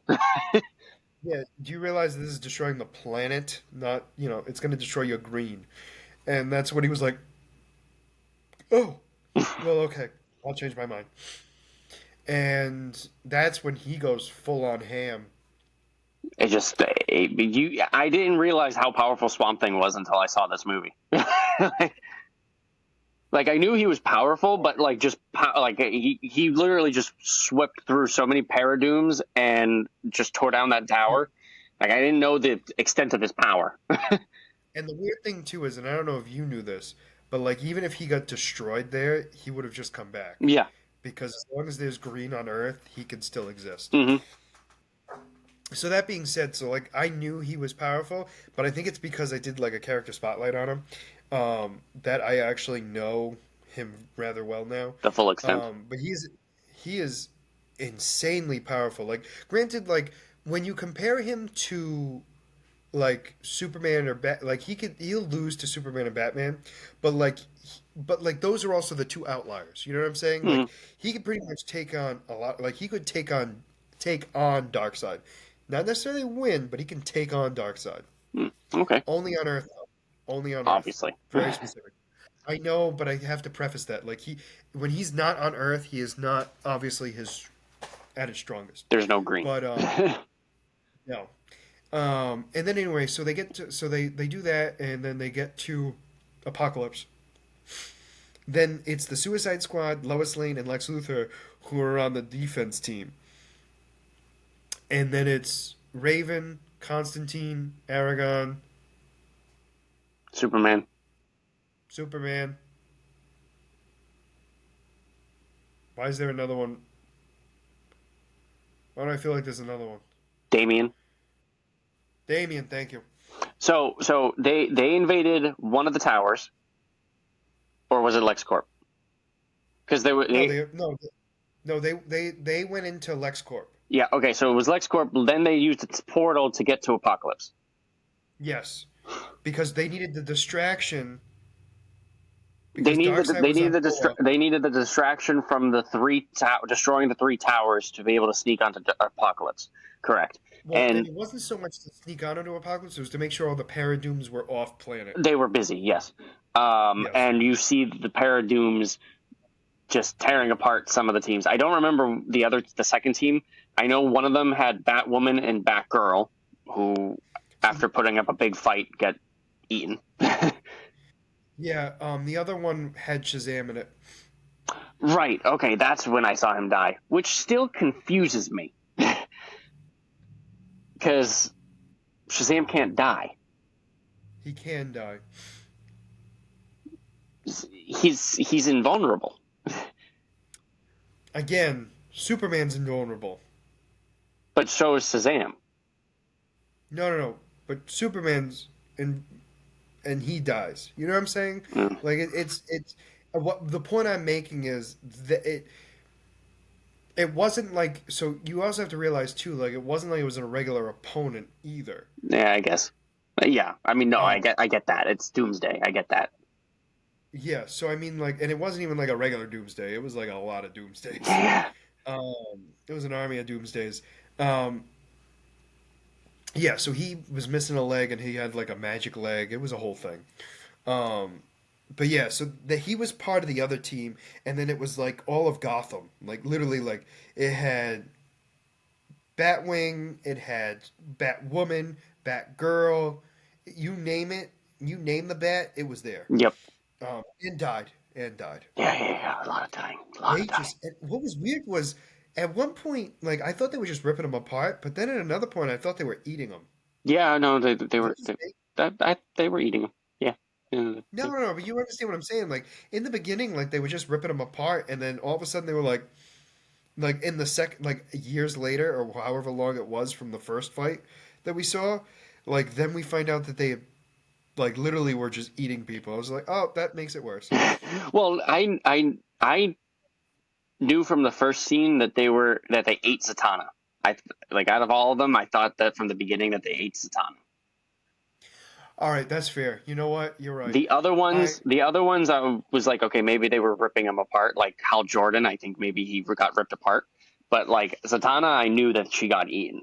A: Yeah, do you realize this is destroying the planet? Not, it's gonna destroy your green. And that's when he was like, "Oh, well, okay, I'll change my mind." And that's when he goes full on ham.
B: It just I didn't realize how powerful Swamp Thing was until I saw this movie. Like I knew he was powerful, but like like he literally just swept through so many paradooms and just tore down that tower. Like I didn't know the extent of his power.
A: And the weird thing too is, and I don't know if you knew this, but like even if he got destroyed there, he would have just come back
B: Yeah.
A: because as long as there's green on Earth, he can still exist.
B: Hmm.
A: So that being said, so like I knew he was powerful, but I think it's because I did like a character spotlight on him, that I actually know him rather well now.
B: The full extent.
A: But he is insanely powerful. Like granted, like when you compare him to like Superman or like he'll lose to Superman and Batman, but like those are also the two outliers. You know what I'm saying?
B: Hmm.
A: Like he could pretty much take on a lot. Like he could take on Darkseid. Not necessarily win, but he can take on Darkseid.
B: Okay.
A: Only on Earth. Only on Earth.
B: Obviously.
A: Very specific. I know, but I have to preface that. Like when he's not on Earth, he is not obviously his at his strongest.
B: There's no green.
A: But no. And then anyway, so they do that, and then they get to Apocalypse. Then it's the Suicide Squad, Lois Lane, and Lex Luthor who are on the defense team. And then it's Raven, Constantine, Aragon,
B: Superman.
A: Superman. Why is there another one? Why do I feel like there's another one?
B: Damien.
A: Damien, thank you.
B: So they invaded one of the towers, or was it LexCorp? Because they were
A: No, they went into LexCorp.
B: yeah, okay, so it was LexCorp. Then they used its portal to get to Apocalypse.
A: Yes, because they needed the distraction.
B: They
A: Because
B: needed
A: Darkseid was on Boa.
B: they needed the distraction from the destroying the three towers to be able to sneak onto Apocalypse. Correct.
A: Well, and
B: And
A: it wasn't so much to sneak on into Apocalypse; it was to make sure all the Paradooms were off planet.
B: they were busy, yes.
A: Yes.
B: And you see the Paradooms just tearing apart some of the teams. I don't remember the second team. I know one of them had Batwoman and Batgirl, who, after putting up a big fight, get eaten.
A: Yeah, the other one had Shazam in it.
B: Right. Okay, that's when I saw him die, which still confuses me because Shazam can't die.
A: He can die.
B: He's invulnerable.
A: Again, Superman's invulnerable.
B: But so is Shazam.
A: No. But Superman's in, and he dies. You know what I'm saying?
B: Mm.
A: Like it's what the point I'm making is that it wasn't like, so you also have to realize too, like it wasn't like it was a regular opponent either.
B: Yeah, I guess. Yeah, I mean, no,
A: Um,
B: I get that. It's Doomsday. I get that.
A: yeah, so I mean like, and it wasn't even like a regular Doomsday. It was like a lot of Doomsdays.
B: Yeah.
A: It was an army of Doomsdays. Um, Yeah, so he was missing a leg and he had like a magic leg. It was a whole thing. Um, but yeah, so that he was part of the other team, and then it was like all of Gotham, like literally, like it had Batwing, it had Batwoman, Batgirl, you name it, you name the bat, it was there.
B: Yep.
A: And died, and died.
B: Yeah, yeah, yeah. A lot of dying. A lot
A: They
B: of dying.
A: just and what was weird was at one point, like I thought they were just ripping them apart, but then at another point, I thought they were eating them.
B: Yeah, no, they
A: Did I
B: were
A: mistake?
B: they were eating them. Yeah. Yeah,
A: No, no, no, but you understand what I'm saying. Like in the beginning, like they were just ripping them apart, and then all of a sudden they were like in the second, like years later, or however long it was from the first fight that we saw, like then we find out that they like literally were just eating people. I was like, oh, that makes it worse.
B: well, I knew from the first scene that they ate Zatanna. I like out of all of them, I thought that from the beginning that they ate Zatanna.
A: All right, that's fair. You know what? You're right. I
B: The other ones, I was like, okay, maybe they were ripping them apart. Like Hal Jordan, I think maybe he got ripped apart. But like Zatanna, I knew that she got eaten,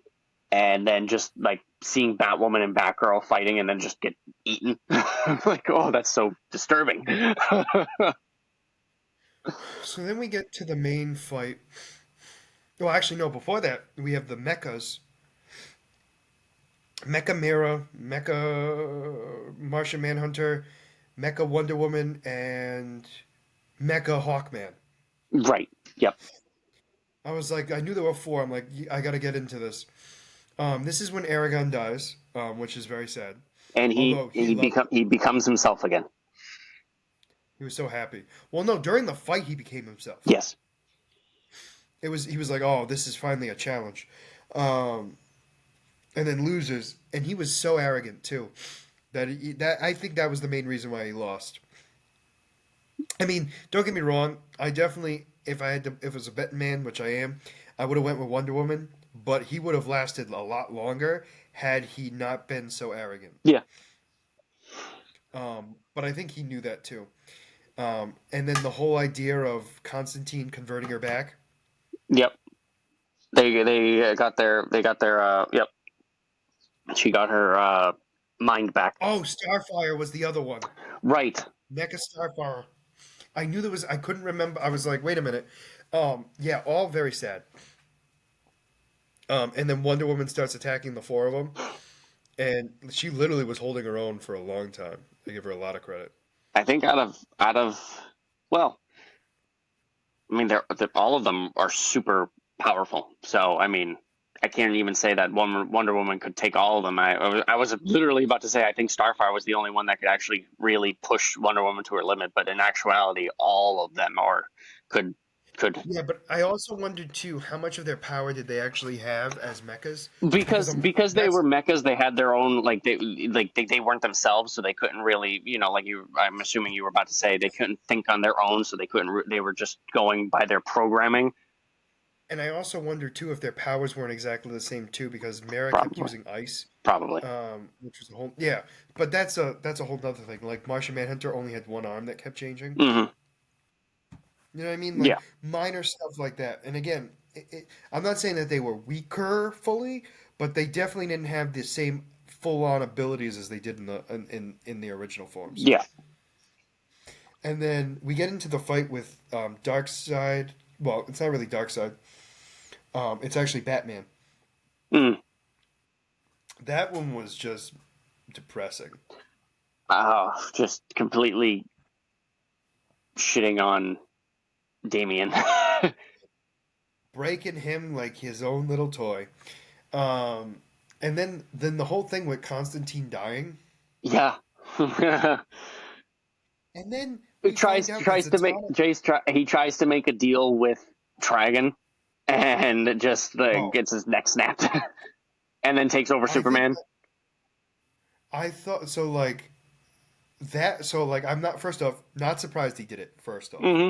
B: and then just like seeing Batwoman and Batgirl fighting, and then just get eaten, I'm like, oh, that's so disturbing.
A: so then we get to the main fight. Well, actually, no. Before that, we have the mechas. Mecha Mira, Mecha Martian Manhunter, Mecha Wonder Woman, and Mecha Hawkman.
B: Right. Yep.
A: I was like, I knew there were four. I'm like, I got to get into this. This is when Aragon dies, which is very sad.
B: And
A: Although he loved it.
B: he becomes himself again.
A: He was so happy. Well, no, during the fight, he became himself.
B: Yes.
A: He was like, oh, this is finally a challenge. Um, and then loses, and he was so arrogant too that I think that was the main reason why he lost. I mean, don't get me wrong. I definitely, if I had to, if it was a betting man, which I am, I would have went with Wonder Woman. But he would have lasted a lot longer had he not been so arrogant.
B: Yeah.
A: But I think he knew that too. And then the whole idea of Constantine converting her back.
B: Yep. They got their yep. She got her mind back.
A: Oh, Starfire was the other one.
B: Right.
A: Mecha Starfire. I knew there was. I couldn't remember. I was like, wait a minute. Yeah, all very sad. And then Wonder Woman starts attacking the four of them, and she literally was holding her own for a long time. I give her a lot of credit.
B: I think out of well, I mean, they're all of them are super powerful. So I mean, I can't even say that Wonder Woman could take all of them. I was literally about to say I think Starfire was the only one that could actually really push Wonder Woman to her limit, but in actuality, all of them are could could
A: Yeah, but I also wondered too, how much of their power did they actually have as mechas? Because
B: because they
A: that's
B: were mechas, they had their own they weren't themselves, so they couldn't really like you. I'm assuming you were about to say they couldn't think on their own, so they couldn't. They were just going by their programming.
A: and I also wonder too if their powers weren't exactly the same too, because Mara kept
B: Probably,
A: using ice,
B: probably.
A: which was a whole yeah. But that's a whole other thing. Like Martian Manhunter only had one arm that kept changing.
B: Hmm.
A: You know what I mean? Like
B: Yeah,
A: minor stuff like that. And again, I'm not saying that they were weaker fully, but they definitely didn't have the same full-on abilities as they did in the original forms.
B: yeah.
A: And then we get into the fight with Darkseid. Well, it's not really Darkseid. It's actually Batman.
B: Mm.
A: That one was just depressing.
B: Just completely shitting on Damien.
A: Breaking him like his own little toy. Um, and then the whole thing with Constantine dying.
B: Yeah.
A: And then
B: he
A: we find out that Zatanna.
B: he tries to make a deal with Trigon and just
A: Oh,
B: gets his neck snapped and then takes over
A: I think
B: Superman.
A: I thought so. Like that. So like, I'm not. First off, not surprised he did it. First off,
B: Hmm.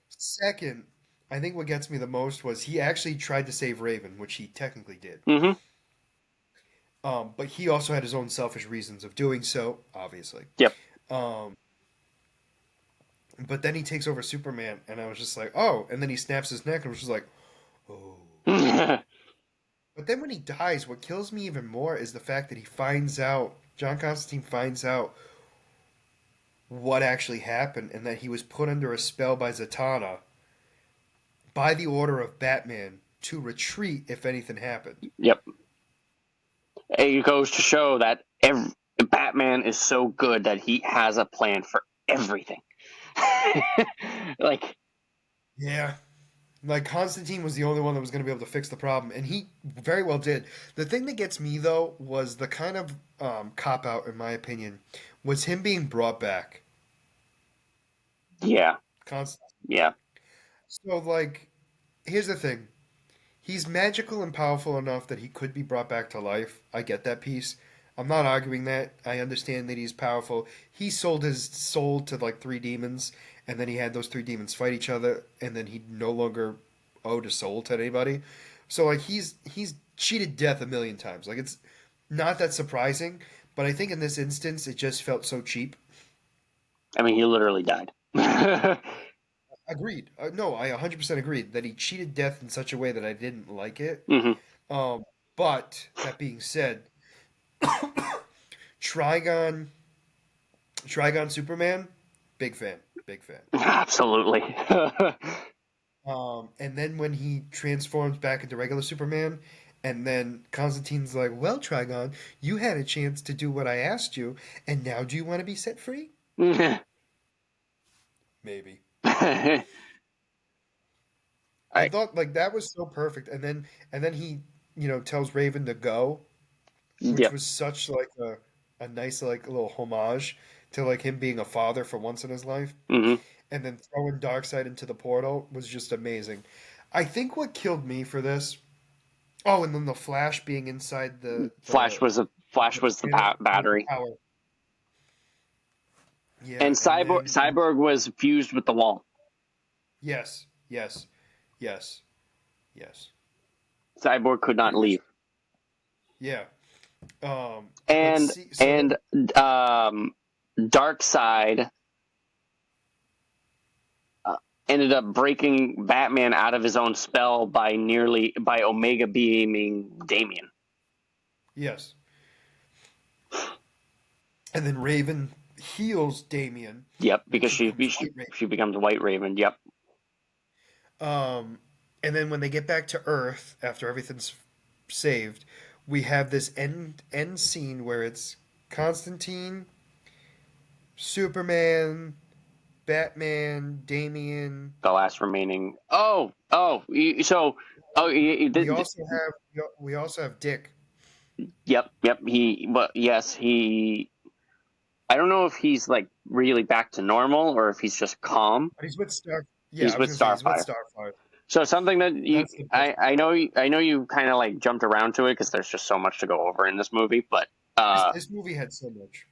A: second, I think what gets me the most was he actually tried to save Raven, which he technically did.
B: Hmm.
A: But he also had his own selfish reasons of doing so, obviously.
B: Yep.
A: Um, but then he takes over Superman, and I was just like, oh. And then he snaps his neck, and I was just like, oh. But then when he dies, what kills me even more is the fact that John Constantine finds out what actually happened and that he was put under a spell by Zatanna by the order of Batman to retreat if anything happened.
B: Yep. It goes to show that Batman is so good that he has a plan for everything. Like,
A: Yeah. Like, Constantine was the only one that was going to be able to fix the problem, and he very well did. The thing that gets me, though, was the kind of cop out, in my opinion, was him being brought back.
B: yeah,
A: Constantine.
B: yeah.
A: So, like, here's the thing. He's magical and powerful enough that he could be brought back to life. I get that piece. I'm not arguing that. I understand that he's powerful. He sold his soul to like three demons, and then he had those three demons fight each other, and then he no longer owed a soul to anybody. So like he's cheated death a million times. Like it's not that surprising, but I think in this instance it just felt so cheap.
B: I mean, he literally died.
A: Agreed. No, I 100% agreed that he cheated death in such a way that I didn't like it.
B: Hmm.
A: Um, but that being said, Trigon, Trigon Superman, big fan, big fan.
B: Absolutely.
A: And then when he transforms back into regular Superman, and then Constantine's like, "Well, Trigon, you had a chance to do what I asked you, and now do you want to be set free?" Maybe.
B: I
A: I thought like that was so perfect, and then he, tells Raven to go, which
B: Yep.
A: was such like a nice like little homage to like him being a father for once in his life.
B: Hmm.
A: And then throwing Darkseid into the portal was just amazing. I think what killed me for this. Oh, and then the Flash being inside
B: Flash was the
A: the
B: battery,
A: tower. Yeah,
B: and
A: and
B: Cyborg was fused with the wall.
A: yes, yes, yes, yes.
B: Cyborg could not
A: Pretty much.
B: leave,
A: Yeah. But
B: and
A: see, so
B: and um, Darkseid uh, ended up breaking Batman out of his own spell by Omega beaming Damian.
A: yes, and then Raven heals Damien,
B: Yep,
A: and
B: because
A: she becomes White Raven.
B: she becomes White Raven. Yep.
A: Um, and then when they get back to Earth after everything's saved, we have this end scene where it's Constantine, Superman, Batman, Damien.
B: The last remaining. So
A: We also have we also have Dick.
B: yep. But yes, he. I don't know if he's like really back to normal or if he's just calm.
A: But he's with Star. Yeah,
B: He's
A: I was
B: with
A: gonna say he's with
B: Starfire.
A: Starfire.
B: So something that
A: That's the best part.
B: I know you kind of like jumped around to it because there's just so much to go over in this movie, but
A: This movie had so much.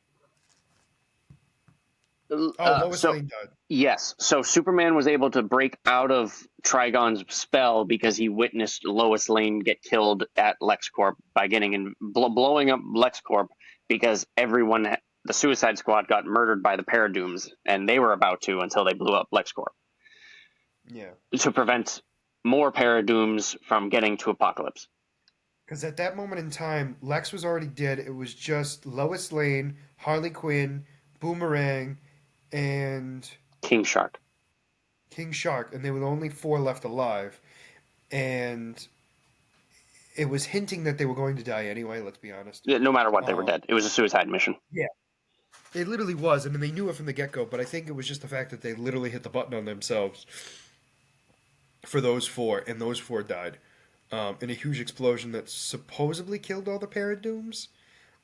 A: Oh, Lois
B: so
A: Lane died.
B: yes, so Superman was able to break out of Trigon's spell because he witnessed Lois Lane get killed at LexCorp by getting blowing up LexCorp because the Suicide Squad got murdered by the Paradooms, and they were about to until they blew up LexCorp
A: Yeah,
B: to prevent more Paradooms from getting to Apokolips.
A: because at that moment in time, Lex was already dead. It was just Lois Lane, Harley Quinn, Boomerang, and
B: King Shark.
A: King Shark, and there were only four left alive. And it was hinting that they were going to die anyway. Let's be honest.
B: No matter what, they were
A: Um,
B: dead. It was a suicide mission.
A: yeah, it literally was. I mean, they knew it from the get go, but I think it was just the fact that they literally hit the button on themselves for those four, and those four died in a huge explosion that supposedly killed all the Paradooms.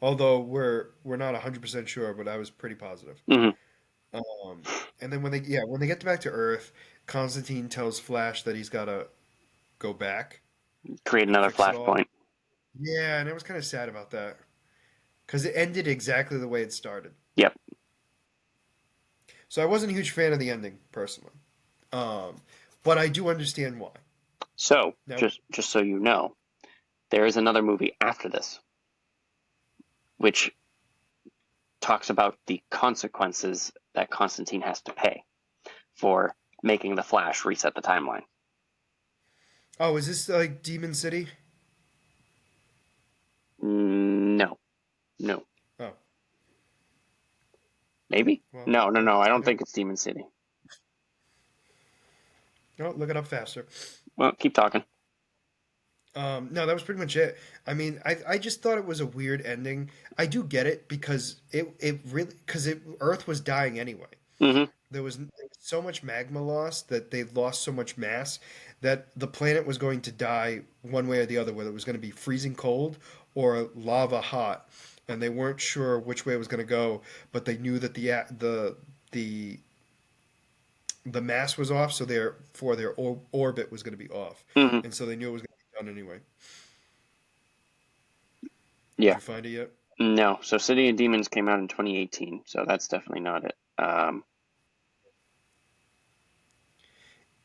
A: Although we're not 100% sure, but I was pretty positive.
B: Hmm.
A: Um, and then when they get back to Earth, Constantine tells Flash that he's got to go back
B: Create
A: and
B: another
A: fix it all.
B: flashpoint.
A: Yeah, and I was kind of sad about that because it ended exactly the way it started.
B: Yep.
A: So I wasn't a huge fan of the ending personally, um, but I do understand why.
B: So
A: Now,
B: just so you know, there is another movie after this, which talks about the consequences that Constantine has to pay for making the Flash reset the timeline.
A: oh, is this like Demon City?
B: No.
A: Oh,
B: Maybe?
A: well,
B: No, no, no. I
A: I
B: don't
A: don't.
B: think it's Demon City.
A: Oh, look it up faster.
B: Well, keep talking.
A: No, that was pretty much it. I mean, I just thought it was a weird ending. I do get it because it really because it Earth was dying anyway.
B: Hmm.
A: There was so much magma loss that they lost so much mass that the planet was going to die one way or the other, whether it was going to be freezing cold or lava hot, and they weren't sure which way it was going to go, but they knew that the the mass was off, so therefore their orbit was going to be off,
B: Hmm.
A: and so they knew it was going to be done anyway. Did
B: Yeah.
A: you find it yet?
B: No. So City of Demons came out in 2018, so that's definitely not it.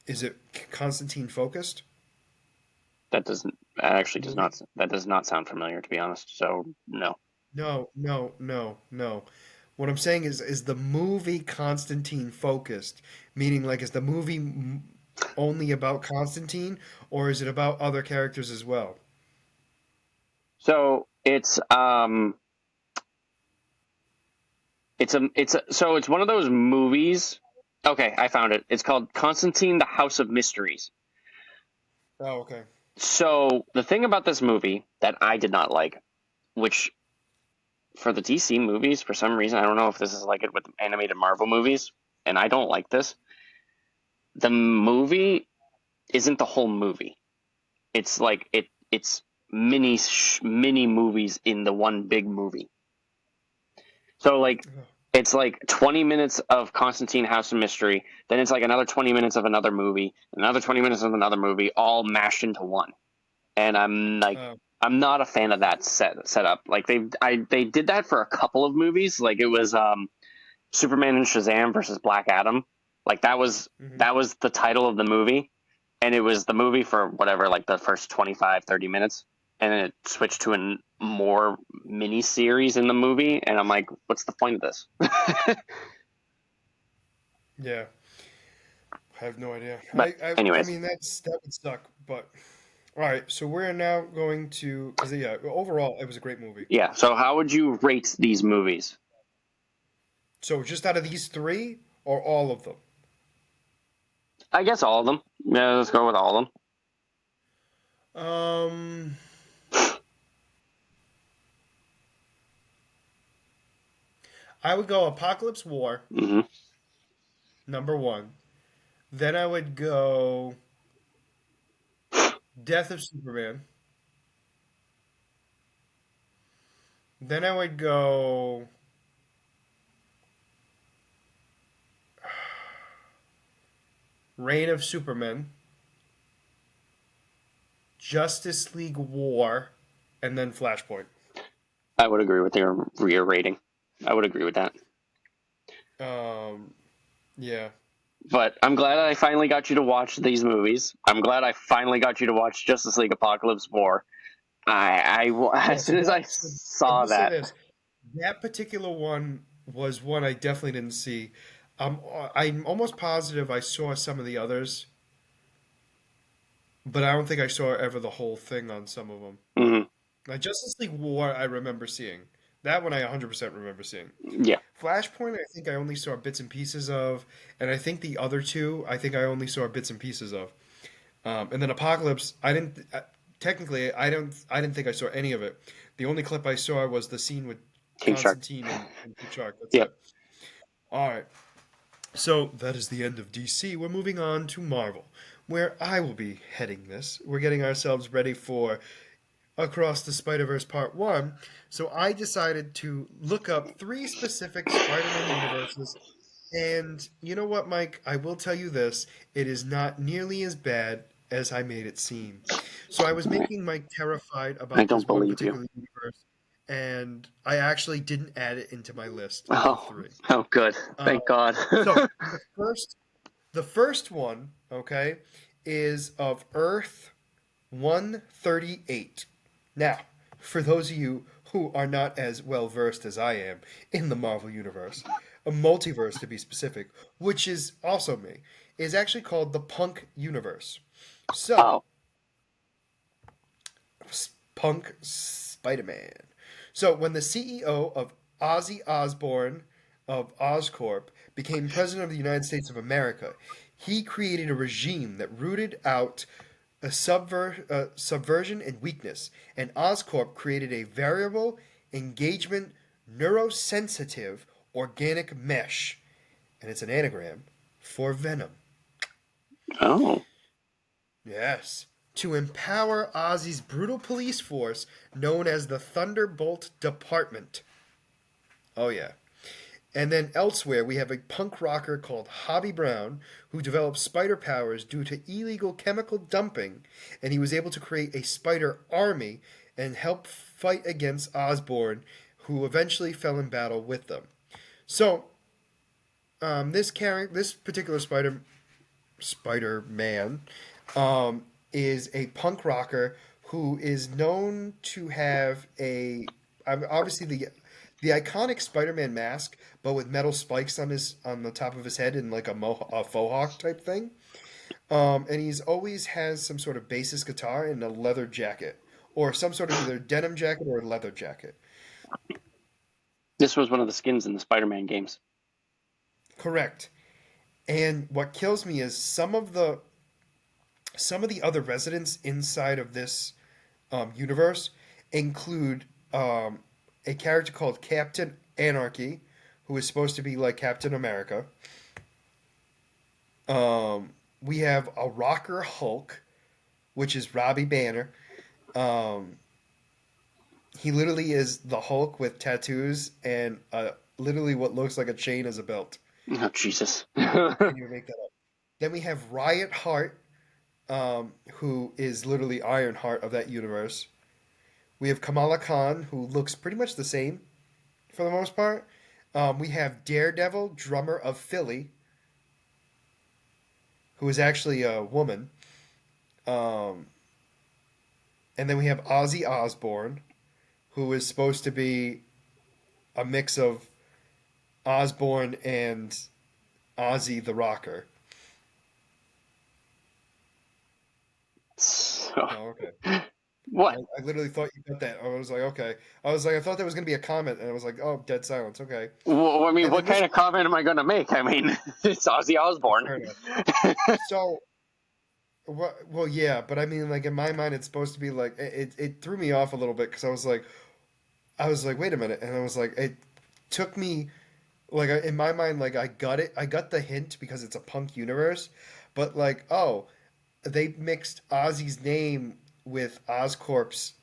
A: Is it Constantine focused?
B: That actually
A: The
B: does
A: movie?
B: not that does not sound familiar, to be honest. So no.
A: No, no, no, no. What I'm saying is the movie Constantine focused? Meaning, like, is the movie only about Constantine, or is it about other characters as well?
B: So it's one of those movies. Okay, I found it. It's called Constantine: The House of Mysteries.
A: Oh, okay.
B: So the thing about this movie that I did not like, which for the DC movies, for some reason, I don't know if this is like it with animated Marvel movies, and I don't like this. The movie isn't the whole movie. It's like it's mini movies in the one big movie. So like
A: Ugh.
B: it's like 20 minutes of Constantine House of Mystery, then it's like another 20 minutes of another movie, another 20 minutes of another movie, all mashed into one. And
A: Oh,
B: I'm not a fan of that setup. Like they did that for a couple of movies. Like it was Superman and Shazam versus Black Adam. Like
A: hmm.
B: that was the title of the movie, and it was the movie for whatever, like the first 25, 30 minutes, and then it switched to a more mini series in the movie, and I'm like, what's the point of this?
A: Yeah. I have no idea.
B: But
A: I
B: anyways,
A: mean, that would suck. But all right, so we're now going to because yeah, overall it was a great movie.
B: yeah. So how would you rate these movies?
A: So just out of these three, or all of them?
B: I guess all of them. Yeah, let's go with all of
A: Um, I would go Apocalypse War,
B: them. Hmm.
A: number one. Then I would go Death of Superman. Then I would go Reign of Superman, Justice League War, and then Flashpoint.
B: I would agree with your rating. I would agree with that.
A: Um, yeah.
B: But I'm glad I finally got you to watch these movies. I'm glad I finally got you to watch Justice League Apocalypse War.
A: Yeah,
B: as soon as I
A: I
B: saw
A: will say
B: that,
A: this. That particular one was one I definitely didn't see. I'm almost positive I saw some of the others, but I don't think I saw ever the whole thing on some of them.
B: mhm,
A: Like Justice League War, I remember seeing. That one I 100% remember seeing.
B: yeah,
A: Flashpoint, I think I only saw bits and pieces of, and I think the other two, I think I only saw bits and pieces of. And then Apocalypse, I didn't technically, I didn't think I saw any of it. The only clip I saw was the scene with
B: King Shark.
A: Constantine and King Shark. That's
B: Yep.
A: it. All right. So that is the end of DC. We're moving on to Marvel, where I will be heading this. We're getting ourselves ready for Across the Spider-Verse Part 1. So I decided to look up three specific Spider-Man universes. And you know what, Mike? I will tell you this. It is not nearly as bad as I made it seem. So I was making Mike terrified
B: I
A: about
B: don't
A: this one
B: believe you.
A: particular universe, and I actually didn't add it into my list of
B: Oh,
A: three.
B: oh, good.
A: Uh,
B: Thank God.
A: so the first one, okay, is of Earth 138. Now, for those of you who are not as well versed as I am in the Marvel Universe, a multiverse to be specific, which is also me, is actually called the Punk Universe. So,
B: Oh,
A: Punk Spider Man. So when the CEO of Ozzy Osbourne of Oscorp became president of the United States of America, he created a regime that rooted out subversion and weakness, and Oscorp created a variable engagement neurosensitive organic mesh, and it's an anagram for Venom.
B: Oh.
A: Yes. To empower Ozzy's brutal police force known as the Thunderbolt Department. Oh, yeah. And then elsewhere, we have a punk rocker called Hobby Brown who developed spider powers due to illegal chemical dumping, and he was able to create a spider army and help fight against Osborn, who eventually fell in battle with them. So, this particular Spider Man, is a punk rocker who is known to have obviously the iconic Spider-Man mask, but with metal spikes on the top of his head and like a faux hawk type thing. And he's always has some sort of bassist guitar and a leather jacket, or some sort of either denim jacket or leather jacket.
B: This was one of the skins in the Spider-Man games.
A: Correct. And what kills me is some of the other residents inside of this universe include a character called Captain Anarchy, who is supposed to be like Captain America. We have a rocker Hulk, which is Robbie Banner. Um, he literally is the Hulk with tattoos and literally what looks like a chain as a belt.
B: Oh, Jesus.
A: Can you make that up? Then we have Riot Heart, who is literally Ironheart of that universe. We have Kamala Khan, who looks pretty much the same for the most part. We have Daredevil, drummer of Philly, who is actually a woman. Um, and then we have Ozzy Osbourne, who is supposed to be a mix of Osbourne and Ozzy the Rocker.
B: So,
A: Oh, okay. I,
B: what?
A: I literally thought you got that. I was like, okay. I was like, I thought that was going to be a comment, and I was like, oh, dead silence. Okay.
B: Well, I mean,
A: And
B: what
A: then this,
B: kind of comment am I going to make? I mean, it's Ozzy Osbourne.
A: fair enough. So, well, yeah, but I mean, like in my mind, it's supposed to be like it threw me off a little bit because I was like, wait a minute, and I was like, it took me like in my mind, like I got it, I got the hint because it's a punk universe, but like, oh, they mixed Ozzy's name with Oscorp's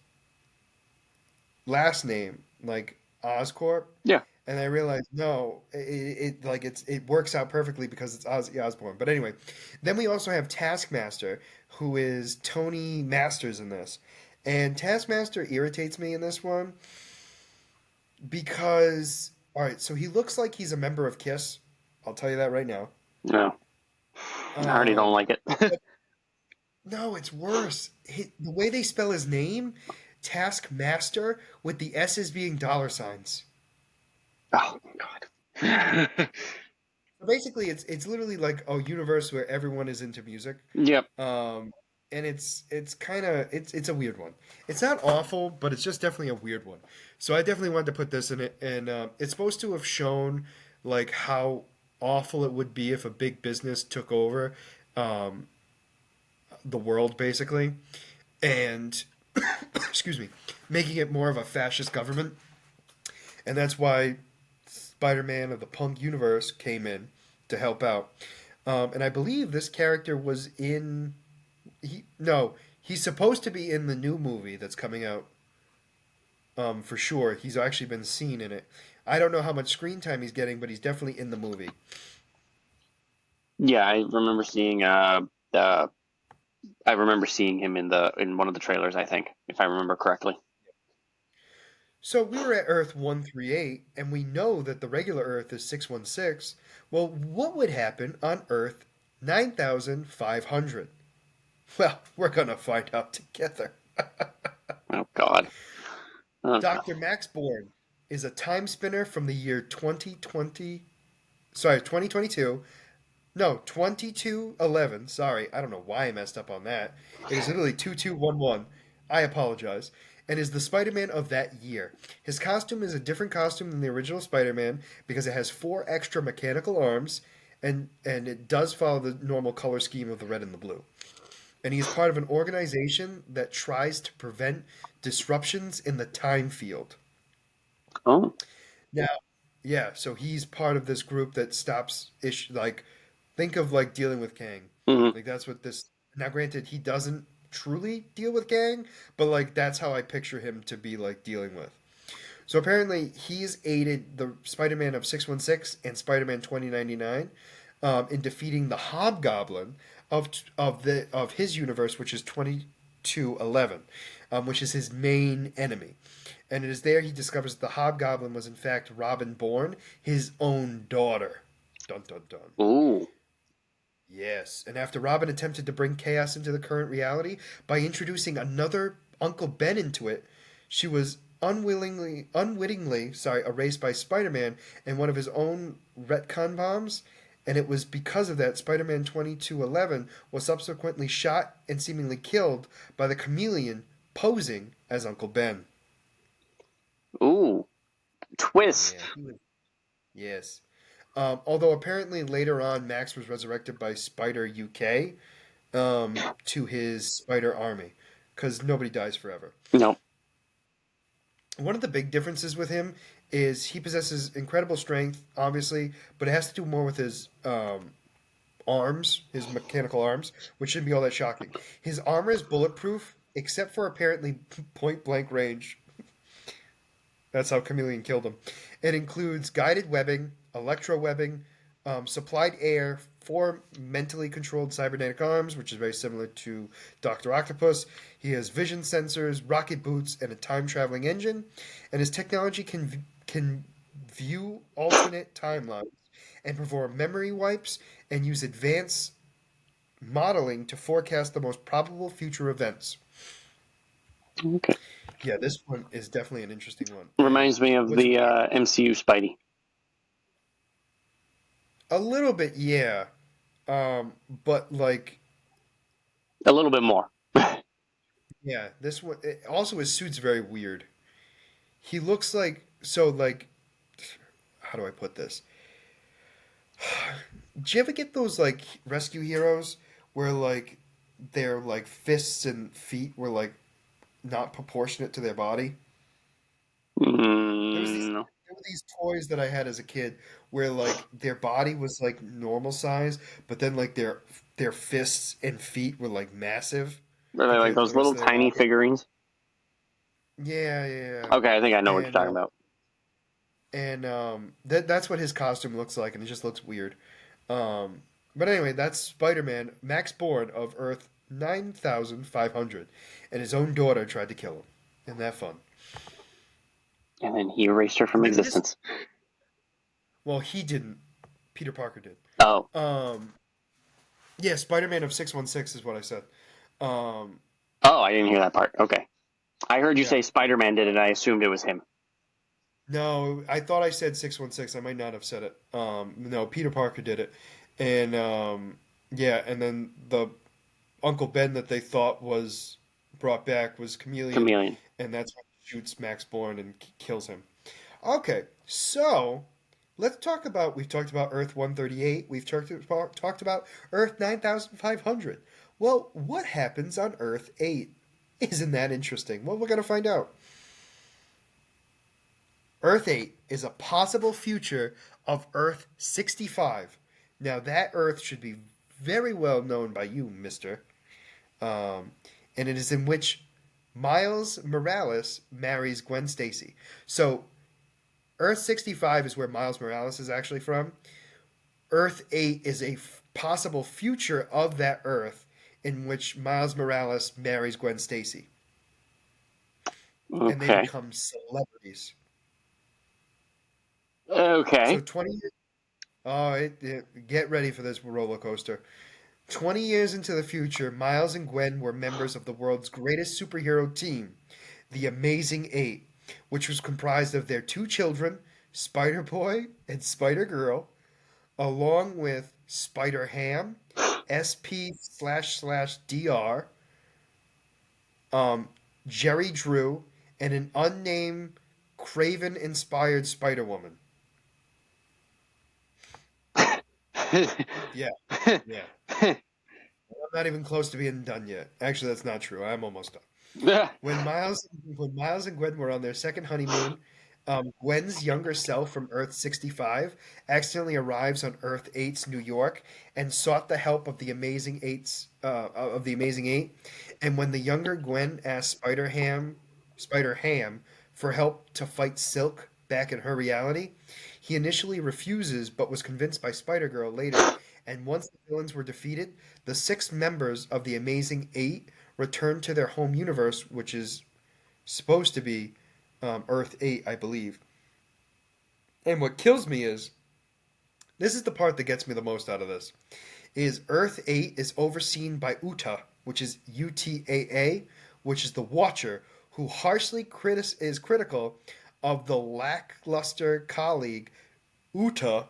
A: last name, like Oscorp,
B: Yeah.
A: and I realized no, it works out perfectly because it's Ozzy Osbourne. But anyway, then we also have Taskmaster, who is Tony Masters in this, and Taskmaster irritates me in this one because all right, so he looks like he's a member of Kiss. I'll tell you that right now.
B: No. I already don't
A: Um,
B: like it.
A: but no, it's worse. The way they spell his name, Taskmaster, with the S's being dollar signs.
B: Oh, God.
A: So basically, it's literally like a universe where everyone is into music,
B: Yep.
A: um, and it's kind of it's a weird one. It's not awful, but it's just definitely a weird one. So I definitely wanted to put this in it, and it's supposed to have shown like how awful it would be if a big business took over um, the world, basically, and excuse me, making it more of a fascist government, and that's why Spider-Man of the punk universe came in to help out. And I believe this character was in. No, he's supposed to be in the new movie that's coming out. For sure, he's actually been seen in it. I don't know how much screen time he's getting, but he's definitely in the movie.
B: Yeah, uh, I remember seeing him in one of the trailers. I think, if I remember correctly.
A: So we were at Earth 138, and we know that the regular Earth is 616. Well, what would happen on Earth 9500? Well, we're gonna find out together.
B: Oh God. Oh God.
A: Dr. Max Born is a time spinner from the year 2020. Sorry, 2022. No, 2211. Sorry, I don't know why I messed up on that. It is literally 2211. I apologize. and is the Spider-Man of that year. His costume is a different costume than the original Spider-Man because it has four extra mechanical arms, and it does follow the normal color scheme of the red and the blue. And he is part of an organization that tries to prevent disruptions in the time field.
B: Oh.
A: Now, yeah, so he's part of this group that stops like think of like dealing with Kang.
B: Hmm.
A: Like that's what this now granted he doesn't truly deal with Kang, but like that's how I picture him to be like dealing with. So apparently he's aided the Spider-Man of 616 and Spider-Man 2099 in defeating the Hobgoblin of his universe, which is 2211, which is his main enemy. And it is there he discovers the Hobgoblin was in fact Robin Bourne, his own daughter. Dun dun dun.
B: Ooh.
A: Yes, and after Robin attempted to bring chaos into the current reality by introducing another Uncle Ben into it, she was unwittingly, erased by Spider-Man and one of his own retcon bombs, and it was because of that Spider-Man 2211 was subsequently shot and seemingly killed by the chameleon posing as Uncle Ben.
B: Ooh. Twist.
A: Yeah, he was. Yes. Although apparently later on Max was resurrected by Spider UK to his Spider Army because nobody dies forever.
B: No.
A: One of the big differences with him is he possesses incredible strength, obviously, but it has to do more with his arms, his mechanical arms, which shouldn't be all that shocking. His armor is bulletproof, except for apparently point blank range. That's how Chameleon killed him. It includes guided webbing, electro webbing, supplied air, four mentally controlled cybernetic arms, which is very similar to Dr. Octopus. He has vision sensors, rocket boots, and a time traveling engine. And his technology can view alternate timelines and perform memory wipes and use advanced modeling to forecast the most probable future events.
B: Okay.
A: Yeah, this one is definitely an interesting one. And
B: Reminds me of
A: what's
B: the MCU Spidey.
A: a little bit, yeah. But like,
B: A little bit more.
A: yeah, this one also his suit's very weird. He looks like so like how do I put this? Do you ever get those like rescue heroes where like their like fists and feet were like not proportionate to their body? There was these
B: No.
A: there were these toys that I had as a kid where like their body was like normal size, but then like their fists and feet were like massive
B: Are they like
A: compared to the
B: those
A: rest
B: little
A: of their
B: tiny
A: body.
B: figurines?
A: Yeah, yeah, yeah.
B: Okay, I think I know what you're
A: And
B: talking about.
A: that's what his costume looks like, and it just looks weird. But anyway, that's Spider-Man, Max Bourne of Earth 9500, and his own daughter tried to kill him. Isn't that fun?
B: And then he erased her from
A: Then this,
B: existence.
A: well, he didn't. Peter Parker did.
B: Oh.
A: Um, yeah, Spider-Man of 616 is what I said. Um,
B: Oh, I didn't hear that part. Okay. I heard you
A: yeah.
B: say Spider-Man did it. I assumed it was him.
A: No, I thought I said 616. I might not have said it. No, Peter Parker did it. And yeah, and then the Uncle Ben that they thought was brought back was Chameleon,
B: Chameleon.
A: and that's what shoots Max Bourne and kills him. Okay, so let's talk about. We've talked about Earth 138. We've talked about Earth 9500. Well, what happens on Earth 8? Isn't that interesting? Well, we're gonna find out. Earth 8 is a possible future of Earth 65. Now, that Earth should be very well known by you, mister. Um, and it is in which Miles Morales marries Gwen Stacy. So, Earth 65 is where Miles Morales is actually from. Earth 8 is a possible future of that Earth in which Miles Morales marries Gwen Stacy. And they
B: Okay.
A: become celebrities. So
B: Okay.
A: 20 years. Oh, get ready for this roller coaster. 20 years into the future, Miles and Gwen were members of the world's greatest superhero team, the Amazing Eight, which was comprised of their two children, Spider Boy and Spider Girl, along with Spider Ham, SP//DR, Jerry Drew, and an unnamed Craven-inspired Spider-Woman. Yeah, yeah. I'm not even close to being done yet. Actually, that's not true. I'm almost done. When Miles and Gwen were on their second honeymoon, Gwen's younger self from Earth 65 accidentally arrives on Earth 8's New York and sought the help of the Amazing Eight. And when the younger Gwen asked Spider Ham for help to fight Silk back in her reality, he initially refuses but was convinced by Spider Girl later. And once the villains were defeated, the six members of the Amazing Eight return to their home universe, which is supposed to be Earth 8, I believe. And what kills me is this is the part that gets me the most out of this is Earth 8 is overseen by Uta, which is UTAA, which is the Watcher, who harshly is critical of the lackluster colleague Uta,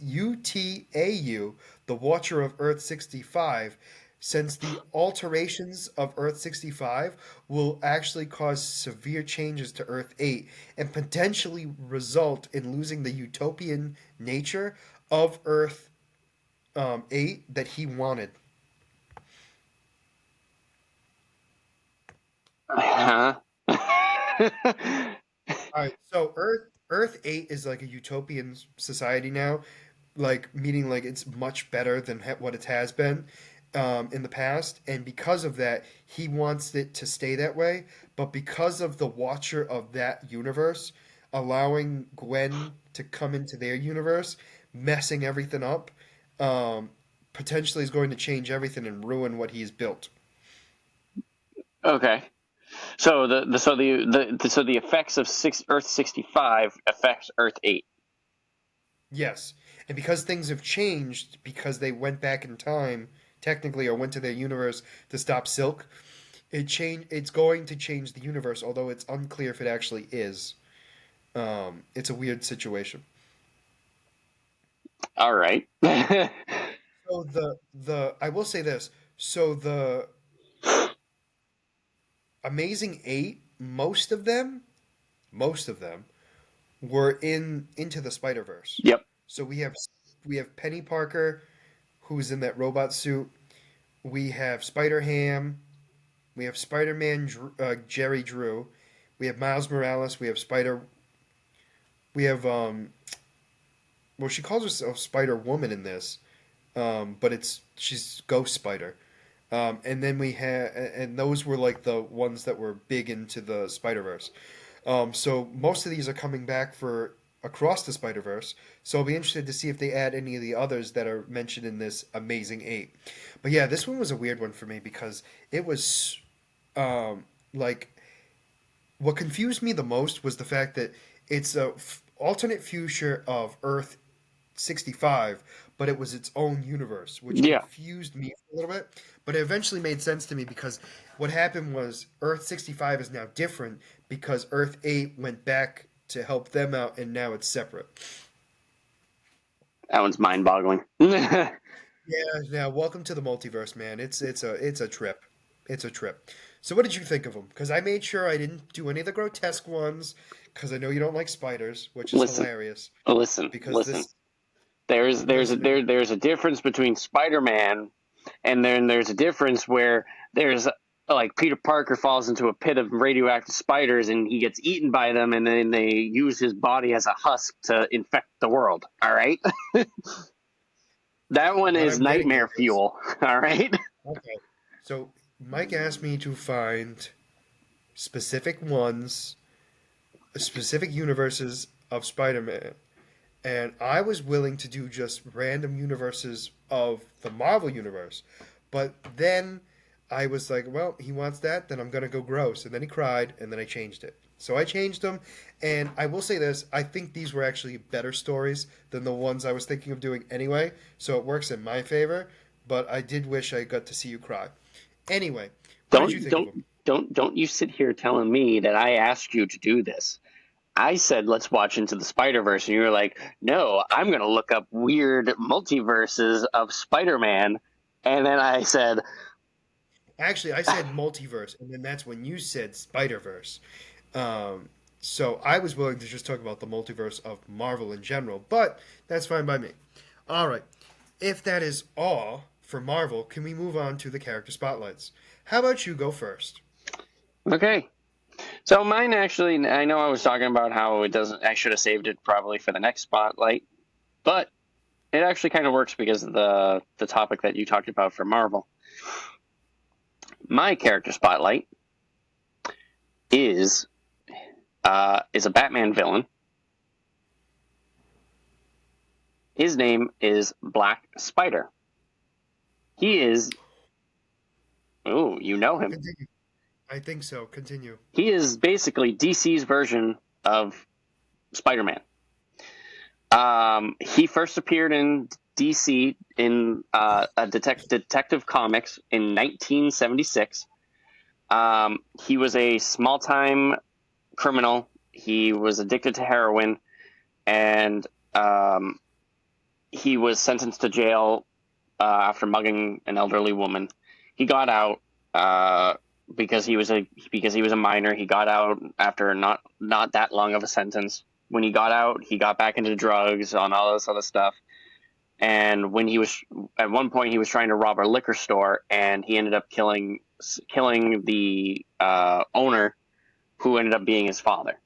A: UTAU, the Watcher of Earth 65, since the alterations of Earth 65 will actually cause severe changes to Earth 8 and potentially result in losing the utopian nature of Earth 8 that he wanted.
B: Huh?
A: All right, so Earth 8 is like a utopian society now, like meaning like it's much better than what it has been in the past, and because of that, he wants it to stay that way. But because of the Watcher of that universe allowing Gwen to come into their universe, messing everything up, um, potentially is going to change everything and ruin what he's built.
B: Okay. So the effects of Earth 65 affects Earth 8.
A: Yes, and because things have changed, because they went back in time, technically, or went to their universe to stop Silk, It's going to change the universe, although it's unclear if it actually is. It's a weird situation.
B: All right.
A: So the I will say this. So the Amazing Eight, most of them were in Into the Spider Verse.
B: Yep.
A: So we have Penny Parker, who's in that robot suit. We have Spider Ham. We have Spider Man, Jerry Drew. We have Miles Morales. We have Spider. We have well, she calls herself Spider Woman in this, but she's Ghost Spider. And then and those were like the ones that were big into the Spider Verse. So most of these are coming back for Across the Spider Verse. So I'll be interested to see if they add any of the others that are mentioned in this Amazing Eight. But yeah, this one was a weird one for me because it was like what confused me the most was the fact that it's a alternate future of Earth 65, but it was its own universe, which
B: Yeah.
A: confused me a little bit. But it eventually made sense to me because what happened was Earth 65 is now different because Earth 8 went back to help them out, and now it's separate.
B: That one's mind-boggling.
A: Yeah, yeah. Welcome to the multiverse, man. It's a trip. It's a trip. So, what did you think of them? Because I made sure I didn't do any of the grotesque ones, because I know you don't like spiders, which is
B: listen,
A: hilarious.
B: listen,
A: Because
B: listen.
A: this,
B: There's
A: listening.
B: there's a difference between Spider-Man, and then there's a difference where there's like Peter Parker falls into a pit of radioactive spiders and he gets eaten by them, and then they use his body as a husk to infect the world. All right, that one
A: What
B: is
A: I'm getting at
B: nightmare
A: is
B: fuel. All right.
A: okay. So, Mike asked me to find specific ones, specific universes of Spider-Man, and I was willing to do just random universes of the Marvel universe. But then I was like, well, he wants that, then I'm gonna go gross. And then he cried, and then I changed it. So I changed them, and I will say this: I think these were actually better stories than the ones I was thinking of doing anyway. So it works in my favor. But I did wish I got to see you cry. Anyway, what did you
B: don't
A: think of
B: don't
A: them?
B: don't you sit here telling me that I asked you to do this. I said, let's watch Into the Spider Verse. And you were like, no, I'm going to look up weird multiverses of Spider Man. And then I said,
A: Actually, I said multiverse, and then that's when you said Spider-Verse. Um, so I was willing to just talk about the multiverse of Marvel in general, but that's fine by me. All right. If that is all for Marvel, can we move on to the character spotlights? How about you go first?
B: Okay. So mine actually, I know I was talking about how it doesn't. I should have saved it probably for the next spotlight, but it actually kind of works because of the topic that you talked about for Marvel. My character spotlight is a Batman villain. His name is Black Spider. He is. Oh, you know him.
A: Continue. I think so. Continue.
B: He is basically DC's version of Spider-Man. He first appeared in DC in a Detective Comics in 1976. He was a small-time criminal. He was addicted to heroin, and he was sentenced to jail after mugging an elderly woman. He got out because he was a minor. He got out after not that long of a sentence. When he got out, he got back into drugs and all this other stuff. And when he was at one point, he was trying to rob a liquor store, and he ended up killing the owner, who ended up being his father.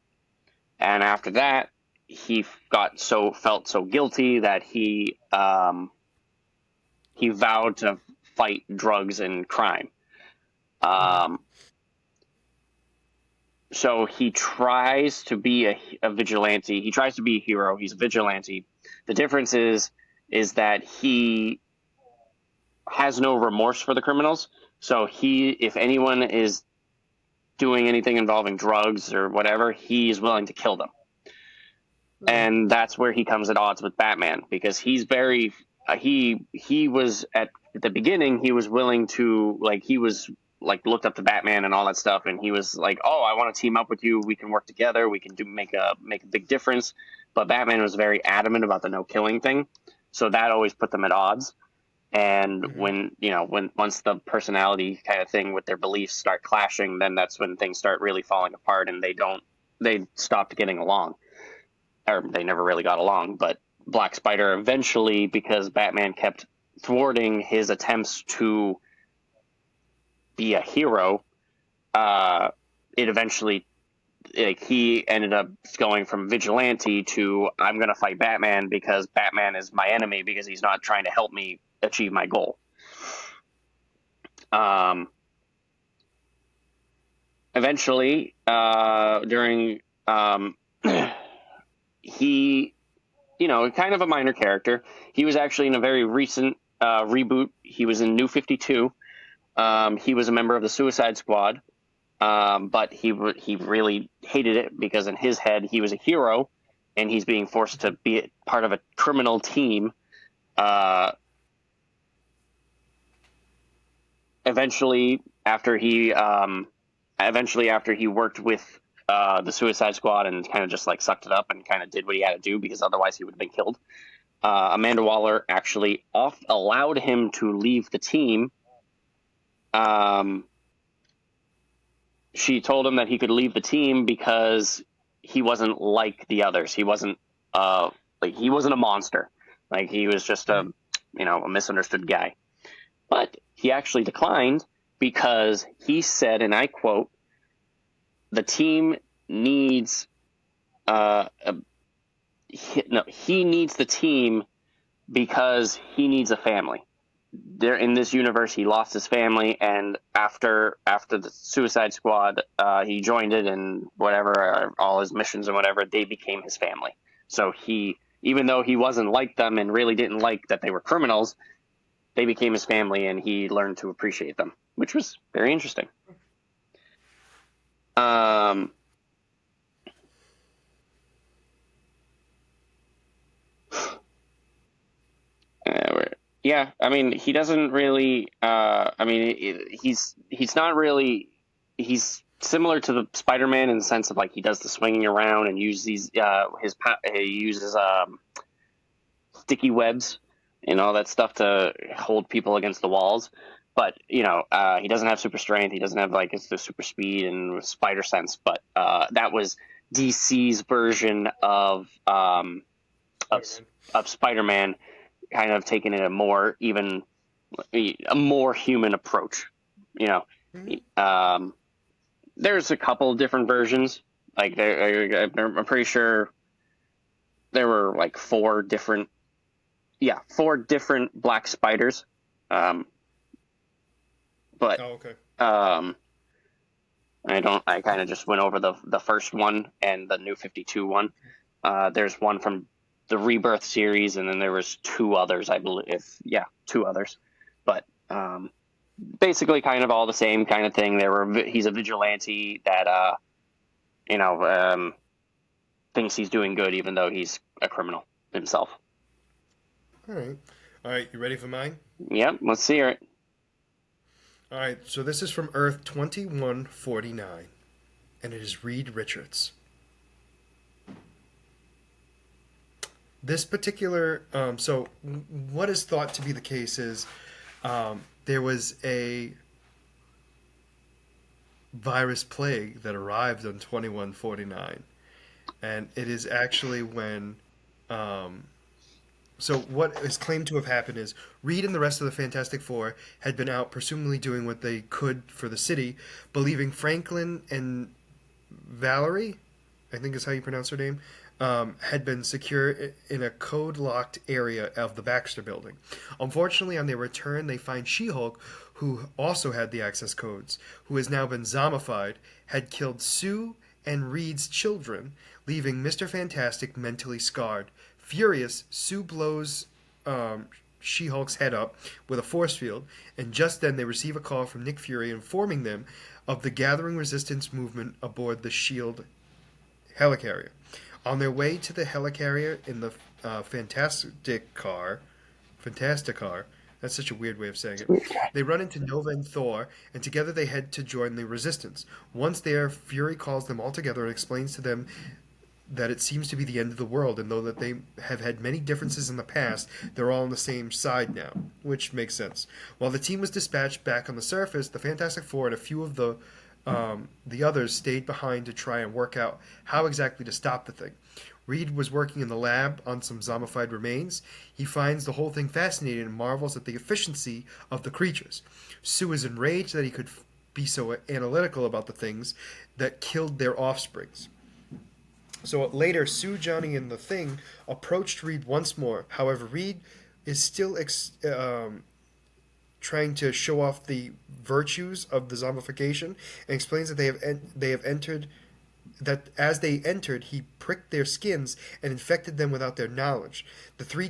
B: And after that, he felt so guilty that he vowed to fight drugs and crime. So he tries to be a vigilante. He tries to be a hero. He's a vigilante. The difference is that he has no remorse for the criminals. So if anyone is doing anything involving drugs or whatever, he's willing to kill them. And that's where he comes at odds with Batman, because he's very he was at the beginning, he was willing to looked up to Batman and all that stuff, and he was like, "Oh, I want to team up with you. We can work together. We can make a big difference." But Batman was very adamant about the no killing thing, so that always put them at odds. And when once the personality kind of thing with their beliefs start clashing, then that's when things start really falling apart, and they stopped getting along, or they never really got along. But Black Spider eventually, because Batman kept thwarting his attempts to be a hero, it eventually, he ended up going from vigilante to, I'm going to fight Batman because Batman is my enemy because he's not trying to help me achieve my goal. Eventually, during he, kind of a minor character. He was actually in a very recent reboot. He was in New 52. He was a member of the Suicide Squad, but he really hated it because in his head he was a hero, and he's being forced to be part of a criminal team. Eventually, after he worked with the Suicide Squad and kind of just like sucked it up and kind of did what he had to do, because otherwise he would have been killed. Amanda Waller actually allowed him to leave the team. She told him that he could leave the team because he wasn't like the others. He wasn't he wasn't a monster. Like, he was just a misunderstood guy. But he actually declined because he said, and I quote, "The team needs he needs the team because he needs a family." There, in this universe, he lost his family, and after the Suicide Squad, he joined it, and whatever, all his missions and whatever, they became his family. So even though he wasn't like them and really didn't like that they were criminals, they became his family, and he learned to appreciate them, which was very interesting. Yeah, I mean, he doesn't really. He's not really. He's similar to the Spider-Man in the sense of, like, he does the swinging around and uses these. He uses sticky webs and all that stuff to hold people against the walls. but he doesn't have super strength. He doesn't have like the super speed and spider sense. But that was DC's version of
A: Spider-Man.
B: of Spider-Man, kind of taking it a more human approach. You know,
A: Mhm.
B: there's a couple of different versions. Like I'm pretty sure there were like four different Black Spiders. Um, but
A: Oh, okay.
B: um, I kind of just went over the first one and the New 52 one. There's one from the Rebirth series, and then there was two others, I believe. Yeah, two others. But basically, kind of all the same kind of thing. He's a vigilante that you know um, thinks he's doing good, even though he's a criminal himself.
A: All right. All right. You ready for mine?
B: Yep, let's hear it.
A: All right. So this is from Earth 2149, and it is Reed Richards. This particular, what is thought to be the case is there was a virus plague that arrived on 2149, and it is actually when um, so what is claimed to have happened is Reed and the rest of the Fantastic Four had been out presumably doing what they could for the city, believing Franklin and Valerie, I think is how you pronounce her name, had been secure in a code locked area of the Baxter building. Unfortunately, on their return, they find She Hulk, who also had the access codes, who has now been zombified, had killed Sue and Reed's children, leaving Mr. Fantastic mentally scarred. Furious, Sue blows She Hulk's head up with a force field, and just then they receive a call from Nick Fury informing them of the gathering resistance movement aboard the SHIELD helicarrier. On their way to the helicarrier in the Fantastic Car, that's such a weird way of saying it. They run into Nova and Thor, and together they head to join the resistance. Once there, Fury calls them all together and explains to them that it seems to be the end of the world, and though that they have had many differences in the past, they're all on the same side now, which makes sense. While the team was dispatched back on the surface, the Fantastic Four and a few of the others stayed behind to try and work out how exactly to stop the thing. Reed was working in the lab on some zombified remains. He finds the whole thing fascinating and marvels at the efficiency of the creatures. Sue is enraged that he could be so analytical about the things that killed their offsprings. So later, Sue, Johnny, and the Thing approached Reed once more. However, Reed is still trying to show off the virtues of the zombification and explains that they have entered that as they entered, he pricked their skins and infected them without their knowledge. The three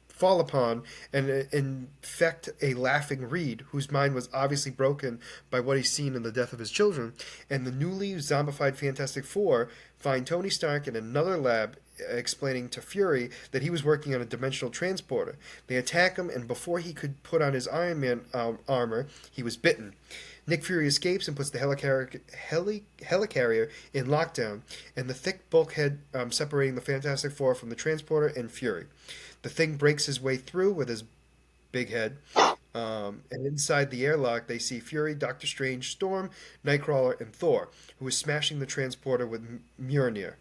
A: fall upon and infect a laughing Reed, whose mind was obviously broken by what he's seen in the death of his children, and the newly zombified Fantastic Four find Tony Stark in another lab explaining to Fury that he was working on a dimensional transporter. They attack him, and before he could put on his Iron Man armor, he was bitten. Nick Fury escapes and puts the helicarrier in lockdown, and the thick bulkhead separating the Fantastic Four from the transporter and Fury. The Thing breaks his way through with his big head, and inside the airlock they see Fury, Doctor Strange, Storm, Nightcrawler, and Thor, who is smashing the transporter with Mjolnir.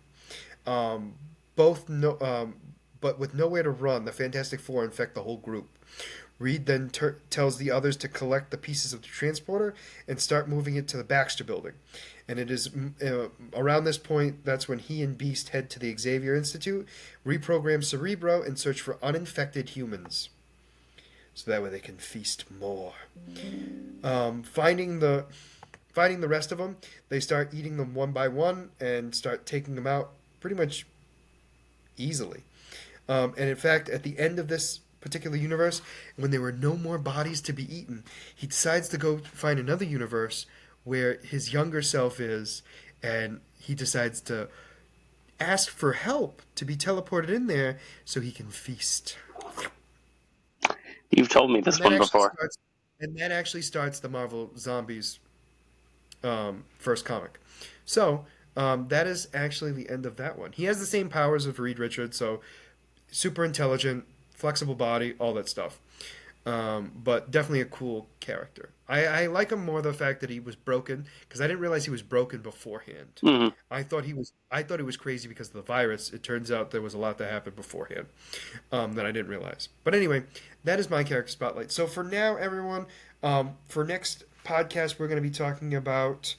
A: Um, but with nowhere to run, the Fantastic Four infect the whole group. Reed then tells the others to collect the pieces of the transporter and start moving it to the Baxter building. And it is around this point that's when he and Beast head to the Xavier Institute, reprogram Cerebro, and search for uninfected humans, so that way they can feast more. Finding the rest of them, they start eating them one by one and start taking them out pretty much easily. And in fact, at the end of this particular universe, when there were no more bodies to be eaten, he decides to go find another universe where his younger self is, and he decides to ask for help to be teleported in there so he can feast.
B: You've told me
A: And
B: this
A: that
B: one
A: actually
B: before.
A: starts. And that actually starts the Marvel Zombies first comic. So that is actually the end of that one. He has the same powers of Reed Richards, so super intelligent, flexible body, all that stuff. But definitely a cool character. I like him more the fact that he was broken because I didn't realize he was broken beforehand.
B: Hmm.
A: I thought he was crazy because of the virus. It turns out there was a lot that happened beforehand that I didn't realize. But anyway, that is my character spotlight. So for now, everyone, for next podcast, we're going to be talking about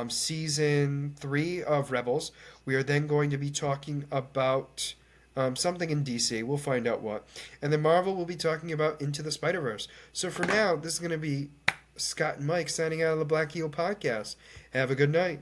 A: season 3 of Rebels. We are then going to be talking about something in DC. We'll find out what. And then Marvel will be talking about Into the Spider-Verse. So for now, this is going to be Scott and Mike signing out of the Black Eel podcast. Have a good night.